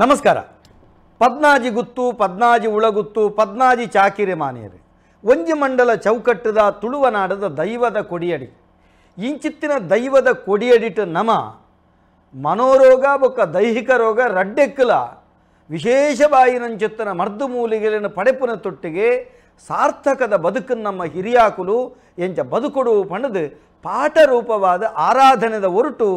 ನಮಸ್ಕಾರ. ಪದ್ನಾಜಿ ಗುತ್ತು, ಪದ್ನಾಜಿ ಉಳಗುತ್ತು, ಪದ್ನಾಜಿ ಚಾಕಿರೆ ಮಾನಿಯರು ಒಂಜಿ ಮಂಡಲ ಚೌಕಟ್ಟದ ತುಳುವನಾಡದ ದೈವದ ಕೊಡಿಯಡಿ ಇಂಚಿತ್ತಿನ ದೈವದ ಕೊಡಿಯಡಿಟ್ಟು ನಮ ಮನೋರೋಗ ಬೊಕ್ಕ ದೈಹಿಕ ರೋಗ ರಡ್ಡೆಕ್ಕಲ ವಿಶೇಷವಾಯಿನಂಚಿತ್ತನ ಮರ್ದು ಮೂಲಿಗೆಲಿನ ಪಡೆಪುನ ತೊಟ್ಟಿಗೆ ಸಾರ್ಥಕದ ಬದುಕನ್ನು ನಮ್ಮ ಹಿರಿಯಾಕುಲು ಎಂಚ ಬದುಕೊಡು ಪಣದು ಪಾಠ ರೂಪವಾದ ಆರಾಧನೆದ ಹೊರಟು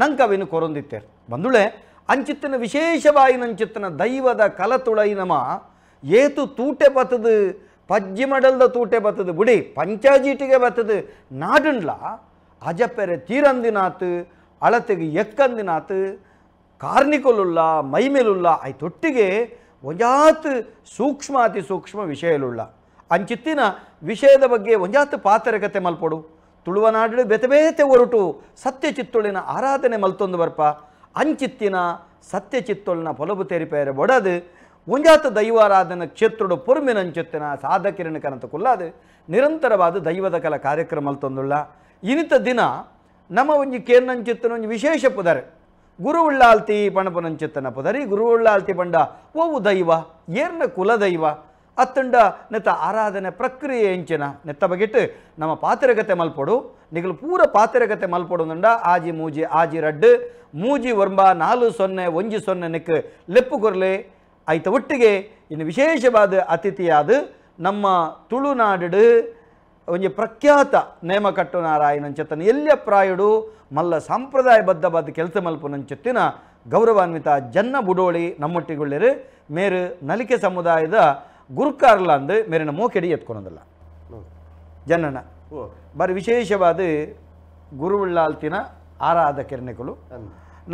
ನಂಕವಿನ ಕೊರೊಂದಿತ್ತೇರು ಬಂದುಳೆ ಅಂಚಿತ್ತಿನ ವಿಶೇಷವಾಯಿನಂಚಿತ್ತನ ದೈವದ ಕಲತುಳೈ ನಮ ಏತು ತೂಟೆ ಬತ್ತದು ಪಜ್ಜಿ ಮಡಲ್ದ ತೂಟೆ ಬತ್ತದು ಬುಡಿ ಪಂಚಾಜೀಟಿಗೆ ಬತ್ತದು ನಾಡುಂಡ್ಲ ಅಜಪೆರೆ ತೀರಂದಿನಾತು ಅಳತೆಗೆ ಎಕ್ಕಂದಿನಾತು ಕಾರ್ನಿಕೊಲುಲ್ಲ ಮೈಮೇಲುಲ್ಲ ಐ ತೊಟ್ಟಿಗೆ ಒಂಜಾತ್ ಸೂಕ್ಷ್ಮಾತಿ ಸೂಕ್ಷ್ಮ ವಿಷಯಲುಳ್ಳ ಅಂಚಿತ್ತಿನ ವಿಷಯದ ಬಗ್ಗೆ ಒಂಜಾತ್ ಪಾತರಕತೆ ಮಲ್ಪೊಡು ತುಳುವನಾಡು ಬೆತೆ ಬೇತೆ ಹೊರಟು ಸತ್ಯ ಚಿತ್ತೊಳಿನ ಆರಾಧನೆ ಮಲ್ತೊಂದು ಬರ್ಪ ಅಂಚಿತ್ತಿನ ಸತ್ಯ ಚಿತ್ತೊಳಿನ ಪೊಲಬು ತೆರಿಪೇರೆ ಬೊಡದು ಒಂಜಾತ ದೈವಾರಾಧನ ಕ್ಷೇತ್ರದ ಪೊರ್ಮಿನಂಚಿತ್ತಿನ ಸಾಧಕಿರಣ ಕನಂತ ಕುಲ್ಲಾದು ನಿರಂತರವಾದ ದೈವದ ಕಲ ಕಾರ್ಯಕ್ರಮ ಮಲ್ತೊಂದುಳ್ಳ ಇನಿತ ದಿನ ನಮ್ಮ ಒಂಜಿ ಕೇರ್ನಂಚಿತ್ತನ ಒಂಜಿ ವಿಶೇಷ ಪುದರೆ ಗುರು ಉಳ್ಳಾಲ್ತಿ ಪಣಪನಂಚಿತ್ತನ ಪುದರಿ ಗುರು ಉಳ್ಳಾಲ್ತಿ ಪಂಡ ಓವು ದೈವ ಏರ್ನ ಕುಲದೈವ ಅತ್ತಂಡ ನೆತ್ತ ಆರಾಧನೆ ಪ್ರಕ್ರಿಯೆ ಎಂಚಿನ ನೆತ್ತ ಬಗೆಟ್ಟು ನಮ್ಮ ಪಾತಿರಗತೆ ಮಲ್ಪೊಡು ನಿಗಲು ಪೂರ ಪಾತಿರಗತೆ ಮಲ್ಪೊಡುಂಡ ಆಜಿ ಮೂಜಿ ಆಜಿ ರಡ್ಡು ಮೂಜಿ ವರ್ಂಬ 4010 ನೆಕ್ ಲೆಪ್ಪು ಕೊರ್ಲೆ ಐತ ಒಟ್ಟಿಗೆ ಇನ್ನು ವಿಶೇಷವಾದ ಅತಿಥಿಯಾದ ನಮ್ಮ ತುಳುನಾಡು ಒಂಜಿ ಪ್ರಖ್ಯಾತ ನೇಮಕಟ್ಟು ನಾರಾಯಣಂಚತ್ತನ ಎಲ್ಯ ಪ್ರಾಯುಡು ಮಲ್ಲ ಸಂಪ್ರದಾಯಬದ್ಧವಾದ ಕೆಲಸ ಮಲ್ಪುನಂಚತ್ತಿನ ಗೌರವಾನ್ವಿತ ಜನ್ನ ಬುಡೋಳಿ ನಮ್ಮೊಟ್ಟಿಗೊಳ್ಳಿರು ಮೇರು ನಲಿಕೆ ಸಮುದಾಯದ ಗುರುಕಾರ್ಲ ಅಂದು ಮೇರಿನ ಮೋಕೆಡಿ ಎತ್ಕೊಳೋದಿಲ್ಲ ಜನನ ಬಾರಿ ವಿಶೇಷವಾದ ಗುರುವುಳ್ಳಾಲ್ತಿನ ಆರಾಧಕರಣೆಗಳು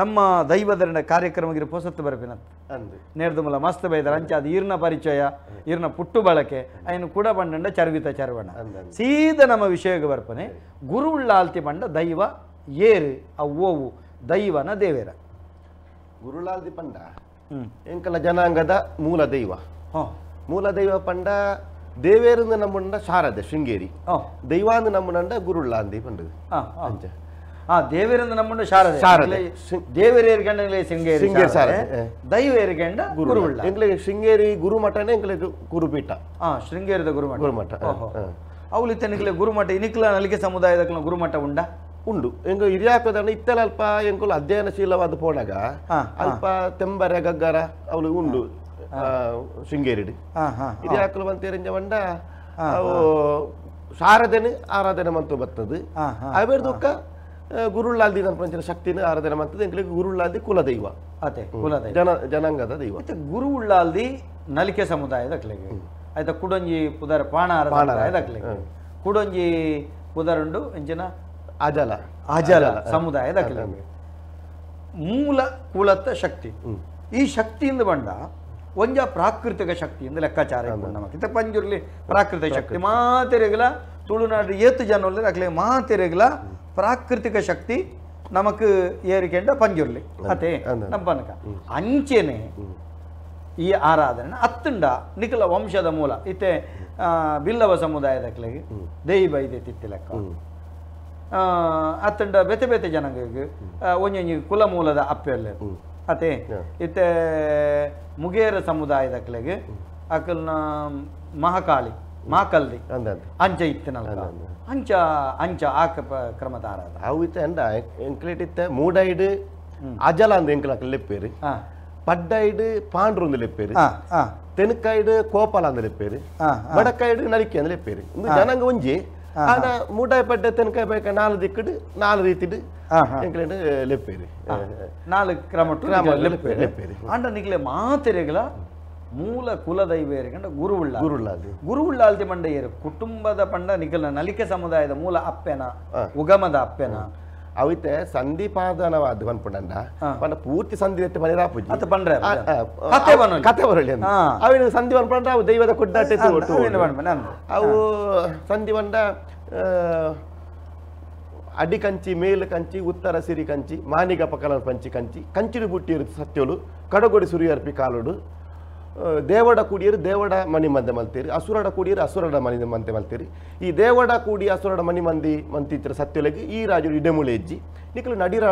ನಮ್ಮ ದೈವದರಣ ಕಾರ್ಯಕ್ರಮಗಿರ ಪೊಸತ್ತು ಬರಪಿನತ್ ನೇರ್ದುಮಲ ಮಸ್ತ್ ಬೈದರ ಅಂಚ ಅದು ಈರ್ನ ಪರಿಚಯ ಈರ್ನ ಪುಟ್ಟು ಬಳಕೆ ಅಯ್ಯನು ಕೂಡ ಬಂಡ ಚರ್ವಿತ ಚರ್ವಣ ಸೀದ ನಮ್ಮ ವಿಷಯಕ್ಕೆ ಬರ್ಪನೆ ಗುರುವುಳ್ಳಾಲ್ತಿ ಬಂಡ ದೈವ ಏರು ಓವು ದೈವನ ದೇವೇರ ಗುರುಳಾಲ್ತಿ ಪಂಡ ಎಂಕಲ ಜನಾಂಗದ ಮೂಲ ದೈವ ಮೂಲ ದೈವ ಪಂಡ ದೇವೇರಿಂದ ನಮ್ಮಂಡ ಶಾರದೆ ಶೃಂಗೇರಿ ದೈವಾಂದು ನಮ್ಮಂಡ ಗುರುಳ್ಳಾಂದಿ ಪಂಡದು ಅಂಚ ದೇವೇರಿಂದ ನಮ್ಮಂಡ ಶಾರದೆ ಶಾರದೆ ದೇವೇರೇರ್ಗಂಡಲೇ ಶೃಂಗೇರಿ ಶೃಂಗೇರಿ ಶಾರದೆ ದೈವೇರ್ಗಂಡ ಗುರುವುಳ್ಳ ಎಂಕ್ಲೆ ಶೃಂಗೇರಿ ಗುರುಮಠನೇ ಎಂಕ್ಲೆ ಗುರುಪೀಠ ಶೃಂಗೇರಿದ ಗುರುಮಠ ಗುರುಮಠ ಅವಲಿತ್ತ ನಿಕ್ಲೆ ಗುರುಮಠ ಇನಿಕ್ಲ ನಲಿಕೆ ಸಮುದಾಯದ ಗುರುಮಠ ಉಂಡ ಉಂಡು ಎಂಗ ಹಿರಿಯಾಕದಣ್ಣ ಇತ್ತಲ ಅಲ್ಪ ಎಂಕುಲು ಅಧ್ಯಯನಶೀಲವಾದ ಪೋಣಗ ಅಲ್ಪ ತೆಂಬರೆ ಗಗ್ಗರ ಅವಳು ಉಂಡು ಶೃಂಗೇರಿಡು ಹಿರಿಯಾಕಲು ಬಂತೇರಿಂಜ ಬಂಡ ಅವು ಶಾರದೆನೆ ಆರಾಧನೆ ಮಂತು ಬರ್ತದು ಅವೇರ್ ದುಃಖ ಗುರುಳ್ಳಾಲ್ದಿ ನನ್ನ ಶಕ್ತಿನ ಆರಾಧನೆ ಮಾಡ್ತದೆ ಎಂಕ್ಲಿಗೆ ಗುರುಳ್ಳಾಲ್ದಿ ಕುಲದೈವ ಅದೇ ಕುಲದೈವ ಜನಾಂಗದ ದೈವ ಗುರುವುಳ್ಳಾಲ್ದಿ ನಲಿಕೆ ಸಮುದಾಯದ ಕ್ಲೆಗೆ ಆಯ್ತಾ ಕುಡೊಂಜಿ ಪುದರ ಪಾಣಾರದ ಕ್ಲೆಗೆ ಕುಡೊಂಜಿ ಪುದರುಂಡು ಎಂಚಿನ ಅಜಲ ಅಜಲ ಸಮುದಾಯದ ಕ್ಲೆಗೆ ಮೂಲ ಕುಲತ ಶಕ್ತಿ ಈ ಶಕ್ತಿಯಿಂದ ಬಂಡ ಒಂಜ ಪ್ರಾಕೃತಿಕ ಶಕ್ತಿಯಿಂದ ಲೆಕ್ಕಾಚಾರ ನಮಗಿಂತ ಪಂಜುರ್ಲಿ ಪ್ರಾಕೃತಿಕ ಶಕ್ತಿ ಮಾತೆರೆಗಲ ತುಳುನಾಡು ಏತು ಜನ ಅಕ್ಲೆ ಮಾತೆರೆಗಲ ಪ್ರಾಕೃತಿಕ ಶಕ್ತಿ ನಮಕ್ ಏರಿಕೆಂಡ ಪಂಜುರ್ಲಿ ಅತೆ ನಮ್ಮನಕ ಅಂಚೆನೆ ಈ ಆರಾಧನೆ ಅತ್ತಂಡ ನಿಖಲ ವಂಶದ ಮೂಲ ಇತ್ತೆ ಬಿಲ್ಲವ ಸಮುದಾಯದ ಕ್ಲೆಗೆ ದೇಯಿ ಬೈದೆ ತಿತ್ತಿ ಲೆಕ್ಕ ಅತ್ತಂಡ ಬೆತೆ ಬೆತೆ ಜನಾಂಗಕ್ಕೆ ಒಂಜೊಂಜಿ ಕುಲ ಮೂಲದ ಅಪ್ಪೆಲ್ಲ ಅತೆ ಇತ್ತೆ ಮುಗೇರ ಸಮುದಾಯದ ಕ್ಲೆಗೆ ಅಕಲ್ನ ಮಹಾಕಾಳಿ ಮಾಕಲ್ದಿ ಅಂಚ ಇತ್ತಿನಲ್ಲ ಅಂಚ ಅಂಚ ಆಕ ಕ್ರಮದ ಆರಾಧ ಅವು ಇತ್ತೆ ಅಂಡ ಎಂಕ್ಲೇಟ್ ಮೂಡೈಡು ಅಜಲ ಅಂದ ಎಂಕ್ಲಕ್ ಲೆಪ್ಪೇರು ಪಡ್ಡೈಡು ಪಾಂಡ್ರು ಒಂದು ಲೆಪ್ಪೇರು ತೆನಕೈಡು ಕೋಪಲ ಅಂದ ಲೆಪ್ಪೇರು ಬಡಕೈಡು ನಲಿಕೆ ಅಂದ ಲೆಪ್ಪೇರು ಜನಾಂಗ ಒಂಜಿ ಆನ ಮೂಡಾಯಿ ಪಡ್ಡ ತೆನಕಾಯಿ ಬೇಕ 4 ದಿಕ್ಕಡು 4 ರೀತಿಡು ಎಂಕ್ಲೇಟ್ ಲೆಪ್ಪೇರು 4 ಕ್ರಮ ಲೆಪ್ಪೇರು ಅಂಡ ನಿಕ್ಲೆ ಮಾತೆರೆಗಳ ಮೂಲ ಕುಲದೈವೇರಿಗಂಡ ಗುರುವುಳ್ಳಾಲ್ತಿ ಪಂಡ ಏರು ಕುಟುಂಬದ ಪಂಡ ನಿಖಲ ನಲಿಕೆ ಸಮುದಾಯದ ಮೂಲ ಅಪ್ಪೆನ ಉಗಮದ ಅಪ್ಪೆನ ಅವಿತೆ ಸಂಧಿಪಾದನವಾದ ಪನ್ಪುಂಡ ಪಂಡ ಪೂರ್ತಿ ಸಂಧಿ ಎತ್ತು ಮನೆರಾಪುಜಿ ಅತ್ತ ಪಂಡ್ರೆ ಕತೆ ಬರಲಿ ಅವಿನ ಸಂಧಿ ಪನ್ಪಂಡ ಅವು ದೈವದ ಕುಡ್ಡಾಟ ಅವು ಸಂಧಿ ಪಂಡ ಅಡಿ ಕಂಚಿ ಮೇಲು ಕಂಚಿ ಉತ್ತರ ಸಿರಿ ಕಂಚಿ ಮಾನಿಗ ಪಕಲ ಪಂಚಿ ಕಂಚಿ ಕಂಚಿಡು ಬುಟ್ಟಿ ಸತ್ಯೋಲು ಕಡಗೊಡಿ ಸುರಿಯರ್ಪಿ ಕಾಲುಡು ದೇವಡ ಕೂಡಿಯರು ದೇವಡ ಮನಿ ಮಂದೆ ಮಲ್ತೀರಿ ಅಸುರಡ ಕೂಡಿಯರು ಅಸುರಡ ಮನಿ ಮಂತೆ ಮಲ್ತೀರಿ ಈ ದೇವಡ ಕೂಡಿ ಅಸುರಡ ಮನಿ ಮಂದಿ ಮಂತಿತ್ರ ಸತ್ಯೊಳಗೆ ಈ ರಾಜರು ಇಡೆಮುಳೆ ಹೆಜ್ಜಿ ನಿಖಲು ನಡಿರ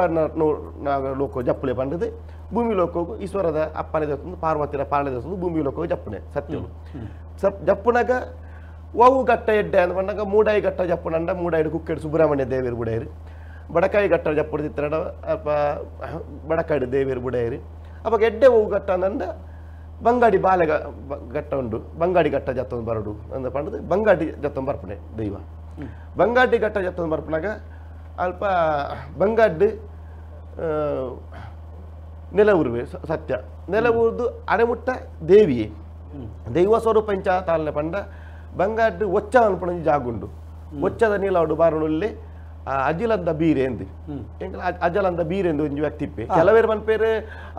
ಲೋಕ ಜಪ್ಪುಳೆ ಬಂದದು ಭೂಮಿ ಲೋಕೋಗು ಈಶ್ವರದ ಅಪ್ಪನೆ ದೇವಸ್ಥಾನ ಪಾರ್ವತಿರ ಪಾಲನೆ ದೇವಸ್ಥಾನ ಭೂಮಿ ಲೋಕೋಗು ಜಪ್ಪುನೆ ಸತ್ಯಗಳು ಜಪ್ಪುನಾಗ ಓವು ಗಟ್ಟ ಎಡ್ಡೆ ಅಂತ ಬಂದಾಗ ಮೂಡಾಯಿ ಗಟ್ಟ ಜಪ್ಪುನಂಡ ಮೂಡಾಯಿಡು ಕುಕ್ಕೆಡು ಸುಬ್ರಹ್ಮಣ್ಯ ದೇವಿಯರು ಬುಡೇರಿ ಬಡಕಾಯಿ ಗಟ್ಟ ಜಪ್ಪುಡು ತಿತ್ತರಡ ಅಪ್ಪ ಬಡಕಾಯಿ ದೇವಿಯರು ಬುಡೇರಿ ಅವಾಗ ಎಡ್ಡೆ ಓವು ಗಟ್ಟ ಅಂದ ಬಂಗಾಡಿ ಬಾಲೆ ಗಟ್ಟ ಉಂಡು ಬಂಗಾಡಿ ಗಟ್ಟ ಜತ್ತೊಂದು ಬರಡು ಅಂದ ಪಂಡದು ಬಂಗಾಡಿ ಜತ್ತೊಂದು ಬರ್ಪಣೆ ದೈವ ಬಂಗಾಡಿ ಗಟ್ಟ ಜತ್ತೊಂದು ಬರ್ಪಣಾಗ ಅಲ್ಪ ಬಂಗಾಡ್ ನೆಲವುರುವೆ ಸತ್ಯ ನೆಲವುರ್ದು ಅರೆಮುಟ್ಟ ದೇವಿಯೇ ದೈವ ಸ್ವರೂಪ ಇಂಚ ತಾಳ್ನೆ ಪಂಡ ಬಂಗಾಡ್ ಒಚ್ಚ ಅನ್ಪಣ ಜಾಗುಂಡು ಒಚ್ಚದ ನೀಲಾಡು ಬಾರಣುಲ್ಲಿ ಅಜಿಲಂದ ಬೀರೆ ಎಂದು ಅಜಲಂದ ಬೀರೆ ಎಂದು ಒಂದು ವ್ಯಕ್ತಿಪ್ಪೆ ಕೆಲವೇರು ಮನ್ಪೇರು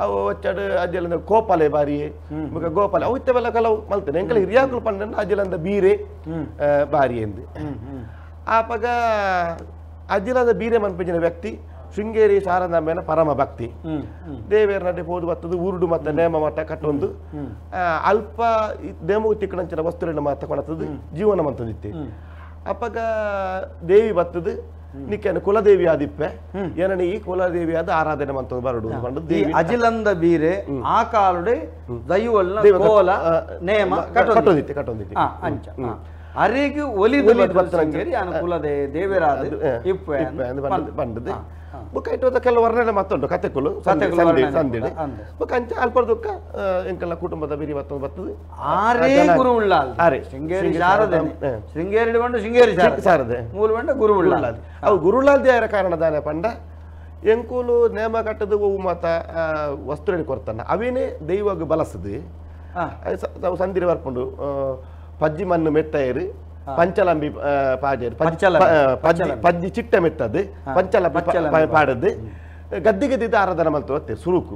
ಅವು ಒಚ್ಚಾಡು ಅಜಲಂದ ಕೋಪಾಲೆ ಬಾರಿಯೇ ಗೋಪಾಲೆ ಅವು ಇತ್ತವೆಲ್ಲ ಕೆಲವು ಮಲ್ತೇನೆ ಎಂಕಲ ಹಿರಿಯಾಕಲು ಪಂಡ ಅಜಲಂದ ಬೀರೆ ಬಾರಿ ಎಂದು ಆಪಗ ಅಜಿಲಂದ ಬೀರೆ ಮನ್ಪೇಜಿನ ವ್ಯಕ್ತಿ ಶೃಂಗೇರಿ ಶಾರದಾಂಬೆನ ಪರಮ ಭಕ್ತಿ ದೇವೇರ ನಡೆ ಹೋದು ಬರ್ತದು ಉರುಡು ಮತ್ತೆ ನೇಮ ಮತ ಕಟ್ಟೊಂದು ಅಲ್ಪ ನೇಮು ತಿಕ್ಕಣಂಚಿನ ವಸ್ತುಗಳನ್ನ ಮಾತ ಕೊಡತದು ಜೀವನ ಮಂತದಿತ್ತೆ ಅಪ್ಪಗ ದೇವಿ ಬರ್ತದು ನಿಕ್ಕೇನು ಕುಲದೇವಿ ಆದಿಪ್ಪೆ ಏನನಿ ಈ ಕುಲದೇವಿ ಆದ ಆರಾಧನೆ ಮಂತ ಬರಡು ಅಜಿಲಂದ ಬೀರೆ ಆ ಕಾಲುಡೆ ದೈವಲ್ಲ ಕೋಲ ನೇಮ ಕಟ್ಟೊಂದಿತ್ತೆ ಅಂಚ ಅರೆಗೆ ಒಲಿದು ಶೃಂಗೇರಿ ಅನುಕೂಲ ದೇವರಾದ ಇಪ್ಪೆ ಬಂದದ್ದು ಬುಕ್ಕ ಇಟ್ಟು ಕೆಲವು ವರ್ಣನೆ ಮತ್ತೊಂದು ಕತೆಕುಲು ಸಂದಿಡೆ ಬುಕ್ಕ ಅಂಚ ಅಲ್ಪರ್ದುಕ್ಕ ಎಂಕಲ್ಲ ಕುಟುಂಬದ ಬಿರಿ ಮತ್ತೊಂದು ಬರ್ತದೆ ಆರೇ ಗುರು ಉಳ್ಳಾಲ್ ಶೃಂಗೇರಿ ಶಾರದೆ ಶೃಂಗೇರಿ ಬಂಡು ಶೃಂಗೇರಿ ಶಾರದೆ ಮೂಲ ಬಂಡ ಗುರು ಉಳ್ಳಾಲ್ ಅವು ಗುರುಳ್ಳಾಲ್ ದೇವರ ಕಾರಣದಾನೆ ಪಂಡ ಎಂಕುಲು ನೇಮ ಕಟ್ಟದು ಹೂವು ಮತ ವಸ್ತು ಕೊಡ್ತಾನ ಅವೇನೇ ದೈವಾಗ ಬಲಸದು ಸಂದಿರಿ ಬರ್ಕೊಂಡು ಪಜ್ಜಿ ಮಣ್ಣು ಮೆತ್ತಯರು ಪಂಚಲಂಬಿ ಪಾಜೇರು ಪಜ್ಜಿ ಚಿಟ್ಟ ಮೆತ್ತದು ಪಂಚಲ ಪಾಡದು ಗದ್ದಿಗೆ ದಿದ್ದ ಆರಾಧನೆ ಮಲ್ತು ಹೋಗ್ತೀರಿ ಸುರುಕು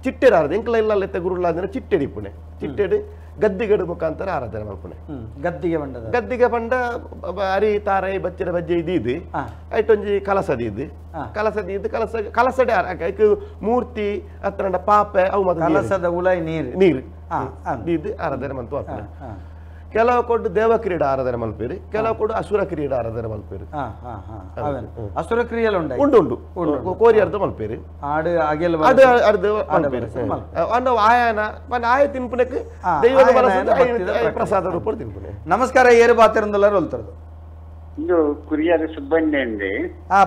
ಚಿಟ್ಟೆಡು ಆರಾಧನೆ ಎಂಕಲ ಇಲ್ಲ ಎತ್ತ ಗುರುಲ್ಲ ಅಂದ್ರೆ ಚಿಟ್ಟೆಡಿಪುಣೆ ಚಿಟ್ಟೆಡು ಗದ್ದಿಗೆಡು ಮುಖಾಂತರ ಆರಾಧನೆ ಮಲ್ಪುಣೆ ಗದ್ದಿಗೆ ಬಂಡ ಅರಿ ತಾರೈ ಬಚ್ಚಿನ ಬಜ್ಜೆ ಇದು ಐಟೊಂಜಿ ಕಲಸದಿ ಇದು ಕಲಸಡೆ ಮೂರ್ತಿ ಹತ್ರ ಪಾಪೆ ಅವು ಮತ್ತೆ ಕಲಸದ ಉಲೈ ನೀರು ಇದು ಆರಾಧನೆ ಮಂತು ಆಗ್ತದೆ ಕೆಲವು ಕೊಟ್ಟು ದೇವ ಕ್ರೀಡಾ ಆರಾಧನೆ ಮಲ್ಪೇರಿ ಕೆಲವು ಕೊಟ್ಟು ಅಸುರ ಕ್ರೀಡಾ ಆರಾಧನೆ ಮಲ್ಪೇರಿ ಅಸುರ ಕ್ರಿಯೆಲ್ಲ ಉಂಟು ಕೋರಿ ಅರ್ಧ ಮಲ್ಪೇರಿ ಅದು ಅರ್ಧ ಮಲ್ಪೇರಿ ಅಂದ ಆಯಾನ ಆಯ ತಿನ್ಪುನಕ್ಕೆ ದೈವದ ಪ್ರಸಾದ ರೂಪ ತಿನ್ಪುನೆ ನಮಸ್ಕಾರ ಏರು ಬಾತಿರಂದಲ್ಲ ಹೇಳ್ತಾರದು ಇದು ಕುರಿಯಾದ ಸುಬ್ಬಣ್ಣ ಅಂದೆ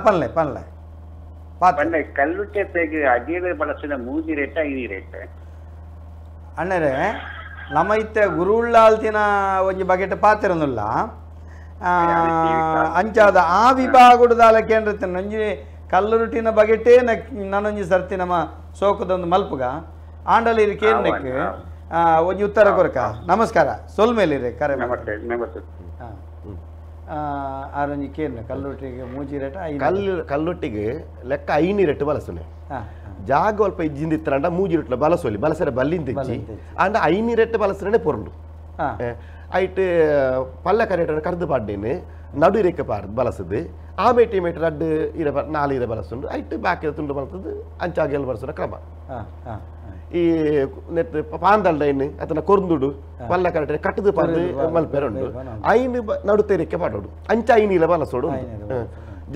ಪನ್ಲೆ ಪನ್ಲೆ ಪನ್ಲೆ ಕಲ್ಲುಟ್ಟೆ ಪೇಗೆ ಅಜೀರ ಬಳಸಿದ ಮೂಜಿ ರೇಟ ಐದು ರೇಟ ಅಣ್ಣರೇ ನಮ್ಮ ಇತ್ತೆ ಗುರುಳ್ಳಾಲ್ತಿನ ಒಂಜಿ ಬಗೆಟ್ ಪಾತಿರಂದುಲ್ಲ ಅಂಚಾದ ಆ ವಿಭಾಗದ ಕೇಂದ್ರ ಒಂಜಿ ಕಲ್ಲುರುಟಿನ ಬಗೆಟೇ ನಾನೊಂಜಿ ಸರ್ತಿ ನಮ್ಮ ಸೋಕದೊಂದು ಮಲ್ಪುಗ ಆಂಡಲಿರಿ ಕೇಂದ್ರಕ್ಕೆ ಒಂಜಿ ಉತ್ತರ ಕೊರಕ ನಮಸ್ಕಾರ ಸೋಲ್ಮೇಲಿರಿ ಕರೆ ಆರೊಂಜಿ ಕೇಂದ್ರ ಕಲ್ಲುಟ್ಟಿಗೆ ಮೂಜಿ ರೇಟ ಕಲ್ಲುಟ್ಟಿಗೆ ಲೆಕ್ಕ 5 ರೇಟ್ ಬಳಸುನೆ ಜಾಗ ಅಲ್ಪ ಇಜ್ಜಿಂದಿತ್ತರಂಡ ಮೂಜಿ ರೆಟ್ಲ ಬಲಸೋಲಿ ಬಲಸರೆ ಬಲ್ಲಿಂದಿಚ್ಚಿ ಅಂಡ 5 ರೆಟ್ ಬಲಸರನೆ ಪೊರ್ಲು ಐಟ್ ಪಲ್ಲ ಕರೆಟ ಕರ್ದು ಪಾಡ್ಡೇನು ನಡು ರೇಖೆ ಬಲಸದು ಆಮೇಟಿ ಮೀಟರ್ ಅಡ್ಡು 4 ಬಲಸುಂಡು ಐಟ್ ಬಾಕಿ ತುಂಡು ಬಲಸದು ಅಂಚಾಗೆಲ್ ಬಲಸುನ ಕ್ರಮ ಈ ನೆಟ್ ಪಾಂದಲ್ಡೈನ್ ಅತನ ಕೊರ್ದುಡು ಪಲ್ಲ ಕರೆಟ ಕಟ್ಟದು ಪಾರ್ದು ಮಲ್ಪೆರುಂಡು 5 ನಡುತೆ ರೇಖೆ ಪಾಡೋಡು ಅಂಚ 5 ಬಲಸೋಡು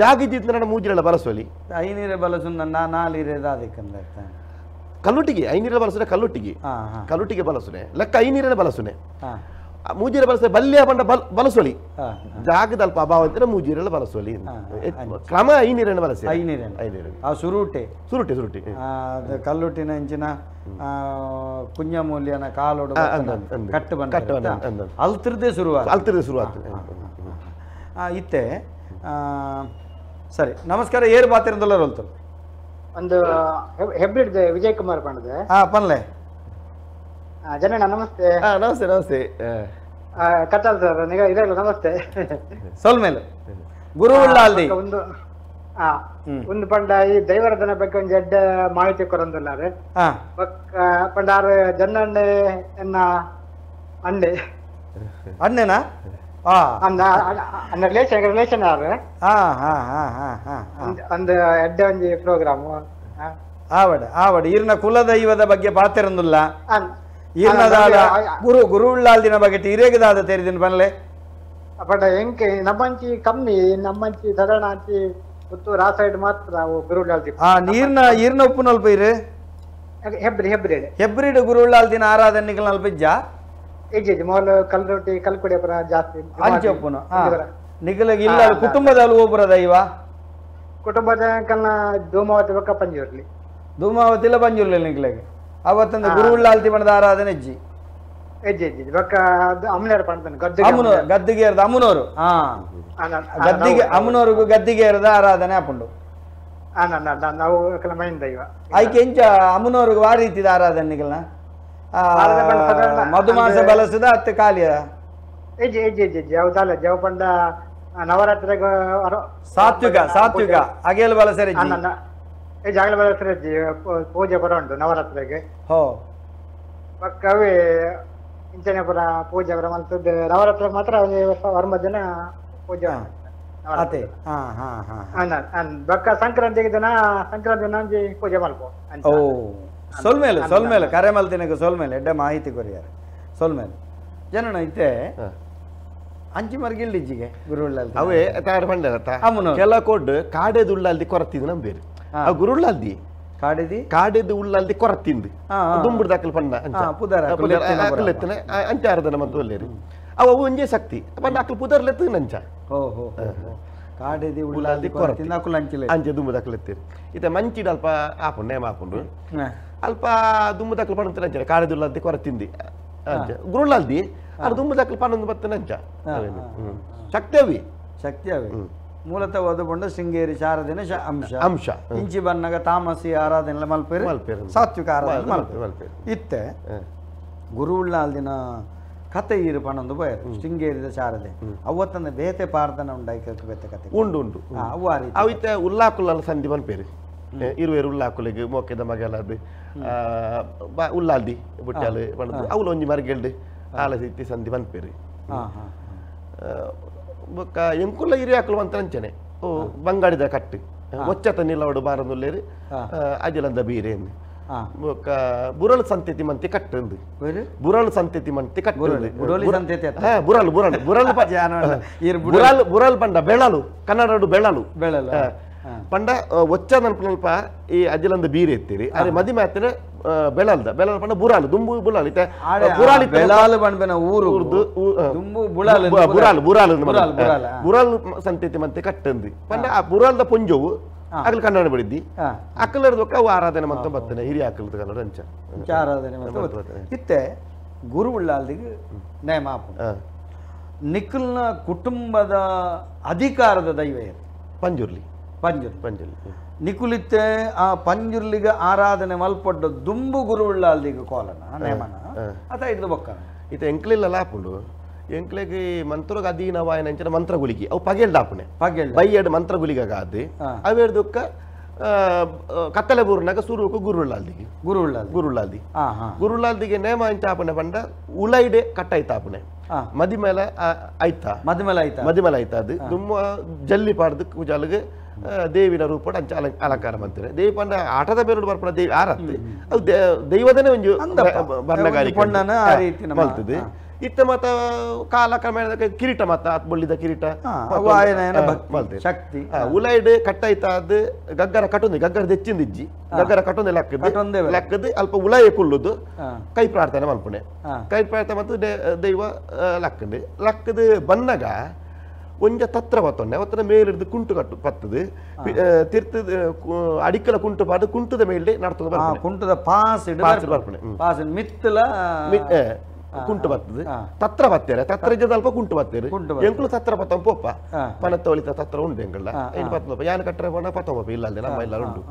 ಜಾಗಿದ್ದ ಮೂಜಿರೆಲ್ಲ ಬಲಸೋಲಿ 5 ಬಲಸುಂದ 4 ಕಲ್ಲುಟ್ಟಿಗೆ 5 ಬಲಸುನೆ ಕಲ್ಲುಟ್ಟಿಗೆ ಬಲಸುನೆ ಲೆಕ್ಕ 5 ಬಲಸುನೆ ಮೂಜಿರ ಬಳಸ ಬಲ್ಯ ಬಂಡ ಬಲಸೋಲಿ ಜಾಗದ ಅಲ್ಪ ಅಭಾವ ಅಂತ ಮೂಜಿರೆಲ್ಲ ಬಲಸೋಲಿ ಕ್ರಮ 5 ಬಳಸಿ ಸುರುಟೆ ಕಲ್ಲುಟ್ಟಿನ ಇಂಚಿನ ಕುಂಜಮೂಲ್ಯನ ಕಾಲೋಡು ಕಟ್ಟು ಬಂದ ಅಲ್ತಿರ್ದೇ ಶುರುವಾತ ಇತ್ತೆ ಸರಿ ನಮಸ್ಕಾರ ಏರು ಬಾತಿರಂದಲ್ಲ ಹೇಳ್ತಾರೆ ಒಂದು ಹೆಬ್ರಿಡ್ ವಿಜಯ್ ಕುಮಾರ್ ಪಂಡದೆ ಪನ್ಲೆ ಜನಣ್ಣ ನಮಸ್ತೆ ನಮಸ್ತೆ ಕತ್ತಲ್ ಸರ್ ಇದೆಲ್ಲ ನಮಸ್ತೆ ಸೋಲ್ಮೇಲೆ ಗುರು ಉಳ್ಳಾಲ್ದಿ ಒಂದು ಪಂಡ ಈ ದೈವರದನ ಬಗ್ಗೆ ಒಂದು ಎಡ್ಡ ಮಾಹಿತಿ ಕೊರಂದುಲ್ಲಾರೆ ಪಂಡಾರು ಜನಣ್ಣೆ ಎನ್ನ ಅಂಡೆ ಅಣ್ಣೆನಾ ರಿಲೇಷನ್ ಯಾರು ಒಂದು ಎಡ್ಡೆ ಒಂಜಿ ಪ್ರೋಗ್ರಾಮ್ ಆವಡ ಈರ್ನ ಕುಲದೈವದ ಬಗ್ಗೆ ಪಾತಿರಂದುಲ್ಲ ಈರ್ನದಾದ ಗುರು ಉಳ್ಳಾಲ್ದಿನ ಬಗ್ಗೆ ಇರೇಗದಾದ ತೆರಿದಿನ ಬನ್ಲೆ ಬಟ್ ಎಂಕೆ ನಮ್ಮಂಚಿ ಕಮ್ಮಿ ನಮ್ಮಂಚಿ ಸಾಧಾರಣ ಅಂಚಿ ಪುತ್ತೂರು ಆ ಸೈಡ್ ಮಾತ್ರ ಗುರುಳ್ಳಾಲ್ದಿ ಈರ್ನ ಉಪ್ಪು ನಲ್ಪ ಇರು ಹೆಬ್ರಿಡ್ ಗುರು ಉಳ್ಳಾಲ್ದಿನ ಆರಾಧನೆಗಳು ನಲ್ಪ ಇಜ್ಜ ಇಜ್ಜಿ ಮೊದಲು ಕಲ್ರೊಟ್ಟಿ ಕಲ್ಕುಡಿ ಪುರ ಜಾಸ್ತಿ ಅಂಚೆ ಉಪ್ಪುನು ನಿಖಿಲಗೆ ಇಲ್ಲ ಕುಟುಂಬದಲ್ಲಿ ಒಬ್ಬರದ ಇವ ಕುಟುಂಬದ ಕಲ್ನ ಧೂಮಾವತಿ ಬಕ್ಕ ಪಂಜೂರ್ಲಿ ಧೂಮಾವತಿಲ ಪಂಜೂರ್ಲಿ ನಿಖಿಲಗೆ ಅವತ್ತಂದ ಗುರು ಉಳ್ಳಾಲ್ತಿ ಬಣ್ಣದ ಆರಾಧನೆ ಇಜ್ಜಿ ಹೆಜ್ಜೆ ಬಕ್ಕ ಅಮ್ಮನವ್ರ ಪಣ್ತಾನೆ ಗದ್ದಿಗೆ ಇರದ ಅಮ್ಮನವರು ಗದ್ದಿಗೆ ಅಮ್ಮನವ್ರಿಗೂ ಗದ್ದಿಗೆ ಇರದ ಆರಾಧನೆ ಹಾಕೊಂಡು ನಾವು ಮೈಂದ ಇವ ಆಯ್ಕೆ ಎಂಚ ಅಮ್ಮನವ್ರಿಗೆ ಆ ರೀತಿದ ಆರಾಧನೆಗಳನ್ನ ಮಧುಮಾಸ ಬಲಸದ ಅತ್ತೆ ಕಾಲಿಯ ಜವದಾಲ ಜವ ಪಂಡ ನವರಾತ್ರಿಗ ಸಾತ್ವಿಕ ಅಗೇಲ್ ಬಲಸರಿ ಜಾಗಲ ಬಲಸರಿ ಪೂಜೆ ಬರ ಉಂಟು ನವರಾತ್ರಿಗೆ ಹೋ ಪಕ್ಕವೇ ಇಂಚನೆ ಪುರ ಪೂಜೆ ಬರ ಮಲ್ತದ್ದು ನವರಾತ್ರಿ ಮಾತ್ರ ವರ್ಮ ದಿನ ಪೂಜೆ ಅತೆ ಬಕ್ಕ ಸಂಕ್ರಾಂತಿ ದಿನ ಪೂಜೆ ಮಲ್ಪೋ ಓ ಸೊಲ್ಮೇಲೆ ಕರೆ ಮಲ್ತಿನಗ ಸೊಲ್ಮೇಲೆ ಎಡ್ಡೆ ಮಾಹಿತಿ ಕೊರಿಯಾರ ಸೊಲ್ಮೇಲೆ ಜನನ ಐತೆ ಅಂಚಿ ಮರ್ಗಿಲ್ಲಿಜ್ಜಿಗೆ ಗುರುಳ್ಳಲ್ದಿ ಅವೇ ತಾರ ಪಂಡ ಕೆಲ ಕೊಡ್ ಕಾಡೆದು ಉಳ್ಳಲ್ದಿ ಕೊರತಿದ್ದು ನಂಬೇರು ಆ ಗುರುಳ್ಳಲ್ದಿ ಕಾಡೆದು ಉಳ್ಳಲ್ದಿ ಕೊರತಿಂದು ದುಂಬುಡು ದಾಖಲು ಪಂಡ ಅಕ್ಕಲೆತ್ತನೆ ಅಂಚಾರದನ ಮತ್ತು ಒಲ್ಲೇರು ಅವು ಒಂಜೇ ಶಕ್ತಿ ಪಂಡ ಅಕ್ಕಲು ಪುದರ್ಲೆತ್ತು ನಂಚ ಕಾಡೆದಿ ಉಳ್ಳಲ್ದಿ ಕೊರತಿಂದ ಅಕ್ಕಲು ಅಂಚೆ ದುಂಬು ದಾಖಲೆತ್ತೀರಿ ಇತ್ತೆ ಮಂಚಿಡ ಅಲ್ಪ ಆಪುಂಡು ನೇಮ ಹಾಕೊಂಡು ಅಲ್ಪ ದುಂಬು ದಾಖಲು ಪಂಡ ನಂಚ ಕಾಡೆದು ಉಳ್ಳಲ್ದಿ ಕೊರತಿಂದಿ ಅಂಚೆ ಗುರುಳ್ಳಲ್ದಿ ಅದು ದುಂಬು ದಾಖಲು ಪನ್ನೊಂದು ಬತ್ತ ನಂಚ ಶಕ್ತಿ ಅವಿ ಮೂಲತಃ ಓದುಕೊಂಡು ಶೃಂಗೇರಿ ಶಾರದಿನ ಅಂಶ ಇಂಚಿ ಬನ್ನಗ ತಾಮಸಿ ಆರಾಧನೆ ಮಲ್ಪೇರು ಸಾತ್ವಿಕ ಆರಾಧನೆ ಮಲ್ಪೇರು ಇತ್ತೆ ಗುರು ಉಳ್ಳಾಲ್ದಿನ ಕತೆ ಇರು ಪಣೊಂದು ಬಯರು ಶೃಂಗೇರಿದ ಶಾರದೆ ಅವತ್ತಂದ ಬೇತೆ ಪಾರ್ದನ ಉಂಡಾಯ್ಕೆ ಬೇತೆ ಕತೆ ಉಂಡು ಅವಿತ್ತೆ ಉಲ್ಲಾಕುಲ್ಲ ಸಂಧಿ ಮಲ್ಪೇರು ಇರುವೇರು ಉಲ್ಲಾಕುಲಿಗೆ ಮೋಕೆದ ಮಗಲದು ಉಲ್ಲಾಲ್ದಿ ಬುಟ್ಟಾಲು ಪಣದು ಅವಳು ಒಂಜಿ ಮರ್ಗೆಲ್ಡು ಆಲಸಿತ್ತಿ ಸಂಧಿ ಮಲ್ಪೇರು ಬೊಕ್ಕ ಎಂಕುಲ್ಲ ಹಿರಿಯಾಕಲು ಅಂತ ಅಂಚನೆ ಓ ಬಂಗಾಡಿದ ಕಟ್ಟು ಒಚ್ಚತ ನಿಲವಡು ಬಾರನುಲ್ಲೇರು ಅಜಲಂದ ಬೀರೆ ಬೊಕ್ಕ ಬುರಳು ಸಂತತಿ ಮಂತಿ ಕಟ್ಟಂದು ಬುರಳು ಸಂತತಿ ಮಂತಿ ಕಟ್ಟಂದು ಬುರಳು ಪಂಡ ಬೆಳಲು ಕನ್ನಡ ಬೆಳಲು ಪಂಡ ಒಚ್ಚ ನಲ್ಪ ಈ ಅಜಲಂದ ಬೀರೆ ಎತ್ತೀರಿ ಅದೇ ಮದಿ ಮಾತಿನ ಬೆಳಲ್ದ ಪಂಡ ಬುರಾಲು ದುಂಬು ಬುಲಾಲು ಬುರಾಲು ಸಂತತಿ ಮಂತೆ ಕಟ್ಟಂದು ಪಂಡ ಆ ಬುರಾಲ್ದ ಪೊಂಜವು ಅಕಲ್ ಕನ್ನಡ ಬಿಡಿದ್ದಿ ಅಕ್ಕಲರ್ದೊಕ್ಕ ಅವು ಆರಾಧನೆ ಮಂತ ಬರ್ತನೆ ಹಿರಿಯ ಅಕ್ಕಲದ ಕನ್ನಡ ಅಂಚ ಆರಾಧನೆ ಇತ್ತೆ ಗುರು ಉಳ್ಳಾಲ್ದಿಗೆ ನೇಮ ನಿಖಿಲ್ನ ಕುಟುಂಬದ ಅಧಿಕಾರದ ದೈವ ಪಂಜುರ್ಲಿ ನಿಕುಲಿತ್ತೆ ಆ ಪಂಜುರ್ಲಿಗೆ ಆರಾಧನೆ ಮಲ್ಪಡ್ಡ ದುಂಬು ಗುರು ಉಳ್ಳಾಲ್ದಿಗೆ ಕೋಲನ ನೇಮನ ಅತ ಹಿಡಿದು ಬೊಕ್ಕ ಇತ ಎಂಕ್ಲಿಲ್ಲ ಹಾಪುಂಡು ಎಂಕ್ಲೆಗೆ ಮಂತ್ರಗ ಅಧೀನವಾಯನ ಅಂಚಿನ ಮಂತ್ರಗುಲಿಗೆ ಅವು ಪಗೆಲ್ಡ ಹಾಪುನೆ ಬೈಯಡ್ ಮಂತ್ರಗುಲಿಗಾದ ಅವೇರ್ದೊಕ್ಕ ಕತ್ತಲೆ ಬೂರ್ನಾಗ ಸುರುಕು ಗುರುಳ್ಳಾಲ್ದಿಗೆ ನೇಮ ಅಂಚ ಹಾಪನೆ ಪಂಡ ಉಲೈಡೆ ಕಟ್ಟಾಯ್ತಾಪುನೆ ಮದಿ ಮೇಲೆ ಆಯ್ತಾ ಅದು ತುಂಬ ಜಲ್ಲಿ ಪಾಡ್ದು ಕೂಜಾಲಿಗೆ ದೇವಿನ ರೂಪ ಅಂಚ ಅಲಂಕಾರ ಮಾಡ್ತಾರೆ ದೇವಿ ಪಂಡ ಆಟದ ಬೇರೆ ಬರ್ಪಡ ದೇವಿ ಆರತ್ತೆ ಅದು ದೈವದನೇ ಒಂದು ಬಣ್ಣಗಾರಿಕೆ ಮಲ್ತದೆ ಇತ್ತ ಮತ್ತ ಕಾಲ ಕ್ರಮೇಣ ಕಿರೀಟ ಮತ್ತ ಬೊಳ್ಳಿದ ಕಿರೀಟ ಶಕ್ತಿ ಉಲೈಡ್ ಕಟ್ಟಾಯ್ತಾದ ಗಗ್ಗರ ದೆಚ್ಚಿಂದಿಜ್ಜಿ ಗಗ್ಗರ ಕಟ್ಟೊಂದೆ ಲೆಕ್ಕದ ಅಲ್ಪ ಉಲಾಯ ಕುಲ್ಲುದು ಕೈ ಪ್ರಾರ್ಥನೆ ಮಲ್ಪುಣೆ ಕೈ ಪ್ರಾರ್ಥನೆ ಮತ್ತು ದೈವ ಲಕ್ಕದ ಬನ್ನಗ ಒಂಜ ತತ್ರ ಬತ್ತೊಂಡೆ ಅವತ್ತನ ಮೇಲಿಡ್ದು ಕುಂಟು ಕಟ್ಟು ಪತ್ತದು ತಿರ್ತದ ಅಡಿಕಲ ಕುಂಟು ಪಾಡು ಕುಂಟದ ಮೇಲೆ ನಡ್ತದ ಕುಂಟದ ಪಾಸ್ ಮಿತ್ತಲ ಕುಂಟು ಬರ್ತದೆ ತತ್ರ ಬತ್ತೇರೆ ತತ್ರ ಅಲ್ಪ ಕುಂಟು ಬತ್ತೇರು ಎಂಕ್ಲು ತತ್ರ ಪತ್ತ ಪೋಪ ಪನತ್ತ ಒಳಿತ ತತ್ರ ಉಂಡು ಎಂಕಲ್ಲ ಏನು ಪತ್ತ ಯಾನ್ ಕಟ್ಟರೆ ಪೋಣ ಪತ್ತ ಪೋಪ ಇಲ್ಲ ನಮ್ಮ ಇಲ್ಲ ಉಂಡು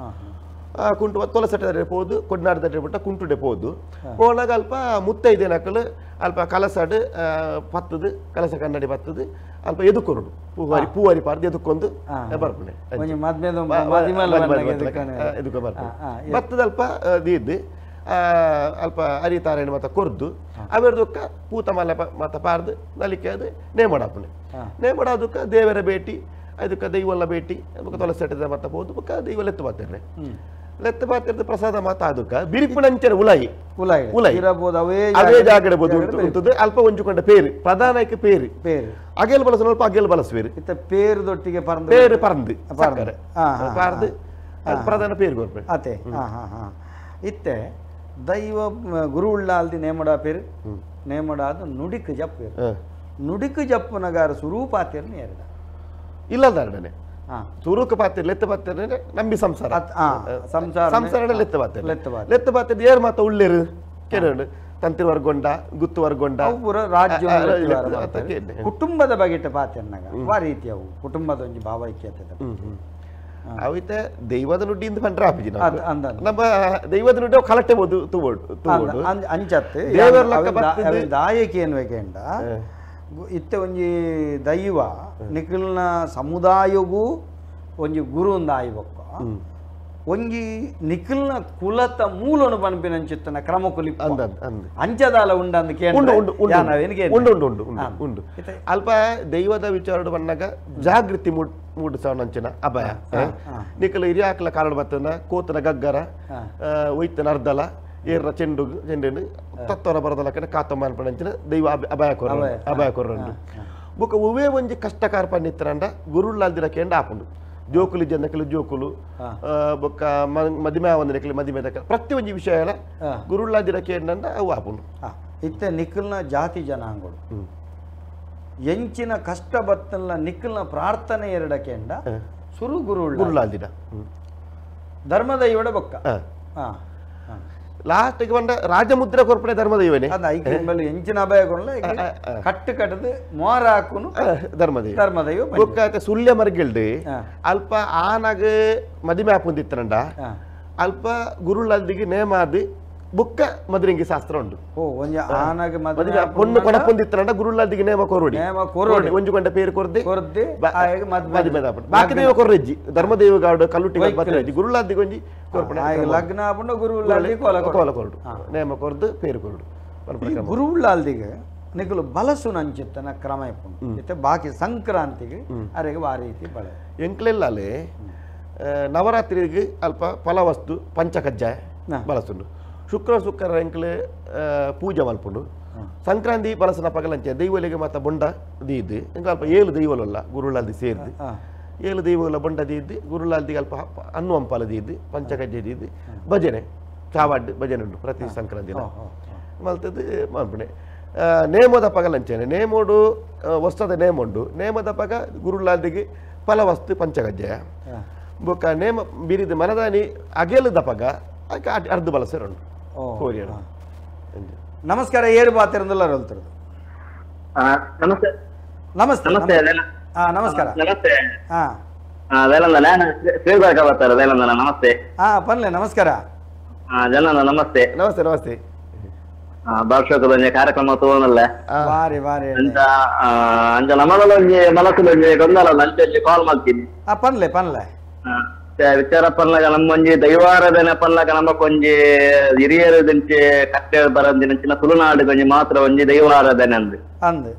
ಕುಂಟು ತೊಲಸಟ್ಟೆ ಪೋದು ಕೊಡ್ನಾಡ್ದೆ ಬಿಟ್ಟ ಕುಂಟುಡೆ ಪೋದು ಪೋನಾಗ ಅಲ್ಪ ಮುತ್ತೈದೇನಕ್ಕಲು ಅಲ್ಪ ಕಲಸಾಡು ಪತ್ತದು ಕಲಸ ಕನ್ನಡಿ ಬತ್ತದು ಅಲ್ಪ ಎದುಕೊರುಡು ಪೂವಾರಿ ಪಾರ್ದು ಎದುಕೊಂಡು ಬರ್ಪುಣೆ ಎದುಕ ಬರ್ಪುಣೆ ಬತ್ತದ ಅಲ್ಪ ದೀದ್ದು ಅಲ್ಪ ಅರಿತಾರೇನು ಮತ್ತ ಕೊರ್ದು ಅವೆರ್ದೊಕ್ಕ ಪೂತ ಮಲ್ಲ ಮತ್ತ ಪಾರ್ದು ನಲಿಕೆ ಅದು ನೇಮಡಾದಕ್ಕ ದೇವರ ಭೇಟಿ ಅದಕ್ಕೆ ದೈವಲ್ಲ ಭೇಟಿ ತುಳಸಟ್ಟದ ಮತ್ತ ಹೋದು ಬೊಕ್ಕ ದೈವಲ್ಲ ಎತ್ತು ಬರ್ತೇನೆ ಲೆತ್ತ ಪಾತ್ರದ ಪ್ರಸಾದ ಮಾತ ಅದಕ್ಕ ಬಿರಿಪುಣಂಚನ ಉಲಾಯಿ ಉಲಾಯಿ ಇರಬಹುದು ಅವೇ ಜಾಗಡೆ ಬೋದು ಅಲ್ಪ ಒಂಜುಕೊಂಡ ಪೇರು ಪ್ರಧಾನಕ್ಕೆ ಪೇರು ಅಗೆಲ್ ಬಳಸ ಅಲ್ಪ ಅಗೆಲ್ ಬಳಸುವೇರು ಇತ್ತ ಪೇರುದೊಟ್ಟಿಗೆ ಪೇರು ಪರಂದು ಪಾರ್ದು ಪ್ರಧಾನ ಪೇರು ಕೊರ್ಪೆ ಅತೆ ಇತ್ತೆ ದೈವ ಗುರು ಉಳ್ಳಾಲ್ದಿ ನೇಮಡ ಪೇರು ನೇಮಡಾದ ನುಡಿಕ್ ಜಪ್ಪೇರು ನುಡಿಕ್ ಜಪ್ಪನಗಾರ ಸ್ವರೂಪಾತಿರ್ನ ಎರಡ ಇಲ್ಲದಾರನೆ ಸ್ವರೂಪ ಪಾತ್ರ ಲೆತ್ತ ಪಾತ್ರ ನಂಬಿ ಸಂಸಾರ ಸಂಸಾರ ಲೆತ್ತ ಪಾತ್ರ ಲೆತ್ತ ಪಾತ್ರ ಏರ್ ಮಾತ ಉಳ್ಳೇರು ಕೇಳು ತಂತ್ರ ವರ್ಗೊಂಡ ಗುತ್ತು ವರ್ಗೊಂಡ ರಾಜ್ಯ ಕುಟುಂಬದ ಬಗೆಟ ಪಾತ್ರನಾಗ ಆ ರೀತಿ ಅವು ಕುಟುಂಬದ ಒಂದು ಭಾವೈಕ್ಯತೆ ಅವಿತ ದೈವದ ನುಡ್ಡಿಯಿಂದ ಪಂಡ್ರ ಆಪಿಜಿ ನಮ್ಮ ದೈವದ ನುಡ್ಡಿ ಕಲೆಕ್ಟೆ ಬೋದು ತೂಬೋಡು ಅಂಚತ್ತೆ ದಾಯಕಿ ಏನ್ಬೇಕಂಡ ಇತ್ತೆ ಒಂಜಿ ದೈವ ನಿಖಿಲ್ನ ಸಮುದಾಯಗೂ ಒಂಜಿ ಗುರು ಒಂದು ಆಯ್ಬಕ್ಕ ಒಂಜಿ ನಿಖಿಲ್ನ ಕುಲತ ಮೂಲನು ಪನ್ಪಿನಂಚಿತ್ತನ ಕ್ರಮ ಕುಲಿ ಅಂಚದಾಲ ಉಂಡು ಅಲ್ಪ ದೈವದ ವಿಚಾರ ಬಂದಾಗ ಜಾಗೃತಿ ಮೂಡಿಸೋಣಂಚಿನ ಅಭಯ ನಿಖಿಲ್ ಹಿರಿಯಾಕ್ಲ ಕಾರಣ ಬರ್ತನ ಕೋತನ ಗಗ್ಗರ ಒಯ್ತನ ಅರ್ಧಲ ಏರ್ರ ಚೆಂಡು ತತ್ವರ ಬರದಲಕ್ಕನ ಕಾತಮ್ಮ ಅನ್ಪಣಂಚಿನ ದೈವ ಅಭಯ ಕೊರ್ರಂಡು ಬೊಕ ಉವೇ ಒಂಜಿ ಕಷ್ಟಕಾರ ಪನ್ನಿತ್ತರಂಡ ಗುರುಳ್ಳಾಲ್ದಿರ ಕೇಂಡ ಆಪುಂಡು ಜೋಕುಲು ಜನಕಲು ಜೋಕುಲು ಬೊಕ್ಕ ಮದಿಮೆ ಒಂದನಕಲಿ ಮದಿಮೆ ದಕ್ಕ ಪ್ರತಿ ಒಂಜಿ ವಿಷಯ ಗುರುಳ್ಳಾಲ್ದಿರ ಕೇಂಡ ಅವು ಆಪುಂಡು ಇತ್ತೆ ನಿಖಿಲ್ನ ಜಾತಿ ಜನಾಂಗಗಳು ಎಂಚಿನ ಕಷ್ಟ ಬತ್ತಲ್ಲ ನಿಖಿಲ್ನ ಪ್ರಾರ್ಥನೆ ಎರಡಕೆಂಡ ಸುರು ಗುರುಳ್ಳಾಲ್ದಿರ ಧರ್ಮದೈವಡ ಬೊಕ್ಕ ಲಾಸ್ಟ್ ಬಂದ ರಾಜಮುದ್ರ ಕೊರ್ಪಣೆ ಧರ್ಮದೈವನೇ ಎಂಚಿನ ಅಭಯ ಕಟ್ಟು ಕಟ್ಟದು ಮೋರ ಹಾಕುನು ಧರ್ಮದೈವ ಬೊಕ್ಕ ಸುಳ್ಯ ಮರ್ಗೆಲ್ಡು ಅಲ್ಪ ಆನಾಗ ಮದಿಮೆ ಹಾಪುಂದಿತ್ತರಂಡ ಅಲ್ಪ ಗುರುಳಲ್ದಿಗೆ ನೇಮಾದು ಬುಕ್ಕ ಮದುರಿಂಗಿ ಶಾಸ್ತ್ರ ಉಂಡು ಪೊಣ್ಣು ಕೊಡಪೊಂದಿತ್ತರಂಡ ಗುರುಳಲ್ದಿಗೆ ನೇಮ ಕೊರೊಡಿ ಒಂಜು ಗಂಟೆ ಪೇರು ಕೊರ್ದೆ ಮದಿಮೆ ಬಾಕಿ ದೈವ ಕೊರ್ರೆಜ್ಜಿ ಧರ್ಮದೈವ ಗಾಡು ಕಲ್ಲುಟ್ಟಿ ಬತ್ತರೆಜ್ಜಿ ಗುರುಳಲ್ದಿಗೆ ಒಂಜಿ ಲಗ್ನ ಆಪುಂಡ ಗುರು ಕೋಲ ಕೊರಡು ನೇಮ ಕೊರ್ದು ಪೇರು ಕೊರಡು ಗುರು ಉಳ್ಳಾಲ್ದಿಗೆ ನಿಖಲು ಬಲಸು ನಂಚಿತ್ತನ ಕ್ರಮ ಇಪ್ಪುಂಡು ಬಾಕಿ ಸಂಕ್ರಾಂತಿಗೆ ಅರೆಗೆ ಆ ರೀತಿ ಬಳೆ ಎಂಕ್ಲೆಲ್ಲೇ ನವರಾತ್ರಿಗೆ ಅಲ್ಪ ಫಲವಸ್ತು ಪಂಚಕಜ್ಜಾಯ ಬಳಸುಂಡು ಶುಕ್ರ ಎಂಕ್ಲೆ ಪೂಜೆ ಮಲ್ಪುಂಡು ಸಂಕ್ರಾಂತಿ ಬಲಸನ ಪಗಲಂಚೆ ದೈವಲಿಗೆ ಮಾತ ಬೊಂಡ ದೀದ್ದು ಎಂಕ ಅಲ್ಪ 7 ದೈವಲಲ್ಲ ಗುರುಳಾಲ್ದಿ ಸೇರ್ದು 7 ದೈವಲ ಬೊಂಡ ದೀದ್ದು ಗುರುಳಾಲ್ದಿಗೆ ಅಲ್ಪ ಅನ್ನು ಹಂಪಾಲ ದೀದ್ದು ಪಂಚಕಜ್ಜೆ ದೀದ್ದು ಭಜನೆ ಚಾವಾಡ್ ಭಜನೆ ಉಂಟು ಪ್ರತಿ ಸಂಕ್ರಾಂತಿ ಮಲ್ತದ್ದು ಮಲ್ಪುಣೆ ನೇಮದ ಪಗಲಂಚೆನೆ ನೇಮೋಡು ವಸ್ತದ ನೇಮುಂಡು ನೇಮದ ಪಗ ಗುರುಳಾಲ್ದಿಗೆ ಫಲವಸ್ತು ಪಂಚಕಜ್ಜೆಯ ಬೊಕ್ಕ ನೇಮ ಬಿರಿದು ಮನದಾನಿ ಅಗೆಲದ ಪಗ ಅರ್ಧ ಬಲಸರುಂಡು ನಮಸ್ಕಾರ ಏರು ಬಾತಿರಂದಲ್ಲ ಹೇಳ್ತಾರೆ ನಮಸ್ತೆ ನಮಸ್ತೆ ನಮಸ್ತೆ ನಮಸ್ಕಾರ ನಮಸ್ತೆ ವೇಲಂದನ ಶ್ರೀಬಾರ್ಕ ಬರ್ತಾರೆ ವೇಲಂದನ ನಮಸ್ತೆ ಪನ್ಲೆ ನಮಸ್ಕಾರ ಜನನ ನಮಸ್ತೆ ನಮಸ್ತೆ ನಮಸ್ತೆ ಭಾಷಕದೊಂದು ಕಾರ್ಯಕ್ರಮ ತಗೊಂಡಲ್ಲ ಬಾರಿ ಬಾರಿ ಅಂಚ ನಮ್ಮದೊಂದು ಮನಸ್ಸಿನೊಂದು ಗೊಂದಲ ಅಂಚೆ ಕಾಲ್ ಮಾಡ್ತೀನಿ ಪನ್ಲೆ ಪನ್ಲೆ ವಿಚಾರ ಪನ್ಲಾಗ ನಮ್ಮೊಂಜಿ ದೈವಾರಾಧನೆ ಪನ್ಲಾಗ ನಮಕೊಂಜಿ ಹಿರಿಯರು ದಿಂಚೆ ಕಟ್ಟೆ ಬರಂದಿನ ತುಳುನಾಡು ಕೊಂಜಿ ಮಾತ್ರ ಒಂಜಿ ದೈವಾರಾಧನೆ ಅಂದ್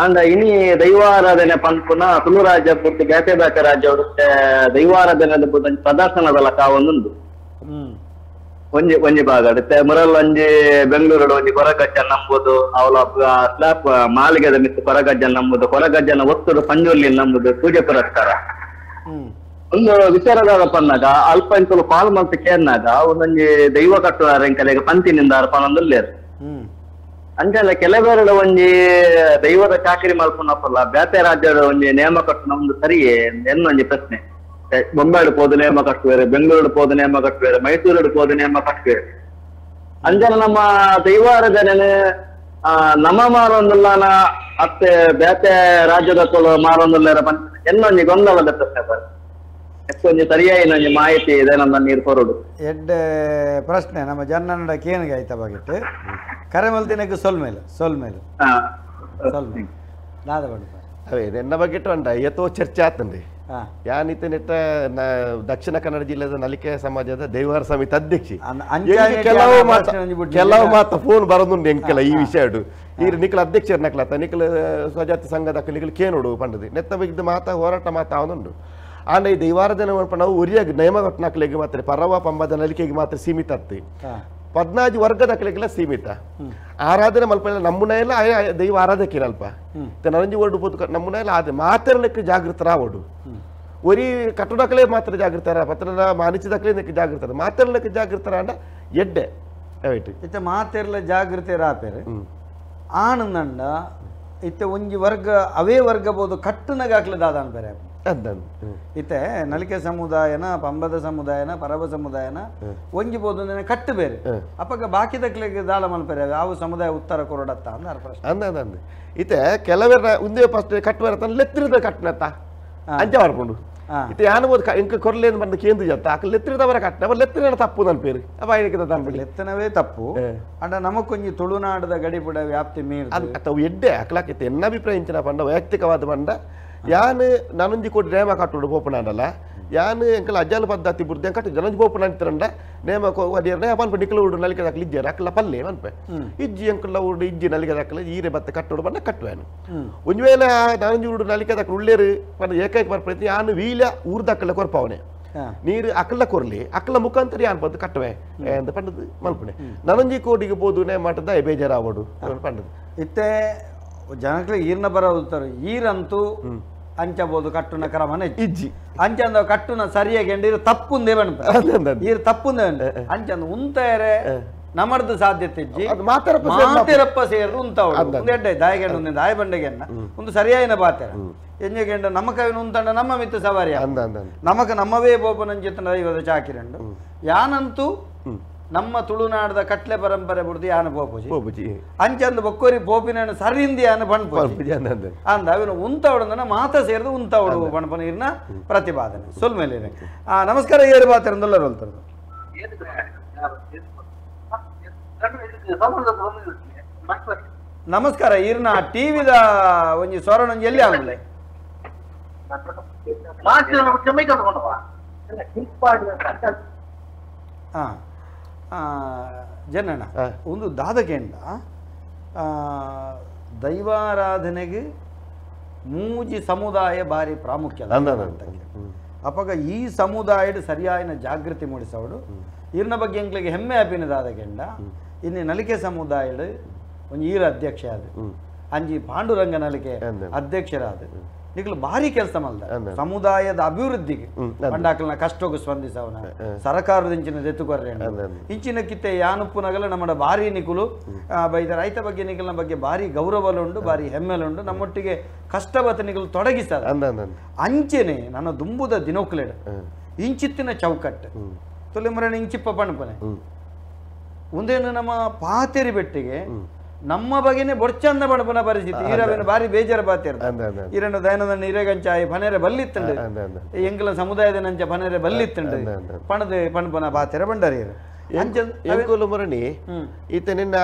ಅಂಡ ಇನಿ ದೈವಾರಾಧನೆ ಪನ್ಪುನ ತುಳು ರಾಜ್ಯ ಪೂರ್ತಿ ಬ್ಯಾತೆ ಬ್ಯಾತೆ ರಾಜ್ಯ ದೈವಾರಾಧನೆ ಪ್ರದರ್ಶನದ ಕಾವೊಂದುಂಡು ಒಂಜಿ ಒಂಜಿ ಭಾಗ ಮುರಲ್ ಒಂಜಿ ಬೆಂಗಳೂರು ಒಂಜಿ ಕೊರಗಜ್ಜ ನಂಬುದು ಅವಳ ಸ್ಲಾಪ್ ಮಾಲಿಗೆದ ಮಿತ್ತು ಕೊರಗಜ್ಜ ನಂಬುದು ಕೊರಗಜ್ಜನ ಒತ್ತುಡು ಪಂಜುರ್ಲಿ ನಂಬುದು ಪೂಜೆ ಪುರಸ್ಕಾರ ಒಂದು ವಿಚಾರದ ಪನ್ನಾಗ ಅಲ್ಪ ಇಂತಲು ಕಾಲ್ ಮಂತ್ ಕೇರ್ನಾಗ ಒಂದೊಂಜಿ ದೈವ ಕಟ್ಟುವಾರ ಎಂಕಲೆಗೆ ಪಂತಿನಿಂದ ಅರ್ಪಣಂದುಲ್ಲೇರು ಅಂಚಲ್ಲ ಕೆಲವೆರಡು ಒಂಜಿ ದೈವದ ಚಾಕರಿ ಮಲ್ಪುನಪ್ಪಲ್ಲ ಬ್ಯಾತೆ ರಾಜ್ಯದ ಒಂಜಿ ನೇಮ ಕಟ್ಟು ನಮ್ದು ಸರಿಯೇ ಎನ್ನೊಂಜಿ ಪ್ರಶ್ನೆ ಬೊಂಬಾಡು ಪೋದು ನೇಮ ಕಟ್ಟುವೇರು ಬೆಂಗಳೂರು ಪೋದು ನೇಮ ಕಟ್ಟುವೇರು ಮೈಸೂರು ಪೋದು ನೇಮ ಕಟ್ಟುವೇರು ಅಂಜನ ನಮ್ಮ ದೈವಾರಾಧನೆ ನಮ್ಮ ಮಾರೊಂದುಲ್ಲಾನ ಅತ್ತೆ ಬ್ಯಾತೆ ರಾಜ್ಯದ ಮಾರೊಂದುಲ್ಲೇರ ಎನ್ನೊಂಜಿ ಗೊಂದಲದ ಪ್ರಶ್ನೆ ಬರ್ ಒಂಜಿ ಸರಿಯಾಗಿ ಮಾಹಿತಿ ಇದೆ ನಮ್ಮ ನೀರು ಕೊರಡು ಎಡ್ಡೆ ಪ್ರಶ್ನೆ ನಮ್ಮ ಜನ್ನಡ ಕೇನಿಗೆ ಆಯ್ತಾ ಬಗಿಟ್ಟು ಕರೆ ಮಲ್ತಿನಕ್ಕೆ ಸೊಲ್ಮೇಲು ನಾದ ಬಡು ಅವೇ ಎನ್ನ ಬಗ್ಗೆಟ್ಟು ಅಂಡ ಎತ್ತೋ ಚರ್ಚೆ ಆತಂಡಿ ಯಾನಿತ ನೆಟ್ಟ ದಕ್ಷಿಣ ಕನ್ನಡ ಜಿಲ್ಲೆದ ನಲಿಕೆ ಸಮಾಜದ ದೈವಾರ ಸಮಿತಿ ಅಧ್ಯಕ್ಷಿ ಕೆಲವು ಮಾತ ಫೋನ್ ಬರೋದುಂಡು ಎಂಕಲ ಈ ವಿಷಯ ಈಗ ನಿಖಲ ಅಧ್ಯಕ್ಷರ ನಕ್ಲತ್ತ ನಿಖಲ ಸ್ವಜಾತಿ ಸಂಘದ ನಿಖಲ್ ಕೇನೋಡು ಪಂಡದು ನೆತ್ತ ಬಿದ್ದು ಮಾತ ಹೋರಾಟ ಮಾತ ಅವನುಂಡು ಆಂಡ ಈ ದೈವಾರಾಧನೆ ನಾವು ಒರಿಯಾಗಿ ನೇಮ ಕೊಟ್ಟನಾಕ್ಲೆಗೆ ಮಾತ್ರ ಪರವ ಪಂಬದ ನಲಿಕೆಗೆ ಮಾತ್ರ ಸೀಮಿತ ಅತ್ತಿ 14 ವರ್ಗದಕ್ಲೆಗೆಲ್ಲ ಸೀಮಿತ ಆರಾಧನೆ ಮಲ್ಪ ನಮ್ಮನ ಎಲ್ಲ ದೈವ ಆರಾಧಕೇನ ಅಲ್ಪ ನನಂಜಿ ಒರ್ಡು ಪೋತು ನಮ್ಮನ ಎಲ್ಲ ಆದ ಮಾತೆರಲಕ್ಕೆ ಜಾಗೃತರಾವಡು ಒರಿ ಕಟ್ಟಡಕಲೇ ಮಾತ್ರ ಜಾಗೃತರ ಪತ್ರನ ಮಾನಿಸಿದಕ್ಲೇ ಜಾಗೃತರ ಮಾತೆರಲಕ್ಕೆ ಜಾಗೃತರ ಅಂಡ ಎಡ್ಡೆ ಇತ್ತೆ ಮಾತೆರ್ಲ ಜಾಗೃತಿ ರಾಪೇರು ಆನಂದಂಡ ಇತ್ತೆ ಒಂಜಿ ವರ್ಗ ಅವೇ ವರ್ಗ ಬೋದು ಕಟ್ಟುನಗಾಕ್ಲೆ ದಾದಾನ್ ಬೇರೆ ಇತ್ತೆ ನಲಿಕೆ ಸಮುದಾಯನ ಪಂಬದ ಸಮುದಾಯನ ಪರಬ ಸಮುದಾಯನ ಒಂಜಿ ಬೋದು ಕಟ್ಟು ಬೇರೆ ಅಪ್ಪಗ ಬಾಕಿದಕ್ಲೆಗೆ ದಾಳ ಮಲ್ಪೇರೆ ಯಾವ ಸಮುದಾಯ ಉತ್ತರ ಕೊರಡತ್ತ ಅಂದ ಪ್ರಶ್ನೆ ಅಂದ ಇತ್ತೆ ಕೆಲವರ ಒಂದೇ ಫಸ್ಟ್ ಕಟ್ಟುವರ ಲೆತ್ತಿರದ ಕಟ್ಟನತ್ತ ಅಂಚ ಮಾಡ್ಕೊಂಡು ಇತ್ತೆ ಯಾನಬೋದು ಇಂಕ ಕೊರ್ಲೇನು ಬಂದು ಕೇಂದ್ರ ಜತ್ತ ಅಕ್ಕ ಲೆತ್ತಿರದವರ ಕಟ್ಟನ ಅವ ಲೆತ್ತಿರ ತಪ್ಪು ನನ್ನ ಪೇರು ಅವ ಲೆತ್ತನವೇ ತಪ್ಪು ಅಂಡ ನಮಕೊಂಜಿ ತುಳುನಾಡದ ಗಡಿಬಿಡ ವ್ಯಾಪ್ತಿ ಮೀರ್ ಅವು ಎಡ್ಡೆ ಅಕ್ಲಾಕಿತ್ತೆ ಎನ್ನ ಅಭಿಪ್ರಾಯ ಇಂಚಿನ ಪಂಡ ವೈಯಕ್ತಿಕವಾದ ಪಂಡ ಯಾನು ನನಂಜಿ ಕೋಟಿ ನೇಮ ಕಟ್ಟೋಡು ಪೋಪನ ಅಂಡಲ್ಲ ಯಾನು ಎಂಕಲ ಅಜ್ಜಾಲ ಪದ್ಧತಿ ಬುರ್ದೆ ಕಟ್ಟು ಜನಂಜಿ ಪೋಪನ ಅಂತಾರಂಡ ನೇಮ ಅದೇರ್ನೆ ಅಪನ್ಪ ನಿಕ್ಕಲ ಉಡು ನಲಿಕೆ ದಾಖಲೆ ಇಜ್ಜಾರ ಅಕ್ಕಲ ಪಲ್ಲೆ ಮನ್ಪೆ ಇಜ್ಜಿ ಎಂಕಲ ಉಡು ಇಜ್ಜಿ ನಲಿಕೆ ದಾಖಲೆ ಈರೆ ಬತ್ತೆ ಕಟ್ಟೋಡು ಬಂದ ಕಟ್ಟುವೇನು ಒಂದು ವೇಳೆ ನನಂಜಿ ಉಡು ನಲಿಕೆ ದಾಖಲೆ ಉಳ್ಳೇರು ಪಂಡ ಏಕೈಕ ಬರ್ಪೈತಿ ಯಾನು ವೀಲ ಊರ್ದಕ್ಕಲ್ಲ ಕೊರ್ಪವನೆ ನೀರು ಅಕ್ಕಲ ಕೊರ್ಲಿ ಅಕ್ಕಲ ಮುಖಾಂತರ ಯಾನ್ ಬಂದು ಕಟ್ಟುವೆ ಅಂತ ಪಂಡದು ಮಲ್ಪನೆ ನನಂಜಿ ಕೋಟಿಗೆ ಬೋದು ನೇ ಮಟ್ಟದ ಬೇಜಾರಾವಡು ಪಂಡದು ಇತ್ತೆ ಜನಕ್ಕೆ ಈರ್ನ ಬರೋದು ಈರಂತೂ ಅಂಚಬಹುದು ಕಟ್ಟುನ ಕ್ರಮನ ಇಜ್ಜಿ ಅಂಚಂದ ಕಟ್ಟುನ ಸರಿಯಾಗಿ ತಪ್ಪುಂದೇ ಬಣ್ಣ ಈರು ತಪ್ಪುಂದೇ ಅಂಚಂದ ಉಂತಾರೆ ನಮರ್ದು ಸಾಧ್ಯತೆ ಇಜ್ಜಿ ಮಾತೆರಪ್ಪ ಸೇರಿದು ಉಂತಾವಡು ದಾಯಗೆಂಡ ದಾಯ ಬಂಡೆಗೆನ್ನ ಒಂದು ಸರಿಯಾಯಿನ ಬಾತೆರ ಎಂಜೆಗೆಂಡ ನಮ್ಮ ಕವಿನ ಉಂತಂಡ ನಮ್ಮ ಮಿತ್ತು ಸವಾರಿ ನಮಕ ನಮ್ಮವೇ ಬೋಪನಂಚಿತ್ತ ದೈವದ ಚಾಕಿರಂಡು ಯಾನಂತೂ ನಮ್ಮ ತುಳುನಾಡದ ಕಟ್ಲೆ ಪರಂಪರೆ ಬುಡ್ದು ಯಾನ ಪೋಪುಜಿ ಅಂಚಂದು ಬೊಕ್ಕೋರಿ ಪೋಪಿನ ಸರಿಂದಿ ಯಾನ ಪಣ್ಪೋಜಿ ಅಂದ ಅವನು ಉಂತವಡಂದನ ಮಾತ ಸೇರಿದು ಉಂತವಡು ಪಣಪನ ಇರ್ನ ಪ್ರತಿಪಾದನೆ ಸೊಲ್ ಮೇಲೆ ನಮಸ್ಕಾರ ಏರು ಬಾತರಂದಲ್ಲರು ಹೇಳ್ತಾರೆ ನಮಸ್ಕಾರ ಇರ್ನ ಟಿವಿದ ಒಂಜಿ ಸ್ವರನೊಂಜಿ ಎಲ್ಲಿ ಆಗಲೇ ಜನನ ಒಂದು ದಾದಕೆಂಡ ದೈವಾರಾಧನೆಗೆ ಮೂಜಿ ಸಮುದಾಯ ಭಾರಿ ಪ್ರಾಮುಖ್ಯ ಅಪ್ಪಗ ಈ ಸಮುದಾಯದ ಸರಿಯಾದ ಜಾಗೃತಿ ಮೂಡಿಸೋಡು ಇರ್ನ ಬಗ್ಗೆ ಎಂಕ್ಲಿಗೆ ಹೆಮ್ಮೆ ಆಪಿನ ದಾದಕೆಂಡ ಇನ್ನು ನಲಿಕೆ ಸಮುದಾಯದ ಒಂದು ಈರ ಅಧ್ಯಕ್ಷ ಅದು ಅಂಜಿ ಪಾಂಡುರಂಗ ನಲಿಕೆ ಅಧ್ಯಕ್ಷರಾದ ನಿಕ್ಲು ಭಾರಿ ಕೆಲಸ ಮಲ್ದ ಸಮುದಾಯದ ಅಭಿವೃದ್ಧಿಗೆ ಪಂಡಾಕಲ್ನ ಕಷ್ಟಕ್ಕೆ ಸ್ಪಂದಿಸವನ ಸರ್ಕಾರದ ಇಂಚಿನ ದೆತ್ತುಕೊರ್ರೆ ಇಂಚಿನ ಕಿತ್ತೆ ಯಾನುಪ್ಪುನಗಲ ನಮ್ಮ ಭಾರಿ ನಿಕುಲು ಬೈದ ರೈತ ಬಗ್ಗೆ ನಿಕಲ್ನ ಬಗ್ಗೆ ಭಾರಿ ಗೌರವಲುಂಡು ಭಾರಿ ಹೆಮ್ಮೆಲುಂಡು ನಮ್ಮೊಟ್ಟಿಗೆ ಕಷ್ಟವತ್ತ ನಿಕಲು ತೊಡಗಿಸದ ಅಂಚೆನೆ ನನ್ನ ದುಂಬುದ ದಿನೋಕ್ಲೆಡ್ ಇಂಚಿತ್ತಿನ ಚೌಕಟ್ಟು ತೊಲೆಮರಣ ಇಂಚಿಪ್ಪ ಪಣಪನೆ ಒಂದೇನು ನಮ್ಮ ಪಾತೆರಿ ಬೆಟ್ಟಿಗೆ ನಮ್ಮ ಬಗೆನೆ ಬೊಡ್ಚಂದ ಬಡಪನ ಪರಿಸ್ಥಿತಿ ಈರವೇನು ಬಾರಿ ಬೇಜಾರ ಬಾತಿರ್ ಈರನ್ನು ದೈನಂದ ಇರೆಗಂಚಾಯಿ ಪನೆರೆ ಬಲ್ಲಿತ್ತಂಡು ಎಂಕಲ ಸಮುದಾಯದ ನಂಚ ಪನೆರೆ ಬಲ್ಲಿತ್ತಂಡು ಪಣದೆ ಪಣಪನ ಬಾತಿರ ಬಂಡರಿ ಎಂಕುಲು ಮುರಣಿ ಈತ ನಿನ್ನ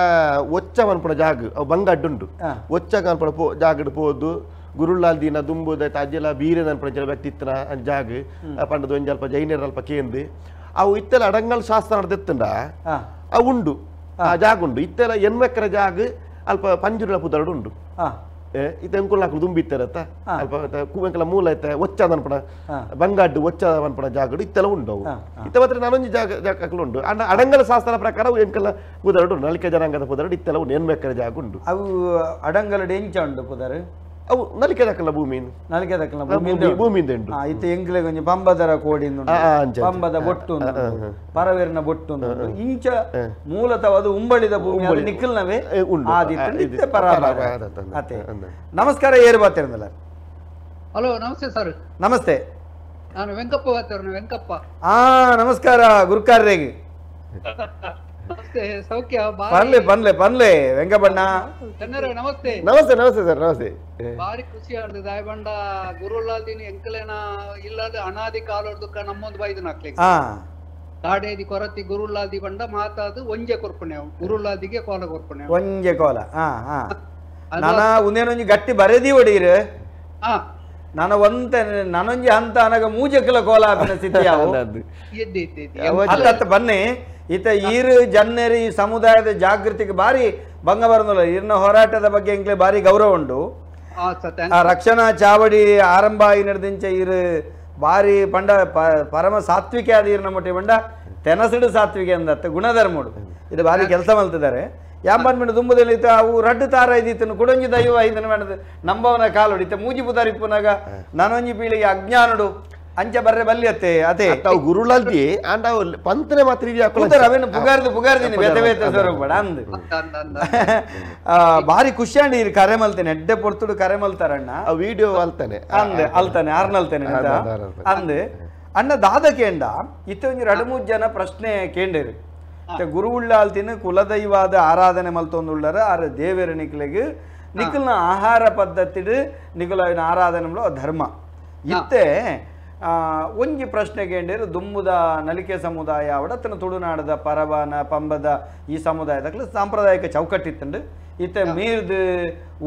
ಒಚ್ಚ ಮನ್ಪುಣ ಜಾಗ ಬಂಗ ಅಡ್ಡುಂಡು ಒಚ್ಚ ಕನ್ಪುಣ ಜಾಗಡ್ ಪೋದು ಗುರುಳ್ಳಾಲ್ ದಿನ ದುಂಬುದ ಅಜ್ಜಲ ಬೀರೆ ನನ್ಪುಣ ವ್ಯಕ್ತಿತ್ವನ ಜಾಗ ಪಂಡದ ಒಂಜಿ ಅಲ್ಪ ಜೈನರ ಅಲ್ಪ ಕೇಂದು ಅವು ಇತ್ತೆಲ್ಲ ಅಡಂಗಲ್ ಶಾಸ್ತ್ರ ನಡೆದಿತ್ತಂಡ ಅವು ಉಂಡು ಆ ಜಾಗ ಉಂಡು ಇತ್ತೆಲ್ಲ ಎನ್ಮೆಕ್ಕರ ಜಾಗ ಅಲ್ಪ ಪಂಜುರ ಪುದರಡು ಉಂಡು ಇತ್ತ ಎಂಕುಲ್ ಹಾಕಲು ದುಂಬಿತ್ತಾರತ್ತ ಅಲ್ಪ ಕುವೆಂಕಲ ಮೂಲ ಐತೆ ಒಚ್ಚ ಅನ್ಪಣ ಬಂಗಾಡ್ಡು ಒಚ್ಚ ಅನ್ಪಣ ಜಾಗಡು ಇತ್ತೆಲ್ಲ ಉಂಡು ಅವು ಇತ್ತ ಮಾತ್ರ ನಾನೊಂದು ಜಾಗಗಳು ಉಂಡು ಅಡಂಗಲ ಶಾಸ್ತ್ರ ಪ್ರಕಾರ ಎಂಕಲ ಪುದರಡು ನಲಿಕೆ ಜನಾಂಗದ ಪುದರಡು ಇತ್ತೆಲ್ಲ ಉಂಡು ಎನ್ಮೆಕ್ಕರ ಜಾಗ ಉಂಡು ಅವು ಅಡಂಗಲ ಎಂಚ ಉಂಡು ಪುದರ್ ಅವು ನಲಿಕೆ ದಕ್ಕಲ ಭೂಮಿ ನಲಿಕೆ ದಕ್ಕಲ ಭೂಮಿಯಿಂದ ಉಂಡು ಇತ್ತ ಎಂಕ್ಲೆ ಕೊಂಚ ಪಂಬದರ ಕೋಡಿಂದು ಪಂಬದ ಬೊಟ್ಟು ಪರವೇರಿನ ಬೊಟ್ಟು ಇಂಚ ಮೂಲತಃ ಅದು ಉಂಬಳಿದ ಭೂಮಿ ನಿಖಲ್ನವೇ ಅತೆ ನಮಸ್ಕಾರ ಏರು ಬಾತಿರಂದಲ್ಲ ಹಲೋ ನಮಸ್ತೆ ಸರ್ ನಮಸ್ತೆ ನಾನು ವೆಂಕಪ್ಪ ಬಾತಿರೋನು ವೆಂಕಪ್ಪ ನಮಸ್ಕಾರ ಗುರುಕಾರ್ಯಗೆ ನಮಸ್ತೆ ಸೌಖ್ಯ ಪನ್ಲೆ ವೆಂಕಪ್ಪಣ್ಣ ನಮಸ್ತೆ ನಮಸ್ತೆ ನಮಸ್ತೆ ಸರ್ ನಮಸ್ತೆ ಬಾರಿ ಖುಷಿ ಆಡ್ತದೆ ದಾಯಬಂಡ ಗುರುಲ್ಲಾದಿನ ಎಂಕಲೇನ ಇಲ್ಲದ ಅನಾದಿ ಕಾಲೋರ್ದುಕ್ಕ ನಮ್ಮೊಂದು ಬೈದು ನಾಕ್ಲಿ ಕಾಡೇದಿ ಕೊರತಿ ಗುರುಲ್ಲಾದಿ ಬಂಡ ಮಾತಾದು ಒಂಜೆ ಕೊರ್ಪಣೆ ಗುರುಲ್ಲಾದಿಗೆ ಕೋಲ ಕೊರ್ಪಣೆ ಒಂಜೆ ಕೋಲ ನಾನ ಉಂದೇನೊಂಜಿ ಗಟ್ಟಿ ಬರೆದಿ ಹೊಡೀರು ನಾನು ನಾನೊಂಜಿ ಹಂತ ಅನಗ ಮೂಜಕ್ಕಲ ಕೋಲ ಆಪಿನ ಸ್ಥಿತಿ ಅತ್ತ ಬನ್ನಿ ಈತ ಈರು ಜನ್ನೇರಿ ಸಮುದಾಯದ ಜಾಗೃತಿಗೆ ಬಾರಿ ಭಂಗ ಬರೋದಿಲ್ಲ ಇರ್ನ ಹೋರಾಟದ ಬಗ್ಗೆ ಎಂಕ್ಲೆ ಬಾರಿ ಗೌರವ ಉಂಟು ರಕ್ಷಣಾ ಚಾವಡಿ ಆರಂಭ ಆಗಿ ನಡೆದಿಂಚ ಇರು ಬಾರಿ ಪಂಡ ಪರಮ ಸಾತ್ವಿಕೆ ಆದೀರ್ನ ಮಟ್ಟಿ ಪಂಡ ತೆನಸಿಡು ಸಾತ್ವಿಕೆ ಅಂದತ್ತೆ ಗುಣಧರ್ಮಡು ಇದು ಬಾರಿ ಕೆಲಸ ಮಲ್ತಿದ್ದಾರೆ ಯಾಂಬನ್ಬಿಟ್ಟು ದುಂಬದಲ್ಲಿ ಅವು ರಡ್ಡು ತಾರ ಇದ್ದಿತ್ತನು ಕುಡಂಜಿ ದೈವ ಐದನ ಮಾಡಿದ ನಂಬವನ ಕಾಲೊಡಿತ ಮೂಜಿ ಪುದಾರಿಪ್ಪುನಾಗ ನಾನೊಂಜಿ ಪೀಳಿಗೆ ಅಜ್ಞಾನಡು ಅಂಚ ಬರ್ರೆ ಬಲ್ಲಿಯತ್ತೆ ಅದೇ ಗುರುಳಲ್ದಿ ಅಂಡ ಪಂತನೆ ಮಾತ್ರ ಅವೇನು ಪುಗಾರ್ದಿನಿ ಬೇತೆ ಬೇತೆ ಸ್ವರೂಪಡ ಅಂದ್ ಬಾರಿ ಖುಷಿಯಾಂಡಿ ಇರ್ ಕರೆ ಮಲ್ತೇನೆ ಎಡ್ಡೆ ಪೊರ್ತುಡು ಕರೆ ಮಲ್ತಾರಣ್ಣ ವಿಡಿಯೋ ಅಲ್ತಾನೆ ಅಂದ್ ಅಲ್ತಾನೆ ಆರ್ನಲ್ತೇನೆ ಅಂದ್ ಅಣ್ಣ ದಾದ ಕೇಂಡ ಇತ್ತ ಒಂಜಿ 2-3 ಜನ ಪ್ರಶ್ನೆ ಕೇಂಡೇರು ಗುರು ಉಳ್ಳಾಲ್ತಿನ ಕುಲದೈವಾದ ಆರಾಧನೆ ಮಲ್ತೊಂದುಳ್ಳರ ಆರ ದೇವೇರ ನಿಕ್ಲೆಗ್ ನಿಖಲ್ನ ಆಹಾರ ಪದ್ಧತಿಡು ನಿಖಲವಿನ ಆರಾಧನೆ ಧರ್ಮ ಇತ್ತೆ ಒಂಜಿ ಪ್ರಶ್ನೆ ಕೇಂಡೇರು ದುಂಬುದ ನಲಿಕೆ ಸಮುದಾಯ ಅವಡತನ ತುಳುನಾಡದ ಪರವಾನ ಪಂಬದ ಈ ಸಮುದಾಯದ ಸಾಂಪ್ರದಾಯಿಕ ಚೌಕಟ್ಟಿತ್ತಂಡು ಇತ್ತೆ ಮೀರ್ದು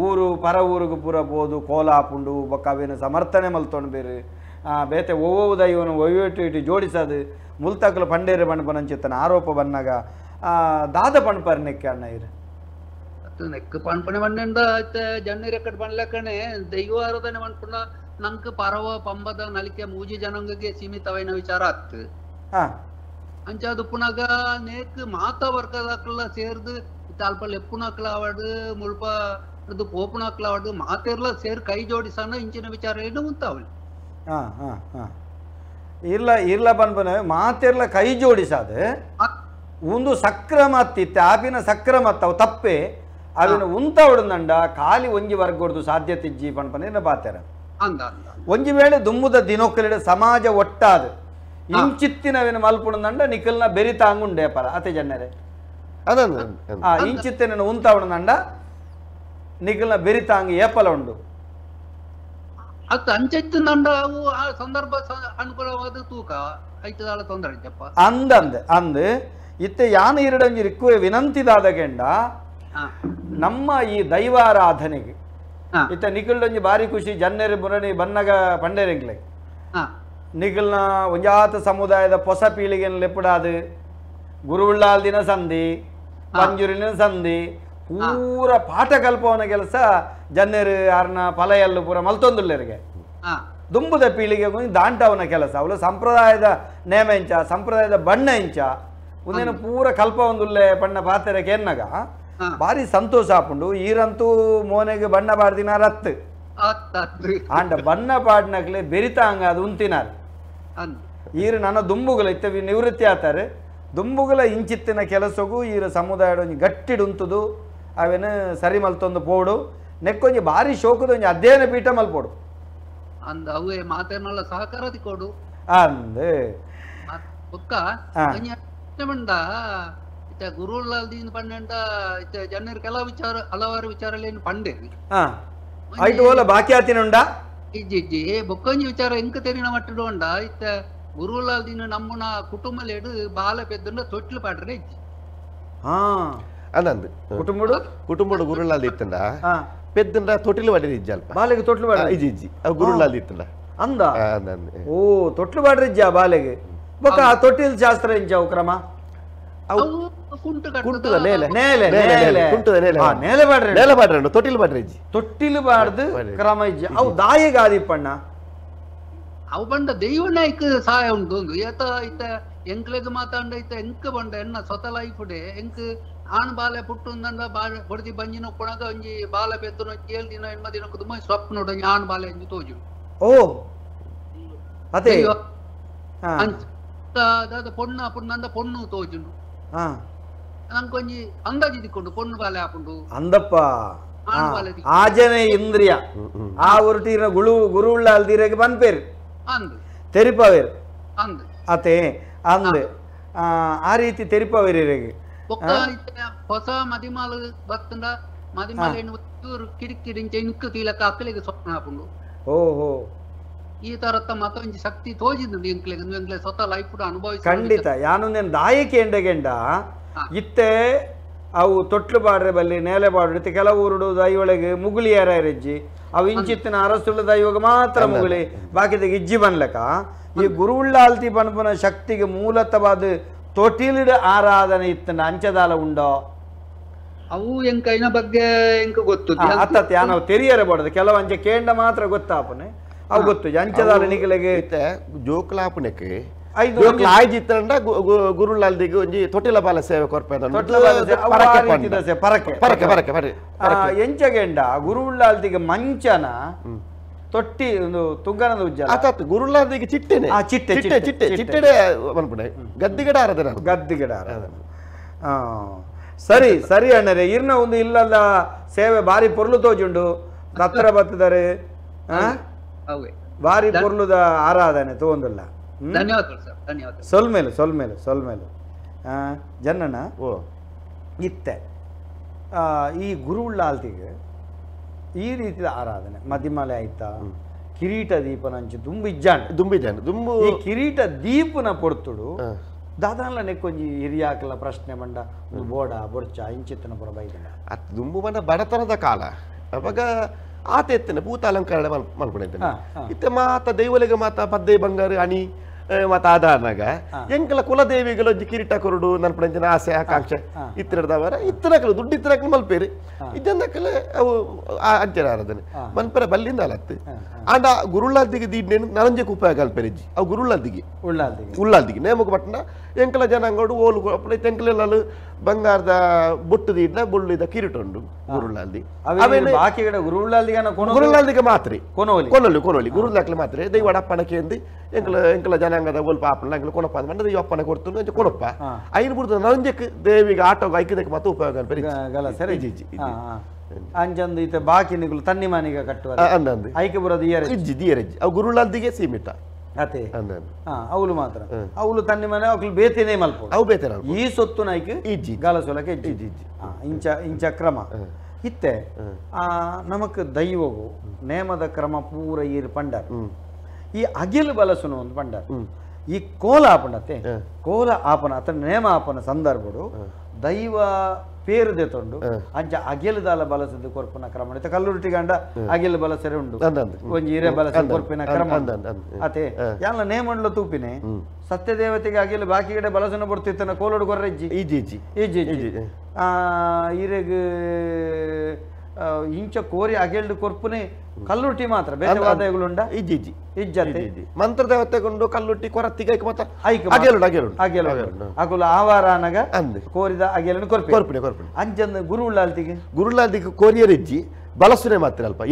ಊರು ಪರ ಊರಿಗೆ ಪೂರ ಬೋದು ಕೋಲಾಪುಂಡು ಬೊಕ್ಕ ಸಮರ್ಥನೆ ಮಲ್ತೊಂಡು ಬೇರೆ ಬೇತೆ ಓವೋ ದೈವನು ಒಯ್ಯಟ್ಟು ಜೋಡಿಸದು ಮುಲ್ತಕ್ಲು ಪಂಡೇರು ಪಂಪನಂಚಿತ್ತನ ಆರೋಪ ಬನ್ನಾಗ ದಾದ ಪಣ್ಪರ್ನೆಕ್ಕೆ ಅಣ್ಣ ಇರು ನೆಕ್ ಪಣ್ಪಣೆ ಪಂಡ ಜನ್ನಿರೆಕ್ಕಡ್ ಪಣ್ಲಕ್ಕಣೆ ದೈವ ಆರಾಧನೆ ಪಣ್ಪುಣ ನಂಗೆ ಪರವ ಪಂಬದ ನಲಿಕೆ ಮೂಜಿ ಜನಾಂಗಕ್ಕೆ ಸೀಮಿತವೈನ ವಿಚಾರ ಆತ್ ಅಂಚಾದು ಪುನಗ ನೇಕ್ ಮಾತಾ ವರ್ಗದಾಕ್ಲ ಸೇರ್ದು ಅಲ್ಪ ಲೆಪ್ಪುನಾಕ್ಲ ಅವಡು ಮುಲ್ಪ ಅದು ಪೋಪುನಾಕ್ಲ ಅವಡು ಮಾತೆರ್ಲ ಸೇರ್ ಕೈ ಜೋಡಿಸನ ಇಂಚಿನ ವಿಚಾರ ಏನು ಉಂತಾವಳಿ ಇಲ್ಲ ಇಲ್ಲ ಪನ್ಪನ ಮಾತೆರ್ಲ ಕೈ ಜೋಡಿಸಾದ ಒಂದು ಸಕ್ರಮತ್ತಿತ್ತೆ ಆಪಿನ ಸಕ್ರಮತ್ತ ಅವು ತಪ್ಪೆ ಅವಿನ ಉಂತ ಹೊಡಂದಂಡ ಖಾಲಿ ಒಂಜಿ ವರ್ಗೊಡ್ದು ಸಾಧ್ಯತೆ ಇಜ್ಜಿ ಪನ್ಪನ ಬಾತಾರ ಒಂಜಿ ವೇಳೆ ದುಮ್ಮುದ ದಿನೊಕ್ಕಲಿಡ ಸಮಾಜ ಒಟ್ಟಾದ ಇಂಚಿತ್ತಿನವಿನ ಮಲ್ಪುಣಂದಂಡ ನಿಖಲ್ನ ಬೆರಿತಾಂಗುಂಡೆ ಪರ ಅತೆ ಜನ್ನರೆ ಇಂಚಿತ್ತಿನ ಉಂತ ಹೊಡಂದಂಡ ನಿಖಲ್ನ ಬೆರಿತಾಂಗಿ ಏಪಲ ಉಂಡು ಅದು ಅಂಚೆತ್ತು ನಂಡ ಅವು ಆ ಸಂದರ್ಭ ಅನುಕೂಲವಾದ ತೂಕ ಐತದಾಳ ತೊಂದರೆ ಇದ್ದಪ್ಪ ಅಂದ್ ಇತ್ತೆ ಯಾನ ಇರಡಂಜಿ ರಿಕ್ಕುವೆ ವಿನಂತಿದಾದ ಕೆಂಡ ನಮ್ಮ ಈ ದೈವಾರಾಧನೆಗೆ ಇತ್ತ ನಿಖಲ್ಡೊಂಜಿ ಬಾರಿ ಖುಷಿ ಜನ್ನೆರು ಬುರಣಿ ಬನ್ನಗ ಪಂಡೇರೆಂಗ್ಲೆ ನಿಖಲ್ನ ಒಂಜಾತ ಸಮುದಾಯದ ಹೊಸ ಪೀಳಿಗೆನ ಲೆಪ್ಪುಡಾದು ಗುರುವುಳ್ಳಾಲ್ ದಿನ ಸಂಧಿ ಪಂಜುರಿನ ಸಂಧಿ ಪೂರ ಪಾಠ ಕಲ್ಪವನ ಕೆಲಸ ಜನ್ನೆರು ಯಾರನ್ನ ಪಲಯಲ್ಲು ಪೂರ ಮಲ್ತೊಂದುಲ್ಲರಿಗೆ ದುಂಬುದ ಪೀಳಿಗೆ ದಾಂಟವನ ಕೆಲಸ ಅವಳು ಸಂಪ್ರದಾಯದ ನೇಮ ಇಂಚ ಸಂಪ್ರದಾಯದ ಬಣ್ಣ ಇಂಚ ಒಂದೇನು ಪೂರ ಕಲ್ಪ ಒಂದುಲ್ಲೆ ಬಣ್ಣ ಪಾತೆರಕ್ಕೆ ಎನ್ನಗ ಬಾರಿ ಸಂತೋಷ ಆಪುಂಡು ಈರಂತೂ ಮೋನೆಗೆ ಬಣ್ಣ ಬಾಡ್ದಿನ ರತ್ತು ಆಂಡ ಬಣ್ಣ ಪಾಡ್ನಕ್ಲೆ ಬೆರಿತಾಂಗ ಅದು ಉಂತಿನಾರ ಈರು ನನ್ನ ದುಂಬುಗಳ ಇತ್ತ ನಿವೃತ್ತಿ ಆತಾರೆ ದುಂಬುಗಳ ಇಂಚಿತ್ತಿನ ಕೆಲಸಗೂ ಈರ ಸಮುದಾಯದ ಒಂಜಿ ಗಟ್ಟಿಡುಂತುದು ಅವೇನು ಸರಿ ಮಲ್ತೊಂದು ಪೋಡು ನೆಕ್ಕೊಂಜಿ ಬಾರಿ ಶೋಕದ ಒಂಜಿ ಅಧ್ಯಯನ ಪೀಠ ಮಲ್ಪೋಡು ಅಂದ ಅವೇ ಮಾತೇನಲ್ಲ ಸಹಕಾರ ಕೊಡು ಅಂದ್ ಒಕ್ಕ ಬಂಡ ಇತ್ತ ಗುರುಲಾಲ್ ದೀನ್ ಪಂಡ ಇತ್ತ ಜನರು ಕೆಲವು ವಿಚಾರ ಹಲವಾರು ವಿಚಾರಲೇನು ಪಂಡೇರಿ ಐಟು ಓಲ ಬಾಕಿ ಆತಿನುಂಡ ಇಜ್ಜಿ ಬೊಕ್ಕೊಂಜಿ ವಿಚಾರ ಎಂಕ ತೆರಿನ ಮಟ್ಟಡು ಉಂಡ ಇತ್ತ ಗುರುಲಾಲ್ ದೀನ್ ನಮ್ಮನ ಕುಟುಂಬ ಲೇಡು ಬಾಲ ಪೆದ್ದಂಡ ತೊಟ್ಲು ಪಾಡ್ರೆ ಇಜ್ಜಿ ಅದಂದು ಕುಟುಂಬಡು ಗುರುಲಾಲ್ ಇತ್ತಂಡ పెద్దండ తొట్టిలు పడేది ఇజ్జాలి బాలకి తొట్లు పడేది ఇజ్జి ఇజ్జి ఆ గురులాల్ ఇత్తుండ అందా ఓ తొట్లు పడరిజ్జా బాలకి ఒక తొట్టిల శాస్త్రం ఇంచావు క్రమ ಕುಂಟುದ ನೇಲೆ ನೇಲೆ ನೇಲೆ ಕುಂಟುದ ನೇಲೆ ನೇಲೆ ಪಡ್ರೆ ನೇಲೆ ಪಡ್ರೆ ತೊಟ್ಟಿಲು ಪಡ್ರೆ ಇಜ್ಜಿ ತೊಟ್ಟಿಲು ಬಾಡ್ದು ಕ್ರಮ ಇಜ್ಜಿ ಅವು ದಾಯಿಗಾದಿಪ್ಪಣ್ಣ ಅವು ಬಂಡ ದೈವನಾಯ್ಕ ಸಹಾಯ ಉಂಟು ಏತ ಇತ್ತ ಎಂಕ್ಲೆಗ್ ಮಾತಾಂಡ ಇತ್ತ ಎಂಕ ಬಂಡ ಎನ್ನ ಸ್ವತ ಲೈಫ್ ಡೇ ಎಂಕ್ ಆಣ್ ಬಾಲೆ ಪುಟ್ಟುಂದಂಡ ಬಡ್ದಿ ಬಂಜಿನ ಕೊಣಗ ಒಂಜಿ ಬಾಲ ಪೆತ್ತುನ 7 ದಿನ ಎಣ್ಮ ದಿನ ಕುದುಮ ಸ್ವಪ್ನ ನೋಡಂಜಿ ಆಣ್ ಬಾಲೆ ಎಂಜಿ ತೋಜು ಓ ಅದೇ ದಾದ ಪೊಣ್ಣ ಪುಣ್ಣಂದ ಪೊಣ್ಣು ತೋಜುಂಡು ನಂಕೊಂಜಿ ಅಂದಾಜಿ ದಿಕ್ಕೊಂಡು ಪೊಣ್ಣು ಬಾಲೆ ಹಾಕೊಂಡು ಅಂದಪ್ಪ ಆಜನೆ ಇಂದ್ರಿಯ ಆ ಉರುಟಿನ ಗುರು ಉಳ್ಳ ಅಲ್ದಿರಗೆ ಬಂದ್ಪೇರು ಅಂದು ತೆರಿಪವೇರು ಅಂದು ಅತೆ ಅಂದ್ ಆ ರೀತಿ ತೆರಿಪವೇರಿಗೆ ಹೊಸ ಮದಿಮಾಲ ಬತ್ತಂಡ ಮದಿಮಾಲ ಕಿಡಿಕಿಡಿಂಚ ಇನ್ಕ ತೀಲಕ ಅಕ್ಕಲಿಗೆ ಸ್ವಪ್ನ ಹಾಕೊಂಡು ಓಹೋ ಈ ತರತ್ತ ಮತ್ತೊಂದು ಶಕ್ತಿ ತೋಜಿದ್ದು ಎಂಕ್ಲೆಗೆ ಸ್ವತಃ ಲೈಫ್ ಅನುಭವಿಸಿ ಖಂಡಿತ ಯಾನೊಂದೇನು ದಾಯಕ್ಕೆ ಎಂಡಗೆಂಡ ಇತ್ತೆ ಅವು ತೊಟ್ಲು ಬಾಡ್ರೆ ಬಲ್ಲಿ ನೇಲೆ ಬಾಡ್ರಿ ಕೆಲವು ಊರುಡು ದೈವಳಿಗೆ ಮುಗುಳಿ ಯಾರ್ಯಾರಿಜ್ಜಿ ಅವು ಇಂಚಿತ್ತಿನ ಅರಸುಳ್ಳ ದೈವಗ ಮಾತ್ರ ಮುಗುಳಿ ಬಾಕಿದಾಗ ಇಜ್ಜಿ ಬನ್ಲಕ ಈ ಗುರುವುಳ್ಳಾಲ್ತಿ ಪನ್ಪನ ಶಕ್ತಿಗೆ ಮೂಲತವಾದ ತೊಟ್ಟಿಲಿಡ ಆರಾಧನೆ ಇತ್ತಂಡ ಅಂಚದಾಲ ಉಂಡೋ ಅವು ಎಂಕೈನ ಬಗ್ಗೆ ಎಂಕ ಗೊತ್ತು ಅತ್ತ ನಾವು ತೆರಿಯರೆ ಬಾಡದು ಕೆಲವು ಅಂಚೆ ಕೇಂಡ ಮಾತ್ರ ಗೊತ್ತಾಪನೆ ಅವು ಗೊತ್ತು ಅಂಚದಾಲ ನಿಖಿಲೆಗೆ ಜೋಕ್ಲಾಪನಕ್ಕೆ ಐದು ಆಯ್ಜಿತ್ತಂಡ ಗುರುಳಾಲ್ದಿಗೆ ಒಂಜಿ ತೊಟ್ಟಿಲ ಬಾಲ ಸೇವೆ ಕೊರ್ಪೆ ಎಂಚಗೆಂಡ ಗುರುಳ್ಳಾಲ್ದಿಗೆ ಮಂಚನ ತೊಟ್ಟಿ ಒಂದು ತುಂಗನದ ಉಜ್ಜಲ ಆತ ಗುರುಳ್ಳಾಲ್ದಿಗೆ ಚಿಟ್ಟೆನೆ ಚಿಟ್ಟೆ ಚಿಟ್ಟೆ ಚಿಟ್ಟೆ ಚಿಟ್ಟೆಡೆ ಮನ್ಪುಡೆ ಗದ್ದಿಗಿಡ ಆರಾಧನೆ ಗದ್ದಿಗಿಡ ಆರಾಧನೆ ಸರಿ ಸರಿ ಅಣ್ಣರೇ ಇರ್ನ ಒಂದು ಇಲ್ಲಲ್ಲ ಸೇವೆ ಬಾರಿ ಪೊರ್ಲು ತೋಜುಂಡು ಹತ್ರ ಬತ್ತಿದ್ದಾರೆ ಬಾರಿ ಪೊರ್ಲುದ ಆರಾಧನೆ ತಗೊಂಡಲ್ಲ ಧನ್ಯವಾದಗಳು ಸರ್ ಧನ್ಯವಾದ ಸೊಲ್ಮೇಲು ಜನ್ನಣ್ಣ ಇತ್ತೆ ಈ ಗುರುಳ್ಳಾಲ್ತಿಗೆ ಈ ರೀತಿಯ ಆರಾಧನೆ ಮದಿಮಲೆ ಆಯ್ತಾ ಕಿರೀಟ ದೀಪನಂಚು ದುಂಬು ಈ ಕಿರೀಟ ದೀಪನ ಪೊರ್ತುಡು ದಾದಾನ್ಲ ನೆಕ್ಕೊಂಜಿ ಹಿರಿಯಾಕಲ ಪ್ರಶ್ನೆ ಮಂಡ ಬೋಡ ಬೊರ್ಚ ಇಂಚಿತ್ತನ ಪುರ ಬೈದಿನ ಅದು ದುಂಬು ಮಂಡ ಬಡತನದ ಕಾಲ ಅವಾಗ ಆತ ಎತ್ತನೆ ಭೂತ ಅಲಂಕರಣ ಮಲ್ಪಡಿದ್ದೇನೆ ಇತ್ತೆ ಮಾತ ದೈವಲಿಗೆ ಮಾತ ಪದ್ದೆ ಬಂಗಾರ ಅಣಿ ಮತ್ತ ಆಧಾರನಾಗ ಎಂಕಲ ಕುಲದೇವಿಗಳು ಕಿರೀಟ ಕೊರಡು ನನ್ಪಡಿನ ಆಸೆ ಆಕಾಂಕ್ಷೆ ಇತ್ತಿರದವರ ಇತ್ತನಕಲು ದುಡ್ಡು ಇತ್ತನಕಲು ಮಲ್ಪೇರಿ ಇದನ್ನಕಲೆ ಅವು ಅಂಚರ ಆರಾಧನೆ ಮನ್ಪರ ಬಲ್ಲಿಂದ ಅಲತ್ತು ಆಂಡ ಗುರುಳ್ಳಾದಿಗೆ ದೀಡ್ನೇನು ನರಂಜಕ್ಕೆ ಉಪಯೋಗ ಅಲ್ಪೇರಿಜ್ಜಿ ಅವು ಗುರುಳ್ಳಾದಿಗೆ ಉಳ್ಳಾದಿಗೆ ನೇಮಕ ಪಟ್ಟಣ ಎಂಕಲ ಜನಾಂಗೋಡು ಓಲು ಎಂಕಲೆಲ್ಲ ಬಂಗಾರದ ಬೊಟ್ಟು ದೀಡ್ನ ಬೊಳ್ಳಿದ ಕಿರೀಟ ಉಂಡು ಗುರುಳ್ಳಾದಿ ಗುರುಳ್ಳಾದಿಗೆ ಮಾತ್ರ ಕೊನೊಲಿ ಗುರುಳ್ಳಾಕ್ಲೆ ಮಾತ್ರ ದೈವಡ ಅಪ್ಪಣಕ್ಕೆ ಎಂದಿ ಎಂಕಲ ಜನಾಂಗದ ಒಲ್ಪ ಆಪಣ ಎಂಕಲ ಕೊನಪ್ಪ ಅಂದ ದೈವ ಅಪ್ಪನ ಕೊಡ್ತು ಕೊನಪ್ಪ ಐನು ಬಿಡ್ತು ನರಂಜಕ್ಕೆ ದೇವಿಗೆ ಆಟೋಗ ಐಕ್ಯದಕ್ಕೆ ಮತ್ತೆ ಉಪಯೋಗ ಅಲ್ಪೇರಿ ಅಂಜಂದು ಈತ ಬಾಕಿ ನಿಗುಲು ತನ್ನಿ ಮಾನಿಗ ಕಟ್ಟುವ ಐಕೆ ಬರೋದು ದಿಯರಜ್ಜಿ ಅವು ಗುರುಳ್ಳಾದಿಗೆ ಸೀಮಿತ ಅತೆ ಅವಳು ಮಾತ್ರ ಅವಳು ತನ್ನಿ ಮನೆ ಅವಳು ಬೇತೇನೆ ಮಲ್ಪ ಅವು ಬೇತೆ ಈ ಸೊತ್ತು ನಾಯ್ಕೆ ಇಜ್ಜಿ ಗಾಲಸೋಲಕ್ಕೆ ಇಜ್ಜಿ ಇಂಚ ಕ್ರಮ ಇತ್ತೆ ನಮಕ್ ದೈವವು ನೇಮದ ಕ್ರಮ ಪೂರ ಈರ್ ಪಂಡರ್ ಈ ಅಗಿಲ್ ಬಲಸುನು ಒಂದು ಪಂಡರ್ ಈ ಕೋಲ ಆಪಣತೆ ಕೋಲ ಆಪನ ಅತನ ನೇಮ ಆಪನ ಸಂದರ್ಭಡು ದೈವ ಪೇರು ದೆತೊಂಡು ಅಂಚ ಅಗೆಲದಾಲ ಬಲಸದ ಕೊರ್ಪನ ಕ್ರಮ ಕಲ್ಲುರುಟಿ ಗಂಡ ಅಗೆಲ್ ಬಲಸರೆ ಉಂಡು ಒಂಜಿ ಹಿರೆ ಬಲಸ ಕೊರ್ಪಿನ ಕ್ರಮ ಅತೆ ಎಲ್ಲ ನೇಮಂಡ್ಲ ತೂಪಿನೆ ಸತ್ಯ ದೇವತೆಗೆ ಅಗೆಲ್ ಬಾಕಿ ಕಡೆ ಬಲಸನ ಬರ್ತಿತ್ತನ ಕೋಲೋಡು ಕೊರ್ರೆಜ್ಜಿ ಈಜಿ ಈರೆಗ್ ಇಂಚ ಕೋರಿ ಅಗೆಲ್ಡು ಕೊರ್ಪುನೆ ಕಲ್ಲುಟ್ಟಿ ಮಾತ್ರ ಬೇರೆ ಆದಾಯಗಳುಂಡ ಇಜ್ಜಿ ಮಂತ್ರ ದೇವತೆಗೊಂಡು ಕಲ್ಲುಟ್ಟಿ ಕೊರತ್ತಿಗೆ ಅಗುಲ ಆವಾರಾನಗ ಕೋರಿದ ಅಗೆಲನ್ನು ಕೊರ್ಪಿನೆ ಅಂಜನ್ ಗುರುಳ್ಳಾಲ್ತಿಗೆ ಕೋರಿಯರಿಜ್ಜಿ ಬಲಸುನೆ ಮಾತ್ರ ಅಲ್ಪ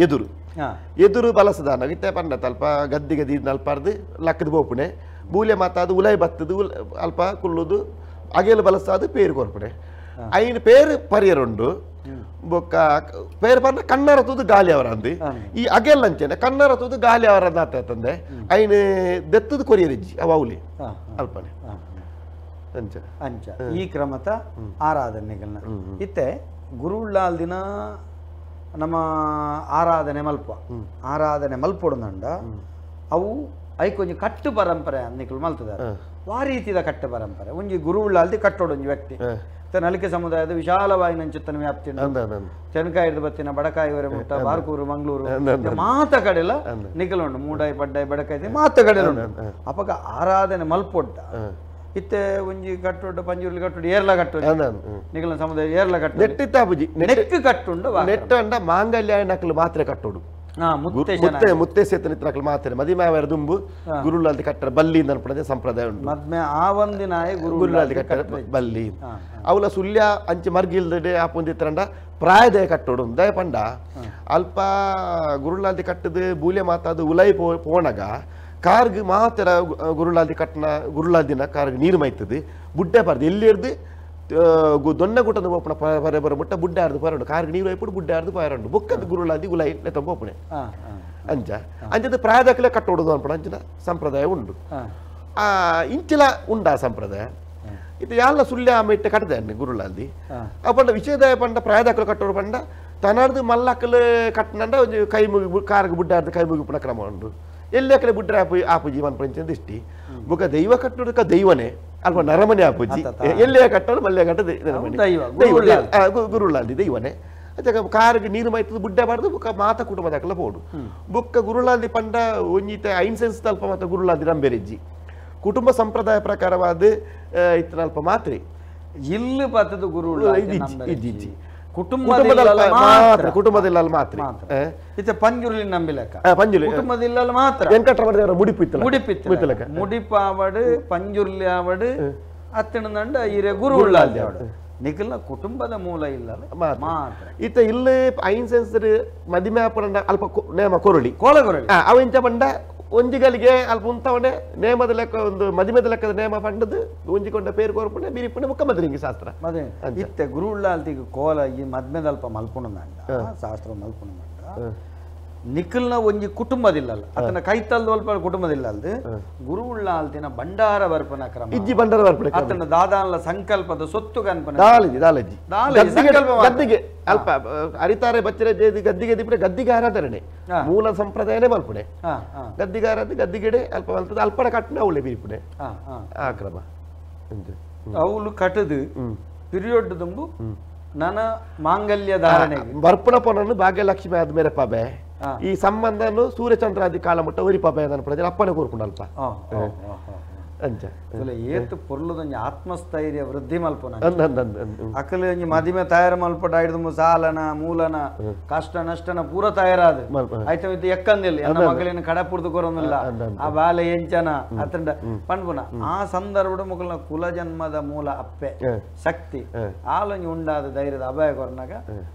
ಎದುರು ಬಲಸದಾನ ಇತ್ತೆ ಪಂಡತ ಅಲ್ಪ ಗದ್ದಿಗೆ ದೀದ್ ಅಲ್ಪಾರ್ದು ಲಕ್ಕದ ಬೋಪುಣೆ ಬೂಲೆ ಮಾತಾದು ಉಲೈ ಬತ್ತದು ಅಲ್ಪ ಕುಲ್ಲುದು ಅಗೆಲು ಬಲಸಾದು ಪೇರು ಕೊರ್ಪುಣೆ ಐನ್ ಪೇರು ಪರಿಯರುಂಡು ಬೊಕ್ಕ ಪೇರು ಪಂಡ ಕನ್ನಡ ತೂದು ಗಾಲಿ ಅವರ ಅಂದಿ ಈ ಅಗೆಲ್ ಅಂಚೆನೆ ಕನ್ನಡ ತೂದು ಗಾಲಿ ಅವರ ತಂದೆ ಐನ್ ದೆತ್ತದು ಕೊರಿಯರಿಜ್ಜಿ ಅವಲಿ ಅಲ್ಪನೆ ಅಂಚ ಈ ಕ್ರಮತ ಆರಾಧನೆಗಳನ್ನ ಇತ್ತೆ ಗುರುಳ್ಳಾಲ್ ದಿನ ನಮ್ಮ ಆರಾಧನೆ ಮಲ್ಪೊಡುಂಡ ಅವು ಐಕೊಂಜಿ ಕಟ್ಟು ಪರಂಪರೆ ಅನ್ನಿಕಲು ಮಲ್ತದಾರೆ ಆ ರೀತಿಯ ಕಟ್ಟು ಪರಂಪರೆ ಒಂಜಿ ಗುರುಳ್ಳಾಲ್ದಿ ಕಟ್ಟೋಡು ಒಂಜಿ ವ್ಯಕ್ತಿ ನಲಿಕೆ ಸಮುದಾಯದ ವಿಶಾಲವಾಗಿ ನಂಚುತ್ತನ ವ್ಯಾಪ್ತಿ ತೆನಕಾಯಿದ ಬತ್ತಿನ ಬಡಕಾಯಿವರೆ ಮುಟ್ಟ ಬಾರ್ಕೂರು ಮಂಗಳೂರು ಮಾತ ಕಡೆಲ್ಲ ನಿಖಲುಂಡು ಮೂಡಾಯಿ ಪಡ್ಡಾಯಿ ಬಡಕಾಯಿ ಮಾತ ಕಡೆಲ್ಲ ಅಪಗ ಆರಾಧನೆ ಮಲ್ಪೊಡ್ಡ ಇತ್ತೆ ಒಂಜಿ ಕಟ್ಟೊಡ್ಡ ಪಂಜೂರ್ಲಿ ಕಟ್ಟೊಡ್ಡ ಏರ್ಲ ಕಟ್ಟೋಡು ನಿಖಲ ಸಮುದಾಯ ಏರ್ಲ ಕಟ್ಟೋಡು ನೆಟ್ಟಿತ್ತಾಪುಜಿ ನೆಕ್ ಕಟ್ಟುಂಡು ನೆಟ್ಟು ಅಂಡ ಮಾಂಗಲ್ಯ ನಕಲು ಮಾತ್ರ ಕಟ್ಟೋಡು ಮುತ್ತೆ ಸೇತನ ನಕಲು ಮಾತ್ರ ಮದಿಮಾವರ ದುಂಬು ಗುರುಳ್ಳಾಲ್ದಿ ಕಟ್ಟರ ಬಲ್ಲಿ ಅನ್ಪಡೆ ಸಂಪ್ರದಾಯ ಉಂಟು ಮದ್ಮೆ ಆ ಒಂದಿನ ಗುರುಳ್ಳಾಲ್ದಿ ಕಟ್ಟರ ಬಲ್ಲಿ ಅವಲ ಸುಳ್ಯ ಅಂಚೆ ಮರ್ಗಿಲ್ದೆ ಆಪೊಂದಿತ್ತರಂಡ ಪ್ರಾಯದಯ ಕಟ್ಟೋಡು ದಯ ಪಂಡ ಅಲ್ಪ ಗುರುಳ್ಳಾಲ್ದಿ ಕಟ್ಟದು ಬೂಲೆ ಮಾತಾದು ಉಲೈ ಪೋಣಗ ಕಾರ್ಗ್ ಮಾತ್ರ ಗುರುಳ್ಳಾಲ್ದಿ ಕಟ್ಟನ ಗುರುಳ್ಳಾಲ್ದಿನ ಕಾರ್ಗ್ ನೀರು ಮೈತದು ಬುಡ್ಡೆ ಪಾರ್ದು ಎಲ್ಲಿ ಇರ್ದು ದೊಣ್ಣಗುಟ್ಟದ ಪೋಪಣ ಪರೆ ಬರ ಮುಟ್ಟ ಬುಡ್ಡೆ ಆರ್ದು ಪರಡು ಕಾರ್ಗ್ ನೀರು ಐಪುಡು ಬುಡ್ಡೆ ಆರ್ದು ಪರಡು ಬುಕ್ಕದ ಗುರುಳ್ಳಾಲ್ದಿ ಉಲೈ ಲೆತ್ತ ಪೋಪಣೆ ಅಂಚದ ಪ್ರಾಯದಕಲೆ ಕಟ್ಟೋಡುದು ಅನ್ಪಡ ಅಂಚಿನ ಸಂಪ್ರದಾಯ ಉಂಡು ಇಂಚಿಲ ಉಂಡ ಸಂಪ್ರದಾಯ ಇದು ಎಲ್ಲ ಸುಳ್ಯ ಮೆಟ್ಟೆ ಕಟ್ಟದೆ ಗುರುಳ್ಳಾಲ್ದಿ ಆ ಪಂಡ ವಿಷಯದಾಯ ಪಂಡ ಪ್ರಾಯದಕಲು ಕಟ್ಟೋಡು ಪಂಡ ತನರ್ದು ಮಲ್ಲಕ್ಕಲು ಕಟ್ಟನಂಡ ಒಂದು ಕೈ ಮುಗಿ ಕಾರ್ಗ್ ಬುಡ್ಡೆ ಆರ್ದು ಕೈ ಮುಗಿಪುಣ ಕ್ರಮ ಉಂಡು ಎಲ್ಲೇ ಕಡೆ ಬುಡ್ರೆ ಆಪುಜಿ ಮನ್ಪಂಚ ದಿಷ್ಟಿ ಬುಕ್ಕ ದೈವ ಕಟ್ಟೋದಕ್ಕ ದೈವನೇ ಅಲ್ಪ ನರಮನೆ ಆಪುಜಿ ಎಲ್ಲೇ ಕಟ್ಟೋಡು ಮಲ್ಲೆ ಕಟ್ಟದೆ ಗುರುಳ್ಳಾಲ್ದಿ ದೈವನೇ ಅದಾಗ ಕಾರ್ಗೆ ನೀರು ಮೈತದ ಬುಡ್ಡೆ ಬಾರ್ದು ಬುಕ್ಕ ಮಾತ ಕುಟುಂಬದಕ್ಕೆಲ್ಲ ಪೋಡು ಬುಕ್ಕ ಗುರುಳ್ಳಾಲ್ದಿ ಪಂಡ ಒಂಜಿತೆ ಐನ್ಸೆನ್ಸ್ ಅಲ್ಪ ಮಾತ ಗುರುಳ್ಳಾಲ್ದಿ ನಂಬೆರಿಜ್ಜಿ ಕುಟುಂಬ ಸಂಪ್ರದಾಯ ಪ್ರಕಾರವಾದ ಇತ್ತನಲ್ಪ ಮಾತ್ರೆ ಇಲ್ಲಿ ಬತ್ತದ ಗುರುಳ್ಳಾಲ್ದಿ ಕುಟುಂಬದಲ್ಲಿ ಮಾತ್ರ ಇತ್ತೆ ಪಂಜುರ್ಲಿ ನಂಬಿಲಕ ಪಂಜುಲಿ ಕುಟುಂಬದಿಲ್ಲ ಮಾತ್ರ ವೆಂಕಟರಮಣ ಮುಡಿಪಿತ್ತು ಮುಡಿಪಿತ್ತು ಮುಡಿಪಾವಡು ಪಂಜುರ್ಲಿ ಆವಡು ಅತ್ತಣ ದಂಡ ಇರೆ ಗುರು ಉಳ್ಳಾಲ್ದೆ ಅವಡು ನಿಖಿಲ್ನ ಕುಟುಂಬದ ಮೂಲ ಇಲ್ಲ ಮಾತ್ರ ಇತ್ತ ಇಲ್ಲಿ ಐನ್ಸೆನ್ಸ್ ಮದಿಮೆ ಆಪಡ ಅಲ್ಪ ನೇಮ ಕೊರಳಿ ಕೋಲಗೊರಳಿ ಅವ ಇಂಚ ಬಂಡ ಒಂಜಿಗಳಿಗೆ ಅಲ್ಪ ಉಂತವನೆ ನೇಮದ ಲೆಕ್ಕ ಒಂದು ಮದಿಮೆದ ಲೆಕ್ಕದ ನೇಮ ಪಂಡದು ಒಂಜಿಕೊಂಡ ಪೇರು ಕೋರ್ಪುಂಡೆ ಬಿರಿಪುಂಡೆ ಮುಖಮದ್ರಿಂಗಿ ಶಾಸ್ತ್ರ ಮದೇ ಇತ್ತೆ ಗುರು ಉಳ್ಳಾಲ್ತಿಗೆ ಕೋಲ ಈ ಮದ್ಮೆದಲ್ಪ ಮಲ್ಪುಣದಂಡ ಶಾಸ್ತ್ರ ಮಲ್ಪುಣದಂಡ ನಿಖಿಲ್ನ ಒಂಜಿ ಕುಟುಂಬದಿಲ್ಲಲ್ಲ ಅತನ ಕೈತಲ್ದ ಅಲ್ಪ ಕುಟುಂಬದಿಲ್ಲ ಅಲ್ದು ಗುರು ಉಳ್ಳಾಲ್ತಿನ ಭಂಡಾರ ಬರ್ಪನ ಕ್ರಮ ಇಜ್ಜಿ ಬಂಡಾರ ಬರ್ಪಣೆ ಅತನ ದಾದಾನ್ಲ ಸಂಕಲ್ಪದ ಸೊತ್ತು ಕನ್ಪನ ದಾಲಜಿ ಗದ್ದಿಗೆ ಅಲ್ಪ ಅರಿತಾರೆ ಬಚ್ಚರೆ ಗದ್ದಿಗೆ ದಿಪ್ಪೆ ಗದ್ದಿಗೆ ಆರಾಧನೆ ಮೂಲ ಸಂಪ್ರದಾಯನೇ ಮಲ್ಪುಣೆ ಗದ್ದಿಗೆ ಆರಾಧ ಗದ್ದಿಗೆಡೆ ಅಲ್ಪ ಮಲ್ತದ ಅಲ್ಪಡ ಕಟ್ಟನ ಅವಳೆ ಬಿರಿಪುಣೆ ಆ ಕ್ರಮ ಅವಳು ಕಟ್ಟದು ಪಿರಿಯಡ್ ತುಂಬು ನನ್ನ ಮಾಂಗಲ್ಯ ಧಾರಣೆಗೆ ಬರ್ಪಣ ಪೊನನ್ನು ಭಾಗ್ಯಲಕ್ಷ್ಮಿ ಆದ್ಮೇಲೆ ಪಬೆ ಈ ಸಂಬಂಧನು ಸೂರ್ಯಚಂದ್ರಾದಿ ಕಾಲ ಮುಟ್ಟ ಒರಿ ಪಬೆ ಅದನ್ನು ಪ್ರಜೆ ಅಪ್ಪನೇ ಕೂರ್ಕೊಂಡು ಅಲ್ಪ ಅಂಚ ಏತು ಪೊರ್ಲುದೊಂಜಿ ಆತ್ಮಸ್ಥೈರ್ಯ ವೃದ್ಧಿ ಮಲ್ಪುನ ಅಕಲ್ ಒಂಜಿ ಮದಿಮೆ ತಯಾರು ಮಲ್ಪಟ ಹಿಡಿದು ಸಾಲನ ಮೂಲನ ಕಷ್ಟ ನಷ್ಟನ ಪೂರ ತಯಾರಾದ ಆಯ್ತು ಇದು ಎಕ್ಕಂದಿಲ್ಲ ಎನ್ನ ಮಗಳಿನ ಕಡಪುಡ್ದು ಕೊರೊಂದಿಲ್ಲ ಆ ಬಾಲೆ ಎಂಚನ ಅತಂಡ ಪಂಡ್ಪುನ ಆ ಸಂದರ್ಭದ ಮುಗಲ್ನ ಕುಲ ಜನ್ಮದ ಮೂಲ ಅಪ್ಪೆ ಶಕ್ತಿ ಆಲೊಂಜಿ ಉಂಡಾದ ಧೈರ್ಯದ ಅಭಯ ಕೊರನಾಗ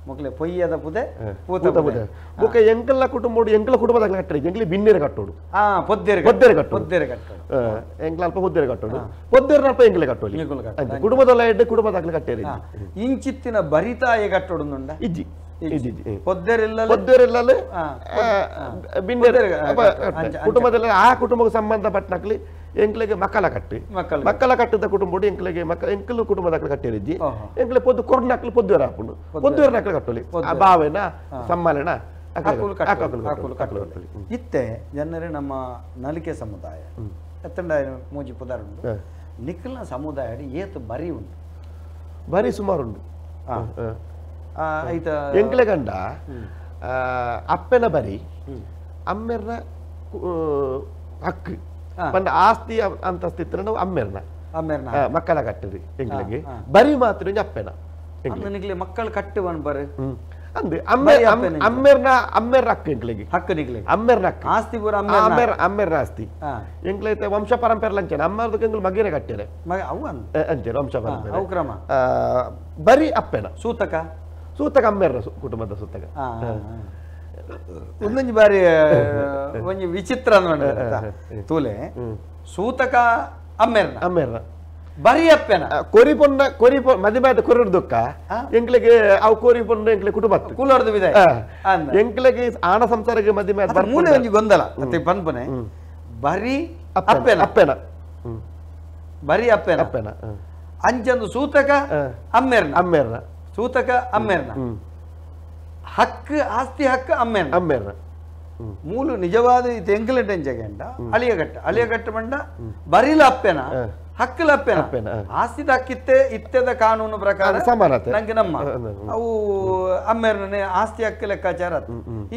ಮುಗ್ಲೆ ಪೊಯ್ಯದ ಪುದೆ ಪೂತ ಪುದೆ ಬುಕ ಎಂಕಲ ಕುಟುಂಬೋಡು ಎಂಕಲ ಕುಟುಂಬದ ಕಟ್ಟಡಿ ಎಂಕಲಿ ಬಿನ್ನೇರೆ ಕಟ್ಟೋಡು ಪೊದ್ದೇರೆ ಕಟ್ಟೋಡು ಎಂಕಲ ಅಲ್ಪ ಪೊದ್ದೇರೆ ಕಟ್ಟೋಡು ಪೊದ್ದೇರೆ ಅಲ್ಪ ಎಂಕಲೆ ಕಟ್ಟೋಲಿ ಕುಟುಂಬದಲ್ಲ ಎಡ್ಡೆ ಕುಟುಂಬದಾಗ್ಲಿ ಕಟ್ಟೇರಿ ಇಂಚಿತ್ತಿನ ಬರಿತಾಯ ಕಟ್ಟೋಡುಂಡ ಇಜ್ಜಿ ಪೊದ್ದೇರಿಲ್ಲ ಕುಟುಂಬದಲ್ಲಿ ಆ ಕುಟುಂಬಕ್ಕೆ ಸಂಬಂಧಪಟ್ಟನಕ್ಲಿ ಎಂಕ್ಲೆಗೆ ಮಕ್ಕಳ ಕಟ್ಟಿ ಮಕ್ಕಳ ಕಟ್ಟದ ಕುಟುಂಬ ಎಂಕ್ಲೆಗೆ ಎಂಕಲು ಕುಟುಂಬದ ಕಟ್ಟಿರಿಜ್ಜಿ ಎಂಕ್ಲೆ ಪೊದ್ದು ಕೊರ್ನಕ್ಲು ಪೊದ್ದೇರ ಹಾಕೊಂಡು ಪೊದ್ದೇರ ನಕ್ಲು ಕಟ್ಟೋಲಿ ಭಾವನ ಸಮ್ಮಾನನ ಇತ್ತೆ ಜನರೇ ನಮ್ಮ ನಲಿಕೆ ಸಮುದಾಯ ಎತ್ತಂಡ ಮೂಜಿ ಪುದಾರುಂಡು ನಿಖಿಲ್ನ ಸಮುದಾಯ ಏತು ಬರಿ ಉಂಟು ಬರಿ ಸುಮಾರು ಉಂಟು ಆಯ್ತ ಎಂಕ್ಲೆ ಗಂಡ ಅಪ್ಪನ ಬರಿ ಅಮ್ಮೆರ್ನ ಹಕ್ಕು ಪಂಡ ಆಸ್ತಿ ಅಂತಸ್ತಿತ್ರ ನಾವು ಅಮ್ಮೆರ್ನ ಮಕ್ಕಳ ಕಟ್ಟರಿ ಎಂಕ್ಲೆಗೆ ಬರಿ ಮಾತ್ರ ಅಪ್ಪನ ನಿಕ್ಲೆ ಮಕ್ಕಳು ಕಟ್ಟುವನ್ ಬರ ಅಂದೆ ಅಮ್ಮೆರ್ನ ಹಕ್ಕು ಎಂಕ್ಲೆಗೆ ಹಕ್ಕು ನಿಕ್ಲೆ ಅಮ್ಮೆರ್ನ ಹಕ್ಕು ಆಸ್ತಿ ಪೂರ ಅಮ್ಮೆರ್ನ ಆಸ್ತಿ ಎಂಕ್ಲೈತೆ ವಂಶ ಪರಂಪರೆ ಅಂಚನೆ ಅಮ್ಮರ್ದು ಎಂಗ್ಲು ಮಗೇನೆ ಕಟ್ಟೆರೆ ಅವು ಅಂಚೆ ವಂಶ ಪರಂಪರೆ ಅವು ಕ್ರಮ ಬರಿ ಅಪ್ಪೆನ ಸೂತಕ ಅಮ್ಮೆರ್ನ ಕುಟುಂಬದ ಸೂತಕ ಒಂದೊಂದು ಬಾರಿ ಒಂಜಿ ವಿಚಿತ್ರ ತೂಲೆ ಸೂತಕ ಅಮ್ಮೆರ್ನ ಬರಿ ಅಪ್ಪೆನ ಕೊರಿ ಮದಿಮೆ ಕೊರಿಡ್ ದುಃಖ ಎಂಕ್ಲೆಗೆ ಅವು ಕೊರಿ ಪೊನ್ನ ಎಂಕ್ಲೆ ಕುಟುಂಬ ಕೂಲರ್ದು ವಿದೆ ಎಂಕ್ಲೆಗೆ ಆಣ ಸಂಸಾರಕ್ಕೆ ಮದಿಮೆ ಮೂಲೆ ಒಂಜಿ ಗೊಂದಲ ಮತ್ತೆ ಪನ್ಪನೆ ಬರಿ ಅಪ್ಪೆನ ಬರಿ ಅಪ್ಪೆನ ಅಂಚಂದು ಸೂತಕ ಅಮ್ಮೆರ್ನ ಸೂತಕ ಅಮ್ಮೆರ್ನ ಹಕ್ಕು ಆಸ್ತಿ ಹಕ್ಕು ಅಮ್ಮೆರ್ನ ಮೂಲು ನಿಜವಾದ ಇದು ಎಂಕಲೆಂಟ್ ಎಂಚಗೆಂಡ ಅಳಿಯಗಟ್ಟ ಬಂಡ ಬರಿಲ ಅಪ್ಪೆನ ಹಕ್ಕಲ ಅಪ್ಪೆನ ಆಸ್ತಿದ ಹಕ್ಕಿತ್ತೆ ಇತ್ತೆದ ಕಾನೂನು ಪ್ರಕಾರ ಸಮಾನತೆ ನಂಗೆ ನಮ್ಮ ಅವು ಅಮ್ಮೆರ್ನೇ ಆಸ್ತಿ ಹಕ್ಕು ಲೆಕ್ಕಾಚಾರ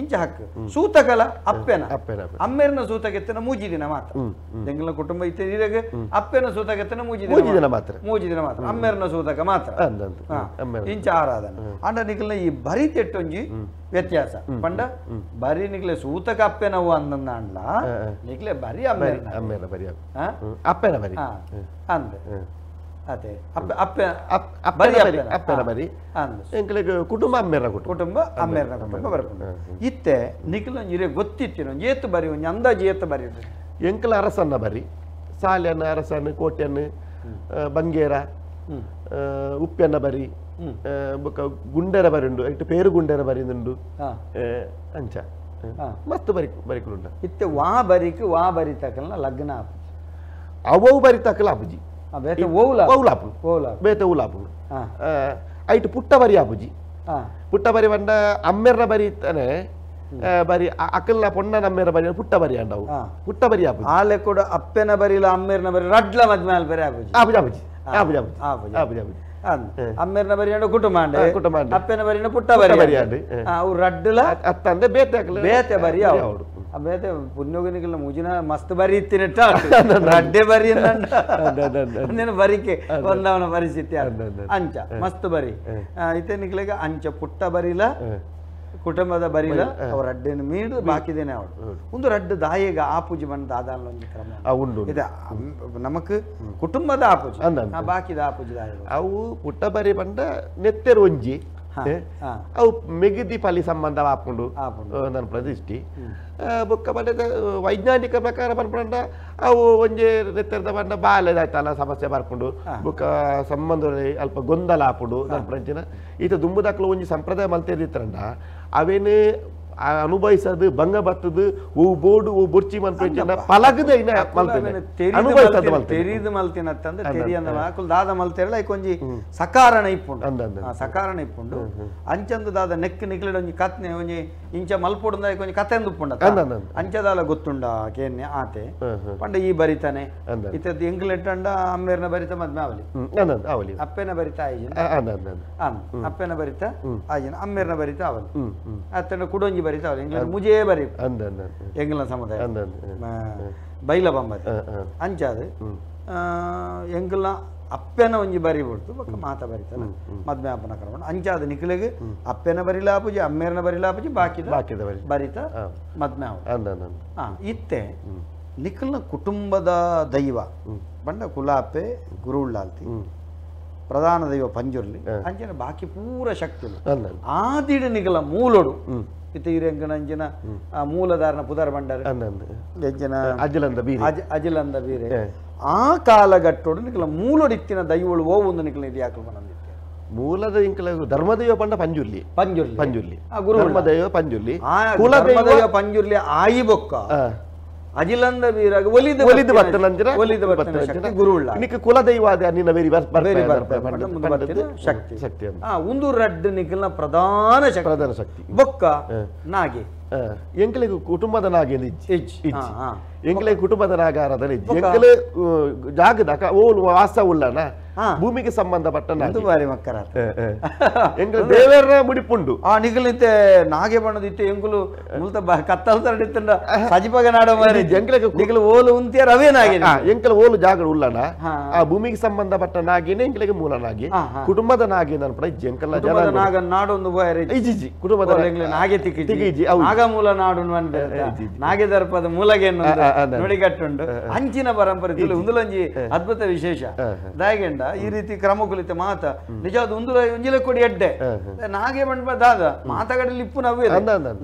ಇಂಚ ಹಕ್ಕು ಸೂತಕಲ ಅಪ್ಪೆನ ಅಮ್ಮೆರ್ನ ಸೂತಕೆತ್ತನ ಮೂಜಿ ದಿನ ಮಾತ್ರ ಎಂಗ್ಲ ಕುಟುಂಬ ಇತ್ತೆ ನೀರಿಗೆ ಅಪ್ಪೆನ ಸೂತಕೆತ್ತನ ಮೂಜಿ ದಿನ ಮಾತ್ರ ಅಮ್ಮೆರ್ನ ಸೂತಕ ಮಾತ್ರ ಇಂಚ ಆರಾಧನೆ ಅಂಡ ನಿಖಲ್ನ ಈ ಬರಿ ತೆಟ್ಟೊಂಜಿ ವ್ಯತ್ಯಾಸ ಪಂಡ ಬರಿ ನಿಕ್ಲೆ ಸೂತಕ ಅಪ್ಪೆನವು ಅಂದ ಅಂಡ್ಲ ನಿಕ್ಲೆ ಬರಿ ಅಮ್ಮೆರ್ನ ಬರಿ ಅಪ್ಪೆನ ಬರಿ ಅಂದ ಅದೇ ಅಪ್ಪೆನ ಬರಿ ಎಂಕ್ಲೆಗೆ ಕುಟುಂಬ ಅಮ್ಮೆರ್ನ ಕುಟುಂಬ ಬರ್ಕೊಂಡು ಇತ್ತೆ ನಿಖಿಲ ಇರೆ ಗೊತ್ತಿತ್ತಿನ ಏತು ಬರಿ ಒಂಜಿ ಅಂದಾಜು ಏತು ಬರಿ ಎಂಕಲ ಅರಸನ್ನ ಬರಿ ಸಾಲ್ಯನ್ನ ಅರಸನ್ನು ಕೋಟೆಯನ್ನು ಬಂಗೇರ ಉಪ್ಪೆನ್ನ ಬರಿ ಗುಂಡೆರ ಬರಿ ಉಂಡು ಐಟ್ ಪೇರು ಗುಂಡೆರ ಬರಿ ಉಂಡು ಅಂಚ ಮಸ್ತ್ ಬರಿಕುಂಡ ಇತ್ತೆ ವಾ ಬರಿ ತಕಲ್ನ ಲಗ್ನ ಅವವು ಬರಿ ತಕಲ ಅಪ್ಪುಜಿ ಬೇತೆ ಊಲಾಪು ಐಟ್ ಪುಟ್ಟ ಬರಿ ಅಪ್ಪುಜಿ ಪುಟ್ಟ ಬರಿ ಬಂಡ ಅಮ್ಮೆರ್ನ ಬರಿ ಇತ್ತಾನೆ ಬರಿ ಅಕ್ಕಲ್ನ ಪೊಣ್ಣ ಅಮ್ಮೆರ ಬರಿ ಪುಟ್ಟ ಬರಿ ಅಂಡವು ಪುಟ್ಟ ಬರಿ ಅಪ್ಪುಜಿ ಆಲೆ ಕೂಡ ಅಪ್ಪೆನ ಬರಿಲ ಅಮ್ಮೆರ್ನ ಬರಿ ರಡ್ಲ ಮದ್ಮೆ ಬರಿ ಅಪ್ಪುಜಿ ಅಮ್ಮೆರ್ನ ಬರಿ ಅಂಡ ಕುಟುಂಬ ಅಪ್ಪೆನ ಬರಿನ ಪುಟ್ಟ ಬರಿ ಅವು ರಡ್ಲ ಅತ್ತಂದೆ ಬೇತೆ ಬರಿ ಅಬೇತೆ ಪುಣ್ಯೋಗನಿಗಳ ಮುಜಿನ ಮಸ್ತ್ ಬರಿ ಇತ್ತಿನಟ್ಟ ರಡ್ಡೆ ಬರಿ ಅಂದೇನು ಬರಿಕೆ ಒಂದವನ ಪರಿಸ್ಥಿತಿ ಅಂಚ ಮಸ್ತ್ ಬರಿ ಐತೆ ನಿಕ್ಲೆಗೆ ಅಂಚ ಪುಟ್ಟ ಬರಿಲ ಕುಟುಂಬದ ಬರಿಲ ಅವ್ರ ಅಡ್ಡೆನ ಮೀಡು ಬಾಕಿದೇನೆ ಅವಳು ಒಂದು ರಡ್ಡು ದಾಯಿಗ ಆಪೂಜಿ ಬಂದ ಆದಾಲ ಒಂದು ಕ್ರಮ ಇದೆ ನಮಕ್ ಕುಟುಂಬದ ಆಪೂಜಿ ಬಾಕಿದ ಆಪೂಜಿ ದಾಯ ಅವು ಪುಟ್ಟ ಬರಿ ಬಂದ ನೆತ್ತೆರು ಒಂಜಿ ಅವು ಮೆಗಿದಿ ಫಲಿ ಸಂಬಂಧ ಹಾಕೊಂಡು ನನ್ನ ಪ್ರತಿಷ್ಠಿ ಬೊಕ್ಕ ಬಂದ ವೈಜ್ಞಾನಿಕ ಪ್ರಕಾರ ಬರ್ಕೊಂಡ ಅವು ಒಂಜಿ ನೆತ್ತೆರದ ಬಂದ ಬಾಲ್ಯದಾಯ್ತಲ್ಲ ಸಮಸ್ಯೆ ಬರ್ಕೊಂಡು ಬೊಕ್ಕ ಸಂಬಂಧ ಅಲ್ಪ ಗೊಂದಲ ಹಾಕೊಂಡು ನನ್ನ ಪ್ರಜ್ಞನ ಈತ ದುಂಬುದಾಕ್ಲು ಒಂಜಿ ಸಂಪ್ರದಾಯ ಮಲ್ತೇದಿತ್ತರಂಡ ಅವೇನು ಅನುಭವಿಸದು ಭಂಗ ಬರ್ತದು ಓ ಬೋರ್ಡು ಓ ಬೊರ್ಚಿ ಮಲ್ಪೇನ ಪಲಗದ ಇನ್ನ ಮಲ್ತೇನೆ ಅನುಭವಿಸದು ತೆರಿದು ಮಲ್ತಿನತ್ತಂದ್ರೆ ತೆರಿ ಅಂದ ಕುಲ್ ದಾದ ಮಲ್ತೇರಲ್ಲ ಐಕೊಂಜಿ ಸಕಾರಣ ಇಪ್ಪುಂಡು ಸಕಾರಣ ಇಪ್ಪುಂಡು ಅಂಚಂದು ದಾದ ನೆಕ್ ನಿಕ್ಲೆಡ ಒಂಜಿ ಕತ್ನೆ ಒಂಜಿ ಇಂಚ ಮಲ್ಪುಡುಂದ ಐಕೊಂಜಿ ಕತೆ ಉಪ್ಪುಂಡ ಅಂಚದಾಲ ಗೊತ್ತುಂಡ ಕೇನ್ನೆ ಆತೆ ಪಂಡ ಈ ಬರಿತಾನೆ ಇತ್ತದ ಎಂಗ್ಲೆಟ್ಟಂಡ ಅಮ್ಮೇರ್ನ ಬರಿತ ಮದ್ಮೆ ಅವಲಿ ಅಪ್ಪೆನ ಬರಿತ ಆಯ್ಜನ ಅಪ್ಪೆನ ಬರಿತ ಆಯ್ಜನ ಅಮ್ಮೇರ್ನ ಬರಿತ ಅವಲಿ ಅತ್ತನ ಕುಡೊಂಜಿ ಬರಿತ ಅವಲಿ ಎಂಗ್ಲ ಮುಜೇ ಬರಿ ಎಂಗ್ಲ ಸಮುದಾಯ ಬೈಲ ಬಂಬದಿ ಅಂಚಾದ ಎಂಗ್ಲ ಅಪ್ಪೆನ ಒಂಜಿ ಬರಿ ಬಿಡ್ತು ಬೊಕ್ಕ ಮಾತ ಬರಿತಲ್ಲ ಮದ್ಮೆ ಅಪ್ಪನ ಕರ್ಕೊಂಡು ಅಂಚಾದ ನಿಕ್ಲೆಗೆ ಅಪ್ಪೆನ ಬರಿಲಾಪುಜಿ ಅಮ್ಮೇರ್ನ ಬರಿಲಾಪುಜಿ ಬಾಕಿದ ಬರಿತ ಮದ್ಮೆ ಅವ ಇತ್ತೆ ನಿಖಲ್ನ ಕುಟುಂಬದ ದೈವ ಬಂಡ ಕುಲಾಪೆ ಗುರುಳ್ಳಾಲ್ತಿ ಪ್ರಧಾನ ದೈವ ಪಂಜುರ್ಲಿ ಅಂಚನೆ ಬಾಕಿ ಪೂರ ಶಕ್ತಿ ಆದಿಡ ನಿಗಲ ಮೂಲೋಡು ಇತ್ತ ಹಿರಿಯಂಕನ ಅಂಚಿನ ಮೂಲಧಾರನ ಪುದರ್ ಬಂಡಾರ ಎಂಚಿನ ಅಜಿಲಂದ ಬೀರೆ ಆ ಕಾಲಘಟ್ಟೋಡು ನಿಖಲ ಮೂಲೊಡಿತ್ತಿನ ದೈವಳು ಓ ಒಂದು ನಿಖಲ ಇದು ಯಾಕೆ ಬಂದಿತ್ತೆ ಮೂಲದ ಇಂಕಲ ಧರ್ಮದೈವ ಪಂಡ ಪಂಜುರ್ಲಿ ಧರ್ಮದೈವ ಪಂಜುರ್ಲಿ ಕುಲದೈವ ಪಂಜುರ್ಲಿ ಆಯಿ ಬೊಕ್ಕ ಅಜಿಲಂದ ವೀರಾಗ ಒಲಿದು ಬರ್ತನ ಗುರುಳ್ಳ ನಿಕ ಕುಲದೈವಾದ ನಿನ್ನ ಬೇರಿ ಶಕ್ತಿ ಒಂದು ರಡ್ಡು ನಿಖಲ್ನ ಪ್ರಧಾನ ಶಕ್ತಿ ಬೊಕ್ಕ ನಾಗೆ ಎಂಕಲಿಗೆ ಕುಟುಂಬದ ನಾಗೆ ಎಂಕಲೆ ಕುಟುಂಬದ ನಾಗಾರದಲ್ಲಿ ಎಂಕಲೆ ಜಾಗದ ಓಲು ವಾಸ ಉಳ್ಳನ ಭೂಮಿಗೆ ಸಂಬಂಧಪಟ್ಟ ಬಾರಿ ಮಕ್ಕರ ಎಂಕಲ ದೇವರ ಮುಡಿಪುಂಡು ಆ ನಿಗಲಿತ್ತೆ ನಾಗೆ ಬಣ್ಣದಿತ್ತೆ ಎಂಕುಲು ಮುಲ್ತ ಕತ್ತಲ್ ತರಡಿತ್ತಂಡ ಸಜಿಪಗ ನಾಡ ಮಾರಿ ಎಂಕಲೆ ಓಲು ಉಂತಿಯ ರವೇ ನಾಗೆ ಎಂಕಲ ಓಲು ಜಾಗ ಉಳ್ಳನ ಆ ಭೂಮಿಗೆ ಸಂಬಂಧಪಟ್ಟ ನಾಗೇನೆ ಎಂಕಲಿಗೆ ಮೂಲ ನಾಗಿ ಕುಟುಂಬದ ನಾಗೆ ನನ್ನ ಪಡ ಎಂಕಲ ಜನ ನಾಗ ನಾಡೊಂದು ಬಾರಿ ಇಜಿಜಿ ಕುಟುಂಬದ ನಾಗೆ ತಿಕ್ಕಿಜಿ ನಾಗ ಮೂಲ ನಾಡು ನಾಗೆ ದರ್ಪದ ಮೂಲಗೆ ನುಡಿಗಟ್ಟುಂಡು ಅಂಚಿನ ಪರಂಪರೆ ಉಂದುಲಂಜಿ ಅದ್ಭುತ ವಿಶೇಷ ದಾಯಗೆಂಡ ಈ ರೀತಿ ಕ್ರಮ ಕುಲಿತ ಮಾತ ನಿಜವಾದ ಉಂದುಲ ಒಂಜಿಲ ಕೊಡಿ ಎಡ್ಡೆ ನಾಗೆ ಬಂಡ ದಾದ ಮಾತಗಡಲಿ ಇಪ್ಪು ನವ್ವೇ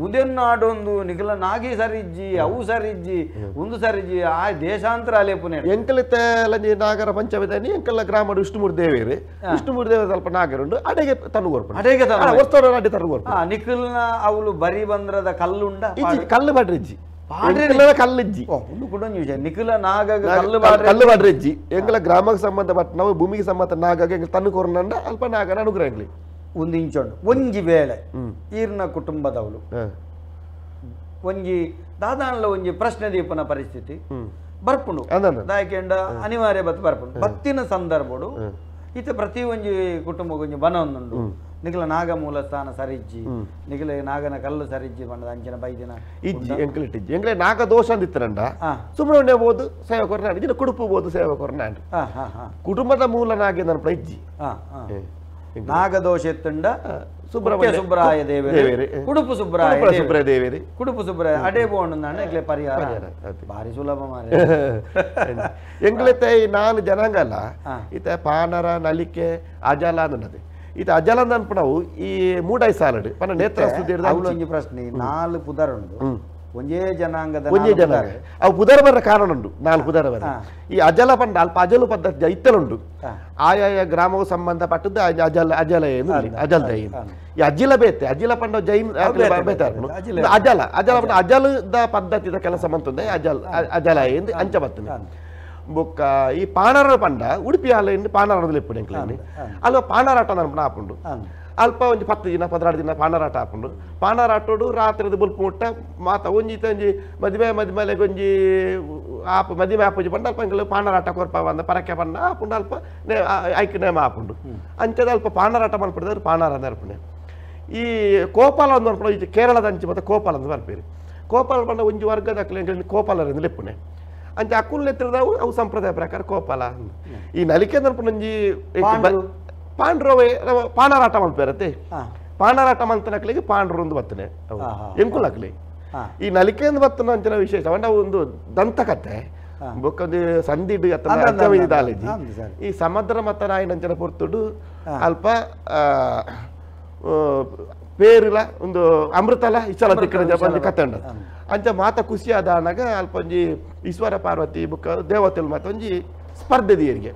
ಉದೆನ್ ನಾಡೊಂದು ನಿಖಲ ನಾಗೆ ಸರಿಜ್ಜಿ ಅವು ಸರಿಜ್ಜಿ ಒಂದು ಸರಿಜ್ಜಿ ಆ ದೇಶಾಂತರ ಅಲೇಪುನೆ ಎಂಕಲಿತ ನಾಗರ ಪಂಚಮದಾನಿ ಎಂಕಲ್ಲ ಗ್ರಾಮಡು ವಿಷ್ಣುಮೂರ್ತಿ ದೇವೇರಿ ವಿಷ್ಣುಮೂರ್ತಿ ದೇವ ಸ್ವಲ್ಪ ನಾಗರುಂಡು ಅಡೆಗೆ ತನುಗೋರ್ಪು ಅಡೆಗೆ ಅಡ್ಡೆ ತನುಗೋರ್ಪು ನಿಖಲ್ನ ಅವಳು ಬರಿ ಬಂದ್ರದ ಕಲ್ಲುಂಡ ಕಲ್ಲು ಬಡ್ರಿಜ್ಜಿ ಕಲ್ಲಿಜ್ಜಿ ನಿಖಿಲ ನಾಗ ಕಲ್ಲು ಬಾಡ್ರೆಜ್ಜಿ ಎಂಗಳ ಗ್ರಾಮಕ್ಕೆ ಸಂಬಂಧಪಟ್ಟ ನಾವು ಭೂಮಿಗೆ ಸಂಬಂಧ ನಾಗ ತನ್ನ ಕೊರನಂಡ ಅಲ್ಪ ನಾಗನ ಅನುಗ್ರಹ ಇರ್ಲಿ ಒಂದು ಇಂಚೊಂಡು ಒಂಜಿ ವೇಳೆ ಈರ್ನ ಕುಟುಂಬದವಳು ಒಂಜಿ ದಾದಾನ್ಲ ಒಂಜಿ ಪ್ರಶ್ನೆ ದೀಪನ ಪರಿಸ್ಥಿತಿ ಬರ್ಪುಂಡು ದಾಯಕೆಂಡ ಅನಿವಾರ್ಯ ಬರ್ಪುಂಡು ಬತ್ತಿನ ಸಂದರ್ಭಡು ಈತ ಪ್ರತಿ ಒಂಜಿ ಕುಟುಂಬ ಒಂಜಿ ಬನ ಒಂದುಂಡು ನಿಖಲ ನಾಗ ಮೂಲ ಸ್ಥಾನ ಸರಿಜ್ಜಿ ನಿಖಲ ನಾಗನ ಕಲ್ಲು ಸರಿಜ್ಜಿ ಬಂದ ಅಂಚಿನ ಬೈದಿನ ಇಜ್ಜಿ ಎಂಕಲಿಟ್ಟಿಜ್ಜಿ ಎಂಕಲೆ ನಾಗ ದೋಷ ಅಂದಿತ್ತರಂಡ ಸುಬ್ರಹ್ಮಣ್ಯ ಬೋದು ಸೇವಕರನಾಡಿ ಇನ್ನು ಕುಡುಪು ಬೋದು ಸೇವಕರನಾಡಿ ಕುಟುಂಬದ ಮೂಲ ನಾಗೆ ನನ್ನ ಇಜ್ಜಿ ನಾಗದೋಷ ಎತ್ತುಂಡ ಸುಬ್ರಾಯ ದೇವೇರಿ ಕುಡುಪು ಸುಬ್ರಾಯ ದೇವೇರಿ ಕುಡುಪು ಸುಬ್ರಾಯ ಅಡೇ ಬೋಂಡು ಪರಿಹಾರ ಭಾರಿ ಸುಲಭ ಮಾರ ಎಂಗ್ಲೆತ್ತೆ ನಾಲ್ ಜನಾಂಗ ಅಲ್ಲ ಈತ ಪಾನರ ನಲಿಕೆ ಅಜಲ ಅನ್ನೋದು ಈತ ಅಜಲ ಅನ್ಪಣವು ಈ ಮೂಡೈ ಸಾಲಡ್ ಪನ ನೇತ್ರ ಒಂಜಿ ಪ್ರಶ್ನೆ ನಾಲ್ ಪುದರ್ ಉಂಡು ಒಂಜೇ ಜನಾಂಗದ ಅವು ಪುದರ ಬರ ಕಾರಣ ಉಂಡು ನಾಲ್ ಪುದರ ಬರ ಈ ಅಜಲ ಪಂಡ ಅಲ್ಪ ಅಜಲು ಪದ್ಧತಿ ಇತ್ತಲುಂಡು ಆಯಾಯ ಗ್ರಾಮವು ಸಂಬಂಧಪಟ್ಟದ್ದು ಅಜಲ ಏನು ಅಜಲ್ದ ಏನು ಈ ಅಜ್ಜಿಲ ಬೇತೆ ಅಜ್ಜಿಲ ಪಂಡ ಜೈನ್ ಅಜಲ ಅಜಲದ ಪದ್ಧತಿದ ಕೆಲಸ ಬಂತಂದೆ ಅಜಲ ಎಂದು ಅಂಚ ಬರ್ತದೆ ಬೊಕ್ಕ ಈ ಪಾನಾರ ಪಂಡ ಉಡುಪಿ ಆಲೆಂದು ಪಾನಾರದಲ್ಲಿ ಎప్పుడు ಎಂಕ್ಲೆಂದು ಅಲ್ವ ಪಾನಾರಾಟ ನನ್ಪಣ ಆಪುಂಡು ಅಲ್ಪ ಒಂಜಿ 10 ದಿನ 16 ದಿನ ಪಾನಾರಾಟ ಆಪುಂಡು ಪಾನಾರಾಟೋಡು ರಾತ್ರಿದ ಬುಲ್ಪು ಮುಟ್ಟ ಮಾತ ಒಂಜಿ ತಂಜಿ ಮದಿಮೆಲೆಗೆ ಒಂಜಿ ಆಪ ಮದಿಮೆ ಆಪುಜಿ ಪಂಡ ಅಲ್ಪ ಎಂಕಲು ಪಾನಾರಾಟ ಕೊರ್ಪ ಬಂದ ಪರಕೆ ಪಂಡ ಆಪುಂಡು ಅಲ್ಪ ಐಕ್ ನೇಮ ಆಪುಂಡು ಅಂಚದ ಅಲ್ಪ ಪಾನಾರಾಟ ಮಲ್ಪಡಿದ್ರೆ ಪಾನಾರ ನೆರಪಣೆ ಈ ಕೋಪಾಲ ಒಂದು ಅನ್ಪಡ ಈ ಕೇರಳದ ಅಂಚಿ ಮತ್ತೆ ಕೋಪಾಲ ಅಂತ ಬರ್ಪೇರಿ ಕೋಪಾಲ ಬಂಡ ಒಂಜಿ ವರ್ಗದ ಕೋಪಾಲ ಲೆಪ್ಪುನೆ ಅಂಚ ಅಕ್ಕುಲ್ ಎತ್ತಿರದವು ಅವು ಸಂಪ್ರದಾಯ ಪ್ರಕಾರ ಕೋಪಾಲ ಈ ನಲಿಕೆ ಒಂಜಿ ಪಾಂಡ್ರವೇ ಪಾಣರಾಟ ಮಲ್ಪೇರತ್ತೆ ಪಾಣರಾಟ ಮಂತನಕ್ಲಿಗೆ ಪಾಂಡ್ರು ಒಂದು ಬತ್ತನೆ ಎಂಕುಲಕ್ಲಿ ಈ ನಲಿಕೆಂದು ಬತ್ತನ ಅಂಚಿನ ವಿಶೇಷ ಅಂಡ ಒಂದು ದಂತಕತೆ ಬೊಕ್ಕದು ಸಂದಿಡು ಅತ್ತಜಿ ಈ ಸಮುದ್ರ ಮತ್ತ ನಾಯಿನಂಚನ ಪೊರ್ತುಡು ಅಲ್ಪ ಪೇರಿಲ ಒಂದು ಅಮೃತಲ ಇಚ್ಚಲ ದಿಕ್ಕನ ಬಂದು ಕತೆ ಉಂಡ ಅಂಚ ಮಾತ ಖುಷಿ ಆದ ಅನ್ನಾಗ ಅಲ್ಪ ಒಂಜಿ ಈಶ್ವರ ಪಾರ್ವತಿ ಬುಕ್ಕ ದೇವತೆಲು ಮಾತ ಒಂಜಿ ಸ್ಪರ್ಧೆ ದಿಯರಿಗೆ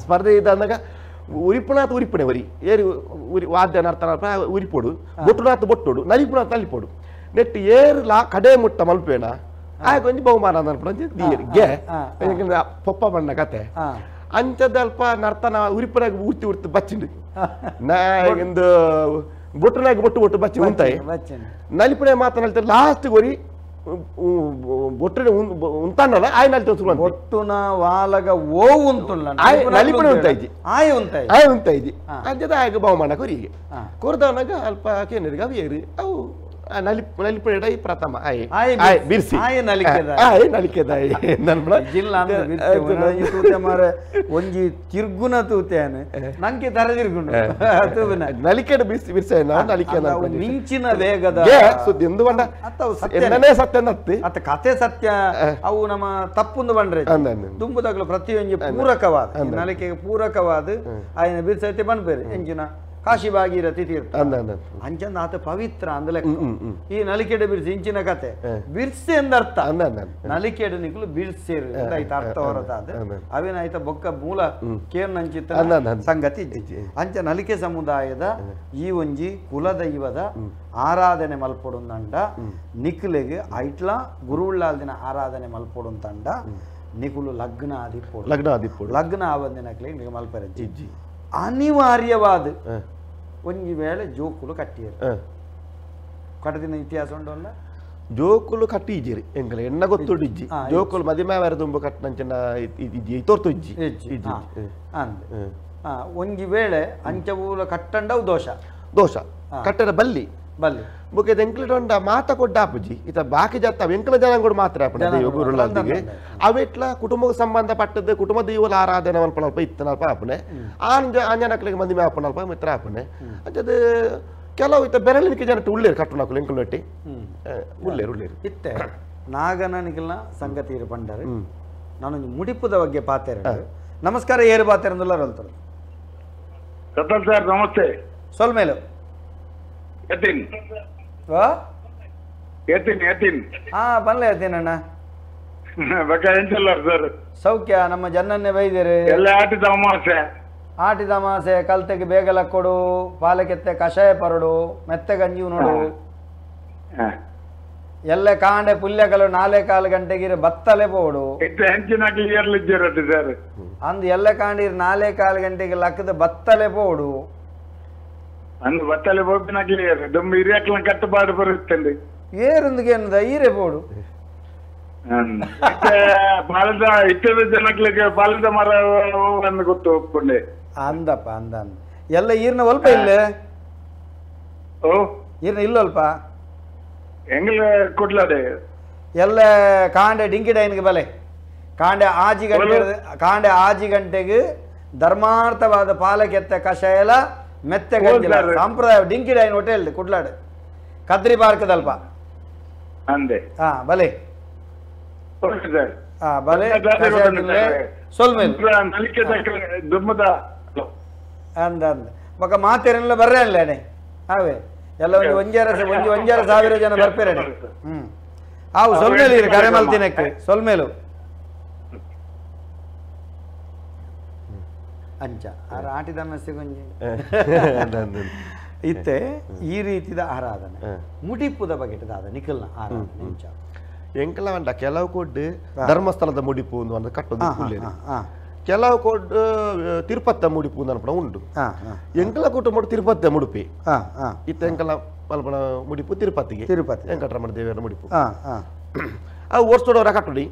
ಸ್ಪರ್ಧೆ ಇದ್ದಾಗ ಉರಿಪುನಾಥ ಉರಿಪುಣೆ ವರಿ ಏರಿ ಉರಿ ವಾದ್ಯ ನರ್ತನ ಉರಿಪೋಡು ಬೊಟ್ಟುನಾಥ ಬೊಟ್ಟೋಡು ನಲಿಪುನಾಥ ನಲಿಪೋಡು ನೆಟ್ಟು ಏರು ಕಡೆ ಮುಟ್ಟ ಮಲ್ಪೇನ ಆಗ ಒಂಜಿ ಬಹುಮಾನ ಗೆ ಪೊಪ್ಪ ಬಣ್ಣ ಕತೆ ಅಂಚದ ಅಲ್ಪ ನರ್ತನ ಉರಿಪುನಾಗ ಉರ್ತಿ ಬಚ್ಚಿಂಡು ಒಂದು ಬೊಟ್ಟುನಾಗ ಬೊಟ್ಟು ಬಚ್ಚಿ ಉಂತಾಯಿ ನಲಿಪುಣೆ ಮಾತನಾಡ್ತಾರೆ ಲಾಸ್ಟ್ ವರಿ ಬೊಟ್ಟನೆ ಉಂತಾನಲ್ಲ ಆಯ್ ನಲಿತ ಬೊಟ್ಟುನ ವಾಲಗ ಓ ಉಂತುಲ್ಲ ನಲಿಪುಣೆ ಉಂತಾಯ್ಜಿ ಆಯ್ ಉಂತಾಯ್ಜಿ ಅಂಚದ ಆಗ ಬಹುಮಾನ ಕೊರಿಗೆ ಕೊರ್ದವನಾಗ ಅಲ್ಪ ಕೇನರಿಗೆ ಅವಿಯೇರಿ ಅವು ನಲಿಪುಣೆ ಪ್ರಥಮ ಆಯ್ ಬಿರ್ಸಿ ಆಯ್ ನಲಿಕೆದಾಯಿ ಒಂಜಿ ತಿರ್ಗುನ ತೂತೇನೆ ನಂಗೆ ತರ ತಿರ್ಗುಂಡು ನಲಿಕೆ ಬಿರ್ಸೆ ಮಿಂಚಿನ ವೇಗದ ಸುದ್ದಿ ಒಂದು ಬಂಡ ಎನ್ನನೇ ಸತ್ಯ ನತ್ತಿ ಅತ್ತ ಕತೆ ಸತ್ಯ ಅವು ನಮ್ಮ ತಪ್ಪುಂದು ಬಂಡ್ರೆ ದುಂಬುದಾಗಲು ಪ್ರತಿಯೊಂದು ಪೂರಕವಾದ ನಲಿಕೆಗೆ ಪೂರಕವಾದ ಆಯ್ನ ಬಿರ್ಸೈತೆ ಬಂದ್ಬೇರೆ ಎಂಜಿನ ಕಾಶಿ ಭಾಗೀರಥಿ ತೀರ್ಥ ಅಂಚಂದ ಆತ ಪವಿತ್ರ ಅಂದಲೆ ಈ ನಲಿಕೆಡೆ ಬಿರ್ಸಿ ಇಂಚಿನ ಕತೆ ಬಿರ್ಸೆ ಎಂದರ್ಥ ನಲಿಕೆಡೆ ನಿಕ್ಲು ಬಿರ್ಸೇರು ಆಯ್ತ ಅರ್ಥ ಹೊರತಾದ ಅವೇನಾಯ್ತ ಬೊಕ್ಕ ಮೂಲ ಕೇರ್ನಂಚಿತ್ತ ಸಂಗತಿ ಇದ್ದಿಜ್ಜಿ ಅಂಚ ನಲಿಕೆ ಸಮುದಾಯದ ಈ ಒಂಜಿ ಕುಲದೈವದ ಆರಾಧನೆ ಮಲ್ಪೊಡುಂದಂಡ ನಿಕ್ಲೆಗೆ ಐಟ್ಲ ಗುರುವುಳ್ಳಾಲ್ದಿನ ಆರಾಧನೆ ಮಲ್ಪೊಡುಂತಂಡ ನಿಕುಲು ಲಗ್ನ ಆದಿಪ್ಪೋಡು ಲಗ್ನ ಆವದಿನಕ್ಲೆ ನಿಮಗೆ ಮಲ್ಪರಜ್ಜಿ ಅನಿವಾರ್ಯವಾದ ಒಂಜಿ ವೇಳೆ ಜೋಕುಲು ಕಟ್ಟಿಯರು ಕಟ್ಟದಿನ ಇತಿಹಾಸ ಉಂಟಲ್ಲ ಜೋಕುಲು ಕಟ್ಟಿ ಇಜ್ಜಿರಿ ಎಂಕಲೆ ಎಣ್ಣ ಗೊತ್ತುಡಿಜ್ಜಿ ಜೋಕುಲು ಮದಿಮೆ ಬೇರೆ ತುಂಬ ಕಟ್ಟಂಚಿನ ಇಜ್ಜಿ ತೋರ್ತು ಇಜ್ಜಿ ಅಂದೆ ಒಂಜಿ ವೇಳೆ ಅಂಚವೂಲ ಕಟ್ಟಂಡವು ದೋಷ ಕಟ್ಟಡ ಬಲ್ಲಿ ಬುಕ್ಕೆ ಎಂಕ್ಲಿಟೊಂಡ ಮಾತ ಕೊಡ್ಡ ಆಪುಜಿ ಇತ ಬಾಕಿ ಜಾತ ಎಂಕಲ ಜನ ಕೂಡ ಮಾತ್ರ ಗುರುಳಾದಿಗೆ ಅವೆಟ್ಲ ಕುಟುಂಬ ಸಂಬಂಧಪಟ್ಟದ್ದು ಕುಟುಂಬದ ಇವಲ ಆರಾಧನೆ ಅನ್ಪಣಲ್ಪ ಇತ್ತನಲ್ಪ ಆಪನೆ ಆಂಜನಕ್ಲಿಗೆ ಮಂದಿ ಆಪಣಲ್ಪ ಮಿತ್ರ ಆಪನೆ ಅಂಚದು ಕೆಲವು ಇತ್ತ ಬೆರಳಿಕೆ ಜನ ಉಳ್ಳೇರು ಕಟ್ಟುನಕಲು ಎಂಕಲ್ ನಟ್ಟಿ ಉಳ್ಳೇರು ಇತ್ತೆ ನಾಗನಿಗೆಲ್ಲ ಸಂಗತಿ ಇರು ಪಂಡರು ನಾನೊಂದು ಮುಡಿಪುದ ಬಗ್ಗೆ ಪಾತೇರ ನಮಸ್ಕಾರ ಏರು ಪಾತೇರ ಅಂತಾರೆ ಸರ್ ನಮಸ್ತೆ ಸೊಲ್ಮೇಲು ಎತ್ತಿನ್ ಬನ್ಲೆ ಎತ್ತೀನಣ್ಣ ಸರ್ ಸೌಖ್ಯ ನಮ್ಮ ಜನನ್ನೇ ಬೈದಿರಿ ಎಲ್ಲ ಆಟಿದ ಅಮಾಸೆ ಕಲ್ತೆಗೆ ಬೇಗಲ ಕೊಡು ಪಾಲಕೆತ್ತೆ ಕಷಾಯ ಪರಡು ಮೆತ್ತೆ ಗಂಜಿ ನೋಡು ಎಲ್ಲ ಕಾಂಡೆ ಪುಲ್ಯಕಲು 4 ಗಂಟೆಗೆ ಬತ್ತಲೆ ಪೋಡು ಅಂದ್ ಎಲ್ಲ ಕಾಂಡಿರ್ 4 ಗಂಟೆಗೆ ಲಕ್ಕದ ಬತ್ತಲೆ ಪೋಡು ಅಂದು ಬತ್ತಲೆ ಹೋಗ್ಬಿನಾಗ್ಲಿ ದೊಂಬ ಹಿರಿಯಾಕ್ಲ ಕಟ್ಟುಪಾಡು ಬರುತ್ತಂడి ಏರುಂದಿಗೆ ಏನದ ಈರೆ ಪೋಡು ಪಾಲದ ಇಟ್ಟದ ಜನಕ್ಲಿಗೆ ಪಾಲದ ಮರ ಅನ್ನು ಗೊತ್ತು ಒಪ್ಕೊಂಡೆ ಅಂದಪ್ಪ ಅಂದ ಎಲ್ಲ ಈರ್ನ ಒಲ್ಪ ಇಲ್ಲೇ ಈರ್ನ ಇಲ್ಲಲ್ಪ ಹೆಂಗಲ ಕೊಡ್ಲಾಡೆ ಎಲ್ಲ ಕಾಂಡೆ ಡಿಂಕಿ ಡೈನ್ಗೆ ಬಲೆ ಕಾಂಡೆ ಆಜಿ ಗಂಟೆಗೆ ಧರ್ಮಾರ್ಥವಾದ ಪಾಲಕೆತ್ತ ಕಷಾಯಲ ಮೆತ್ತೆ ಗಂಜಿಲ ಸಂಪ್ರದಾಯ ಡಿಂಕಿ ಡೈನ್ ಹೋಟೆಲ್ ಕುಡ್ಲಾಡು ಕದ್ರಿ ಪಾರ್ಕದಲ್ಪ ಅಂದೆ ಬಲೆ ಬಲೆ ಅಂದ ಮಗ ಮಾತೇರೆಲ್ಲ ಬರ್ರೆ ಅಲ್ಲೇನೆ ಅವೇ ಎಲ್ಲ ಒಂದು 1,000 ಜನ ಬರ್ಪೇರೆ ಅವು ಸೊಲ್ಮೇಲು ಇರು ಕರೆ ಮಲ್ತಿನಕ್ಕೆ ಸೊಲ್ಮೇಲು ಅಂಚ ಆಟಿದ ಗೊಂಜಿ ಇತ್ತೆ ಈ ರೀತಿದ ಆರಾಧನೆ ಮುಡಿಪುದ ಬಗೆಟದಾದ ನಿಖಲ್ನ ಆರಾಧನೆ ಇಂಚ ಎಂಕಲ ಅಂಡ ಕೆಲವು ಕೊಡ್ಡು ಧರ್ಮಸ್ಥಳದ ಮುಡಿಪು ಒಂದು ಕಟ್ಟೋದು ಕೆಲವು ಕೊಡ್ಡು ತಿರುಪತ್ತ ಮುಡಿಪು ಅನ್ಪಣ ಉಂಟು ಎಂಕಲ ಕುಟುಂಬ ತಿರುಪತಿ ಮುಡುಪಿ ಇತ್ತ ಎಂಕಲ ಮಲ್ಪಣ ಮುಡಿಪು ತಿರುಪತಿ ವೆಂಕಟರಮಣ ದೇವರ ಮುಡಿಪು ಅವು ಓರ್ಸ್ಟೋಡವರ ಕಟ್ಟುಡಿ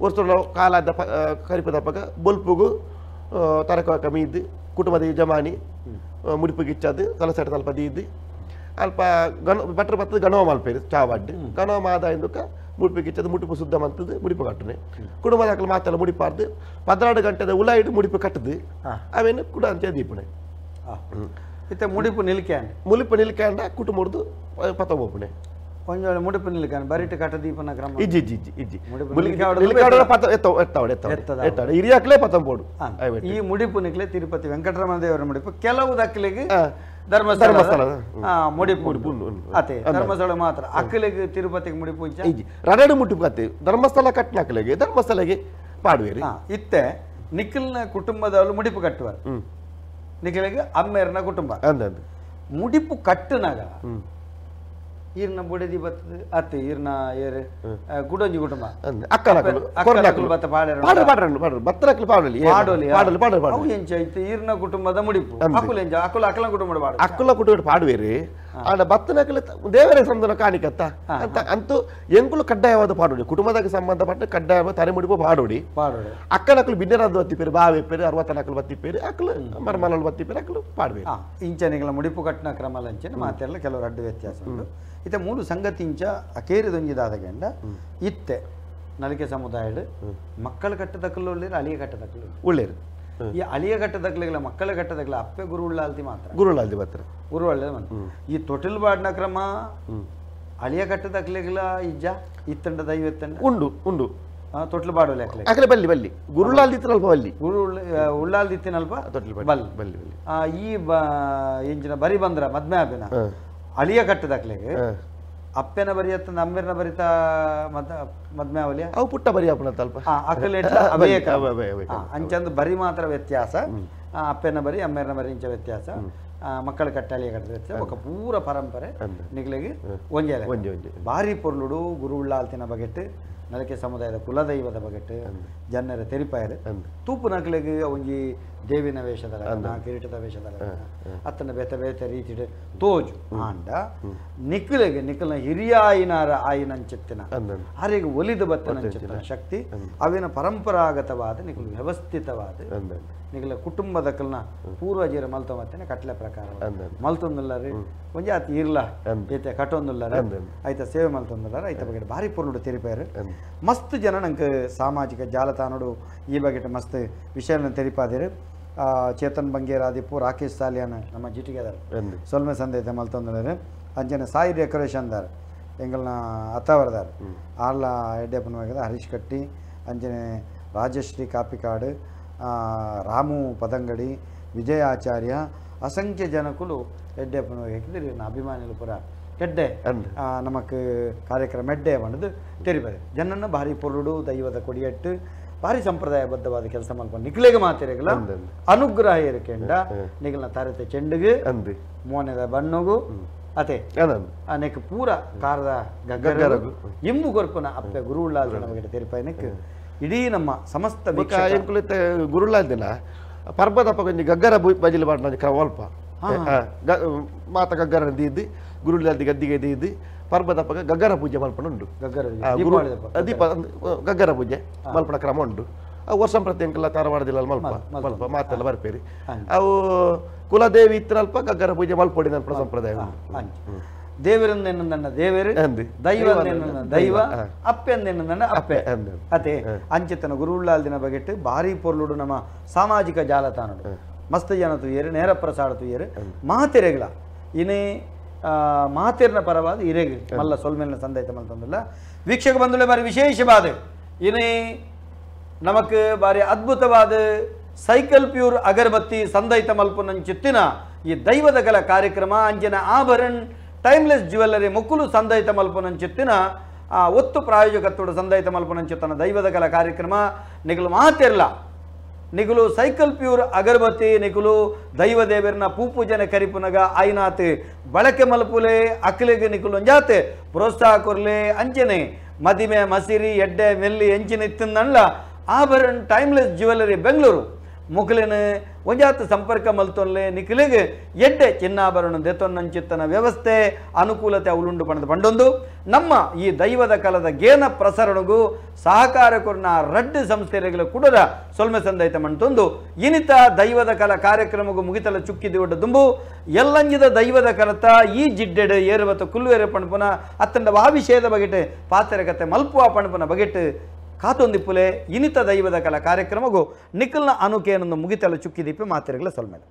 ಓರ್ಸ್ಟೋಡ ಕಾಲಾದ ಕರಿಪದಪ್ಪಗ ಬೊಲ್ಪುಗು ತರಕ ಕಮ್ಮಿ ಇದ್ದು ಕುಟುಂಬದ ಜಮಾನಿ ಮುಡಿಪುಗಿಚ್ಚದು ಕಲಸೆಟ ತಲುಪದಿ ಇದ್ದು ಅಲ್ಪ ಬಟ್ರ ಬತ್ತದ ಗಣವ ಮಲ್ಪೇರು ಚಾವಾಡ್ಡು ಗಣವ ಮಾದ ಇಂದುಕ ಮುಡಿಪಿಗೆ ಇಚ್ಚದು ಮುಡಿಪು ಶುದ್ಧ ಮಂತದ್ದು ಮುಡಿಪು ಕಟ್ಟನೆ ಕುಟುಂಬದ ಹಾಕಲು ಮಾತೆಲ್ಲ ಮುಡಿಪಾರ್ದು 12 ಗಂಟೆದ ಉಲಾಯಿಡು ಮುಡಿಪು ಕಟ್ಟದು ಅವೇನು ಕೂಡ ಅಂತ ದೀಪಣೆ ಇತ್ತೆ ಮುಡಿಪು ನಿಲ್ಕ್ಯಾಂಡ್ ಮುಲಿಪು ನಿಲ್ಕ್ಯಾಂಡ ಕುಟುಂಬದ್ದು ಪತೋಪಣೆ ಕೊಂಚ ಮುಡಿಪು ನಿಲ್ಕ್ಯಾಂಡ್ ಬರಿಟ್ ಕಟ್ಟ ದೀಪನ ಕ್ರಮ ಇಜ್ಜಿ ಇಜ್ಜಿ ಇಜ್ಜಿ ಇಜ್ಜಿ ನಿಲ್ಕಾಡ ಪತ ಎತ್ತವಡೆ ಹಿರಿಯಾಕ್ಲೇ ಪತಂ ಪೋಡು ಈ ಮುಡಿಪು ನಿಕ್ಲೆ ತಿರುಪತಿ ವೆಂಕಟರಮಣ ದೇವರ ಮುಡಿಪು ಕೆಲವು ದಕ್ಕಲಿಗೆ ಧರ್ಮಸ್ಥಳ ಮುಡಿಪು ಅತೆ ಧರ್ಮಸ್ಥಳ ಮಾತ್ರ ಅಕ್ಕಲಿಗೆ ತಿರುಪತಿಗೆ ಮುಡಿಪು ಇಜ್ಜಿ ರಡಡು ಮುಡಿಪು ಅತ್ತೆ ಧರ್ಮಸ್ಥಳ ಕಟ್ಟನಕ್ಕಲಿಗೆ ಧರ್ಮಸ್ಥಳಗೆ ಪಾಡುವೇರಿ ಇತ್ತೆ ನಿಖಿಲ್ನ ಕುಟುಂಬದವರು ಮುಡಿಪು ಕಟ್ಟುವರು ನಿಖಿಲಿಗೆ ಅಮ್ಮೇರ್ನ ಕುಟುಂಬ ಮುಡಿಪು ಕಟ್ಟನಾಗ ಈರ್ನ ಬುಡದಿ ಬತ್ತದ ಅತ್ತೆ ಈರ್ನ ಏರ್ ಗುಡಂಜಿ ಕುಟುಂಬ ಅಕ್ಕಲಕಲು ಬತ್ತ ಅವು ಎಂಚ ಐತೆ ಈರ್ನ ಕುಟುಂಬದ ಮುಡಿಪು ಅಕುಲ ಎಂಚ ಅಕುಲ ಅಕಲ ಕುಟುಂಬದ ಪಾಡು ಅಕ್ಕಲ ಕುಟುಂಬದ ಪಾಡುವೇರಿ ಆಡ ಬತ್ತನಕಲ ದೇವರೇ ಸಂದನ ಕಾಣಿಕತ್ತ ಅಂತ ಅಂತೂ ಎಂಕುಲು ಕಡ್ಡಾಯವಾದ ಪಾಡೋಡಿ ಕುಟುಂಬದಾಗ ಸಂಬಂಧಪಟ್ಟ ಕಡ್ಡಾಯವಾದ ತಲೆ ಮುಡಿಪು ಪಾಡೋಡಿ ಅಕ್ಕನಕಲು ಬಿನ್ನರದ್ದು ಬತ್ತಿಪೇರು ಬಾವೆಪ್ಪೇರು 64 ಬತ್ತಿಪೇರು ಅಕ್ಕಲು ಮರ್ಮಲಲು ಬತ್ತಿಪೇರು ಅಕ್ಕಲು ಪಾಡುವೇರು ಇಂಚನಿಗಳ ಮುಡಿಪು ಕಟ್ಟನ ಕ್ರಮ ಲಂಚನ ಮಾತೆಲ್ಲ ಕೆಲವರು ಅಡ್ಡು ವ್ಯತ್ಯಾಸ ಉಂಟು ಇತ್ತೆ ಮೂಲು ಸಂಗತಿ ಇಂಚ ಅಕೇರಿದೊಂಜಿದಾದಗಂಡ ಇತ್ತೆ ನಲಿಕೆ ಸಮುದಾಯಡ್ ಮಕ್ಕಳ ಕಟ್ಟದಕ್ಕಲು ಒಳ್ಳೆಯರು ಅಳಿಯ ಕಟ್ಟದಕ್ಕಲು ಒಳ್ಳೆಯರು ಈ ಅಳಿಯ ಕಟ್ಟದಕ್ಕಲಿಗಳ ಮಕ್ಕಳ ಕಟ್ಟದಕ್ಕಲ ಅಪ್ಪೆ ಗುರು ಉಳ್ಳಾಲ್ತಿ ಮಾತ್ರ ಗುರುಳಾಲ್ತಿ ಮಾತ್ರ ಗುರು ಒಳ್ಳೆಯದು ಮಾತ್ರ ಈ ತೊಟಿಲ್ ಬಾಡ್ನ ಕ್ರಮ ಅಳಿಯ ಕಟ್ಟದಕ್ಕಲಿಗಳ ಇಜ್ಜ ಇತ್ತಂಡ ದೈವತ್ತಂಡ ಉಂಡು ಉಂಡು ತೊಟ್ಲು ಬಾಡು ಲೆಕ್ಕಲೆ ಅಕಲೆ ಬಲ್ಲಿ ಬಲ್ಲಿ ಗುರುಳಾಲ್ದಿತ್ತನಲ್ಪ ಬಲ್ಲಿ ಗುರು ಉಳ್ಳಾಲ್ದಿತ್ತಿನಲ್ಪ ಬಲ್ ಬಲ್ಲಿ ಈ ಎಂಚಿನ ಬರಿ ಬಂದ್ರ ಮದ್ಮೆ ಆಪಿನ ಅಳಿಯ ಕಟ್ಟದಕ್ಲೆಗೆ ಅಪ್ಪೆನ ಬರಿಯತ್ತ ಅಮ್ಮೆರ್ನ ಬರಿತಾ ಮದ್ಮೆ ಅವಲಿಯ ಅವು ಪುಟ್ಟ ಬರಿ ಅಲ್ಪ ಅಕಲೇಟ್ ಅಂಚಂದು ಬರಿ ಮಾತ್ರ ವ್ಯತ್ಯಾಸ ಅಪ್ಪೆನ ಬರಿ ಅಮ್ಮೆರ್ನ ಬರಿ ಇಂಚ ವ್ಯತ್ಯಾಸ ಮಕ್ಕಳ ಕಟ್ಟ ಅಳಿಯ ಕಟ್ಟದ ವ್ಯತ್ಯಾಸ ఒక ಪೂರ ಪರಂಪರೆ ನಿಗ್ಲಿಗೆ ಒಂಜೆ ಭಾರಿ ಪೊರ್ಲುಡು ಗುರು ಉಳ್ಳಾಲ್ತಿನ ಬಗೆಟ್ ನಲಕೆ ಸಮುದಾಯದ ಕುಲದೈವದ ಬಗೆಟ್ ಜನರ ತೆರಿಪಾಯರು ತೂಪು ನಕಲಿಗೆ ಒಂಜಿ ದೇವಿನ ವೇಷದ ಕಿರೀಟದ ವೇಷದ ಅತ್ತನ ಬೇತೆ ಬೇತೆ ರೀತಿ ತೋಜು ಆಂಡ ನಿಖಿಲಿಗೆ ನಿಖಿಲ್ನ ಹಿರಿಯ ಆಯಿನಂಚಿತ್ತಿನ ಆರೆಗೆ ಒಲಿದು ಬತ್ತನಂಚಿತ್ತಿನ ಶಕ್ತಿ ಅವಿನ ಪರಂಪರಾಗತವಾದ ನಿಖಿಲ್ ವ್ಯವಸ್ಥಿತವಾದ ನಿಖಿಲ ಕುಟುಂಬದ ಕಲ್ನ ಪೂರ್ವಜರ ಮಲ್ತ ಮತ್ತೇನೆ ಕಟ್ಲೆ ಪ್ರಕಾರ ಮಲ್ತೊಂದುಲ್ಲರಿ ಒಂಜಿ ಆತ ಇರ್ಲ ಐತೆ ಕಟ್ಟೊಂದುಲ್ಲರ ಐತ ಸೇವೆ ಮಲ್ತೊಂದುಲ್ಲರ ಐತ ಬಗ್ಗೆ ಭಾರಿ ಪೊರ್ಲುಡು ತೆರಿಪಾಯರು ಮಸ್ತ್ ಜನ ನಂಗೆ ಸಾಮಾಜಿಕ ಜಾಲತಾಣಡು ಈ ಬಗ್ಗೆ ಮಸ್ತ್ ವಿಷಯನ ತೆರಿಪಾದಿರು ಚೇತನ್ ಬಂಗೇರಾದಿಪ್ಪು ರಾಕೇಶ್ ಸಾಲಿಯಾನ ನಮ್ಮ ಜಿಟಿಗೆದಾರ ಸೊಲ್ಮೆ ಸಂದೇತ ಮಲ್ತೊಂದುಲ್ಲರು ಅಂಚನೆ ಸಾಯಿ ಡೆಕೋರೇಷನ್ದಾರ ಎಂಗಲ್ನ ಅತ್ತಾವರದಾರ ಆರ್ಲ ಎಡ್ಡೆಪ್ಪನ ಹರೀಶ್ ಕಟ್ಟಿ ಅಂಚನೆ ರಾಜಶ್ರೀ ಕಾಪಿಕಾಡು ರಾಮು ಪದಂಗಡಿ ವಿಜಯಾಚಾರ್ಯ ಅಸಂಖ್ಯ ಜನಕುಲು ಎಡ್ಡೆಪ್ಪನ ಹೇಗಿದ್ರಿ ಅಭಿಮಾನಿಗಳು ಪುರ ಎಡ್ಡೆ ನಮಕ್ ಕಾರ್ಯಕ್ರಮ ಎಡ್ಡೆ ಬಂದು ತೆರಿಬಾರೆ ಜನನ ಭಾರಿ ಪೊರುಡು ದೈವದ ಕೊಡಿಯಟ್ಟು ಭಾರಿ ಸಂಪ್ರದಾಯಬದ್ಧವಾದ ಕೆಲಸ ಮಾಡ್ಕೊಂಡು ನಿಕ್ಲೆಗೆ ಮಾತಿರಗಲ್ಲ ಅನುಗ್ರಹ ಇರಕೆಂಡ ನಿಗಲ್ನ ತಾರತೆ ಚೆಂಡುಗೆ ಮೋನೆದ ಬಣ್ಣಗು ಅತೆ ಅನೇಕ ಪೂರ ಕಾರದ ಗಗ್ಗರಗು ಇಂಬು ಗೊರ್ಪನ ಅಪ್ಪೆ ಗುರು ಉಳ್ಳಾಲ್ದ ನಮಗೆ ತೆರಿಪಾಯನಕ್ಕೆ ಇಡೀ ನಮ್ಮ ಸಮಸ್ತ ಗುರುಳ್ಳಾಲ್ದಿನ ಪರ್ಬದಪ್ಪ ಕೊಂಚ ಗಗ್ಗರ ಬಜಿಲು ಬಾಡ್ನ ಕ್ರಮ ಅಲ್ಪ ಮಾತ ಗಗ್ಗರ ದೀದ್ದು ಗುರುಳ್ಳಾಲ್ದಿ ಗದ್ದಿಗೆ ದೀದ್ದು ಪರ್ಬದಪ್ಪಗ ಗಗ್ಗರ ಪೂಜೆ ಮಲ್ಪಣ ಉಂಟು ದೀಪ ಗಗ್ಗರ ಪೂಜೆ ಮಲ್ಪಣ ಕ್ರಮ ಉಂಟು ಅವು ವರ್ಷ ಪ್ರತಿ ಅಂಕಲ್ಲ ಧಾರವಾಡದಿಲ್ಲ ಮಲ್ಪ ಮಾತೆಲ್ಲ ಬರ್ಪೇರಿ ಅವು ಕುಲದೇವಿ ಇತ್ತರಲ್ಪ ಗಗ್ಗರ ಪೂಜೆ ಮಲ್ಪೊಡಿ ನನ್ನ ಸಂಪ್ರದಾಯ ದೇವರನ್ನೆನ್ನ ದೇವರು ದೈವ ದೈವ ಅಪ್ಪೆಂದೆನ್ನ ಅಪ್ಪೆ ಅತೆ ಅಂಚಿತನ ಗುರುಳ್ಳಾಲ್ದಿನ ಬಗೆಟ್ಟು ಭಾರಿ ಪೊರ್ಲುಡು ನಮ್ಮ ಸಾಮಾಜಿಕ ಜಾಲತಾಣಡು ಮಸ್ತ್ ಜನ ತುಯ್ಯರು ನೇರ ಪ್ರಸಾರ ತುಯ್ಯರು ಮಾತೆರೆಗಳ ಇನೇ ಮಾತೆರ್ನ ಪರವಾದ ಇರೆಗೆ ಮಲ್ಲ ಸೊಲ್ಮೆಲ್ನ ಸಂದೈತ ಮಲ್ತಂದಿಲ್ಲ ವೀಕ್ಷಕ ಬಂಧುಳೆ ಬಾರಿ ವಿಶೇಷವಾದ ಇನೇ ನಮಕ್ ಬಾರಿ ಅದ್ಭುತವಾದ ಸೈಕಲ್ ಪ್ಯೂರ್ ಅಗರಬತ್ತಿ ಸಂದೈತ ಮಲ್ಪುನಂಚಿತ್ತಿನ ಈ ದೈವದ ಕಲ ಕಾರ್ಯಕ್ರಮ ಅಂಜನ ಆಭರಣ್ ಟೈಮ್ಲೆಸ್ ಜ್ಯುವೆಲ್ಲರಿ ಮುಕ್ಕುಲು ಸಂದೈತ ಮಲ್ಪುನಂಚಿತ್ತಿನ ಒತ್ತು ಪ್ರಾಯೋಜಕತ್ವದ ಸಂದೈತ ಮಲ್ಪುನಂಚಿತ್ತನ ದೈವದ ಕಲ ಕಾರ್ಯಕ್ರಮ ನಿಗಲು ಮಾತೆರ್ಲ ನಿಗುಲು ಸೈಕಲ್ ಪ್ಯೂರ್ ಅಗರಬತ್ತಿ ನಿಗುಲು ದೈವ ದೇವರನ್ನ ಪೂಪೂಜನೆ ಕರಿಪುನಗ ಆಯ್ನಾತ್ ಬಳಕೆ ಮಲ್ಪುಲೆ ಅಕ್ಲಿಗೆ ನಿಗುಲು ಒಂಜಾತೆ ಪ್ರೋತ್ಸಾಹ ಕೊರ್ಲೆ ಅಂಚನೆ ಮದಿಮೆ ಮಸಿರಿ ಎಡ್ಡೆ ಮೆಲ್ಲಿ ಎಂಚಿನ ಇತ್ತಿಂದಲ್ಲ ಆಭರಣ್ ಟೈಮ್ಲೆಸ್ ಜ್ಯುವೆಲ್ಲರಿ ಬೆಂಗಳೂರು ಮುಕ್ಲಿನ ಒಂಜಾತು ಸಂಪರ್ಕ ಮಲ್ತೊಲ್ಲೆ ನಿಖಿಲಿಗೆ ಎಡ್ಡೆ ಚಿನ್ನಾಭರಣ ದೆತೊನ್ನಂಚಿತ್ತನ ವ್ಯವಸ್ಥೆ ಅನುಕೂಲತೆ ಅವಲುಂಡು ಪಣದ ಪಂಡೊಂದು ನಮ್ಮ ಈ ದೈವದ ಕಲದ ಗೇನ ಪ್ರಸರಣಗೂ ಸಹಕಾರ ಕೊರ್ನ ರಡ್ಡು ಸಂಸ್ಥೆಗಳ ಕುಡರ ಸೊಲ್ಮೆ ಸಂದೈತ ಮಂಟೊಂದು ಇನಿತ ದೈವದ ಕಲ ಕಾರ್ಯಕ್ರಮಗೂ ಮುಗಿತಲ ಚುಕ್ಕಿದಿ ಒಡ್ಡ ದುಂಬು ಎಲ್ಲಂಜಿದ ದೈವದ ಕಲತ ಈ ಜಿಡ್ಡೆಡ್ ಏರುವತ್ತು ಕುಲ್ಲುವೆರೆ ಪಣಪುನ ಅತ್ತಂಡ ಆ ವಿಷಯದ ಬಗೆಟ್ ಪಾತ್ರೆ ಕತೆ ಮಲ್ಪುವ ಪಣಪುನ ಬಗೆಟ್ ಕಾತೊಂದಿಪ್ಪುಲೆ ಇನಿತ ದೈವದ ಕಲ ಕಾರ್ಯಕ್ರಮಗೂ ನಿಖಲ್ನ ಅನುಕೇನೊಂದು ಮುಗಿತಲು ಚುಕ್ಕಿದಿಪ್ಪೆ ಮಾತಿರಗಳ ಸೊಲ್ಮೇಲೆ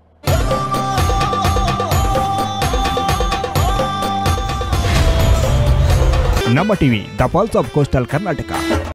ನಮ್ಮ TV the pulse of coastal Karnataka.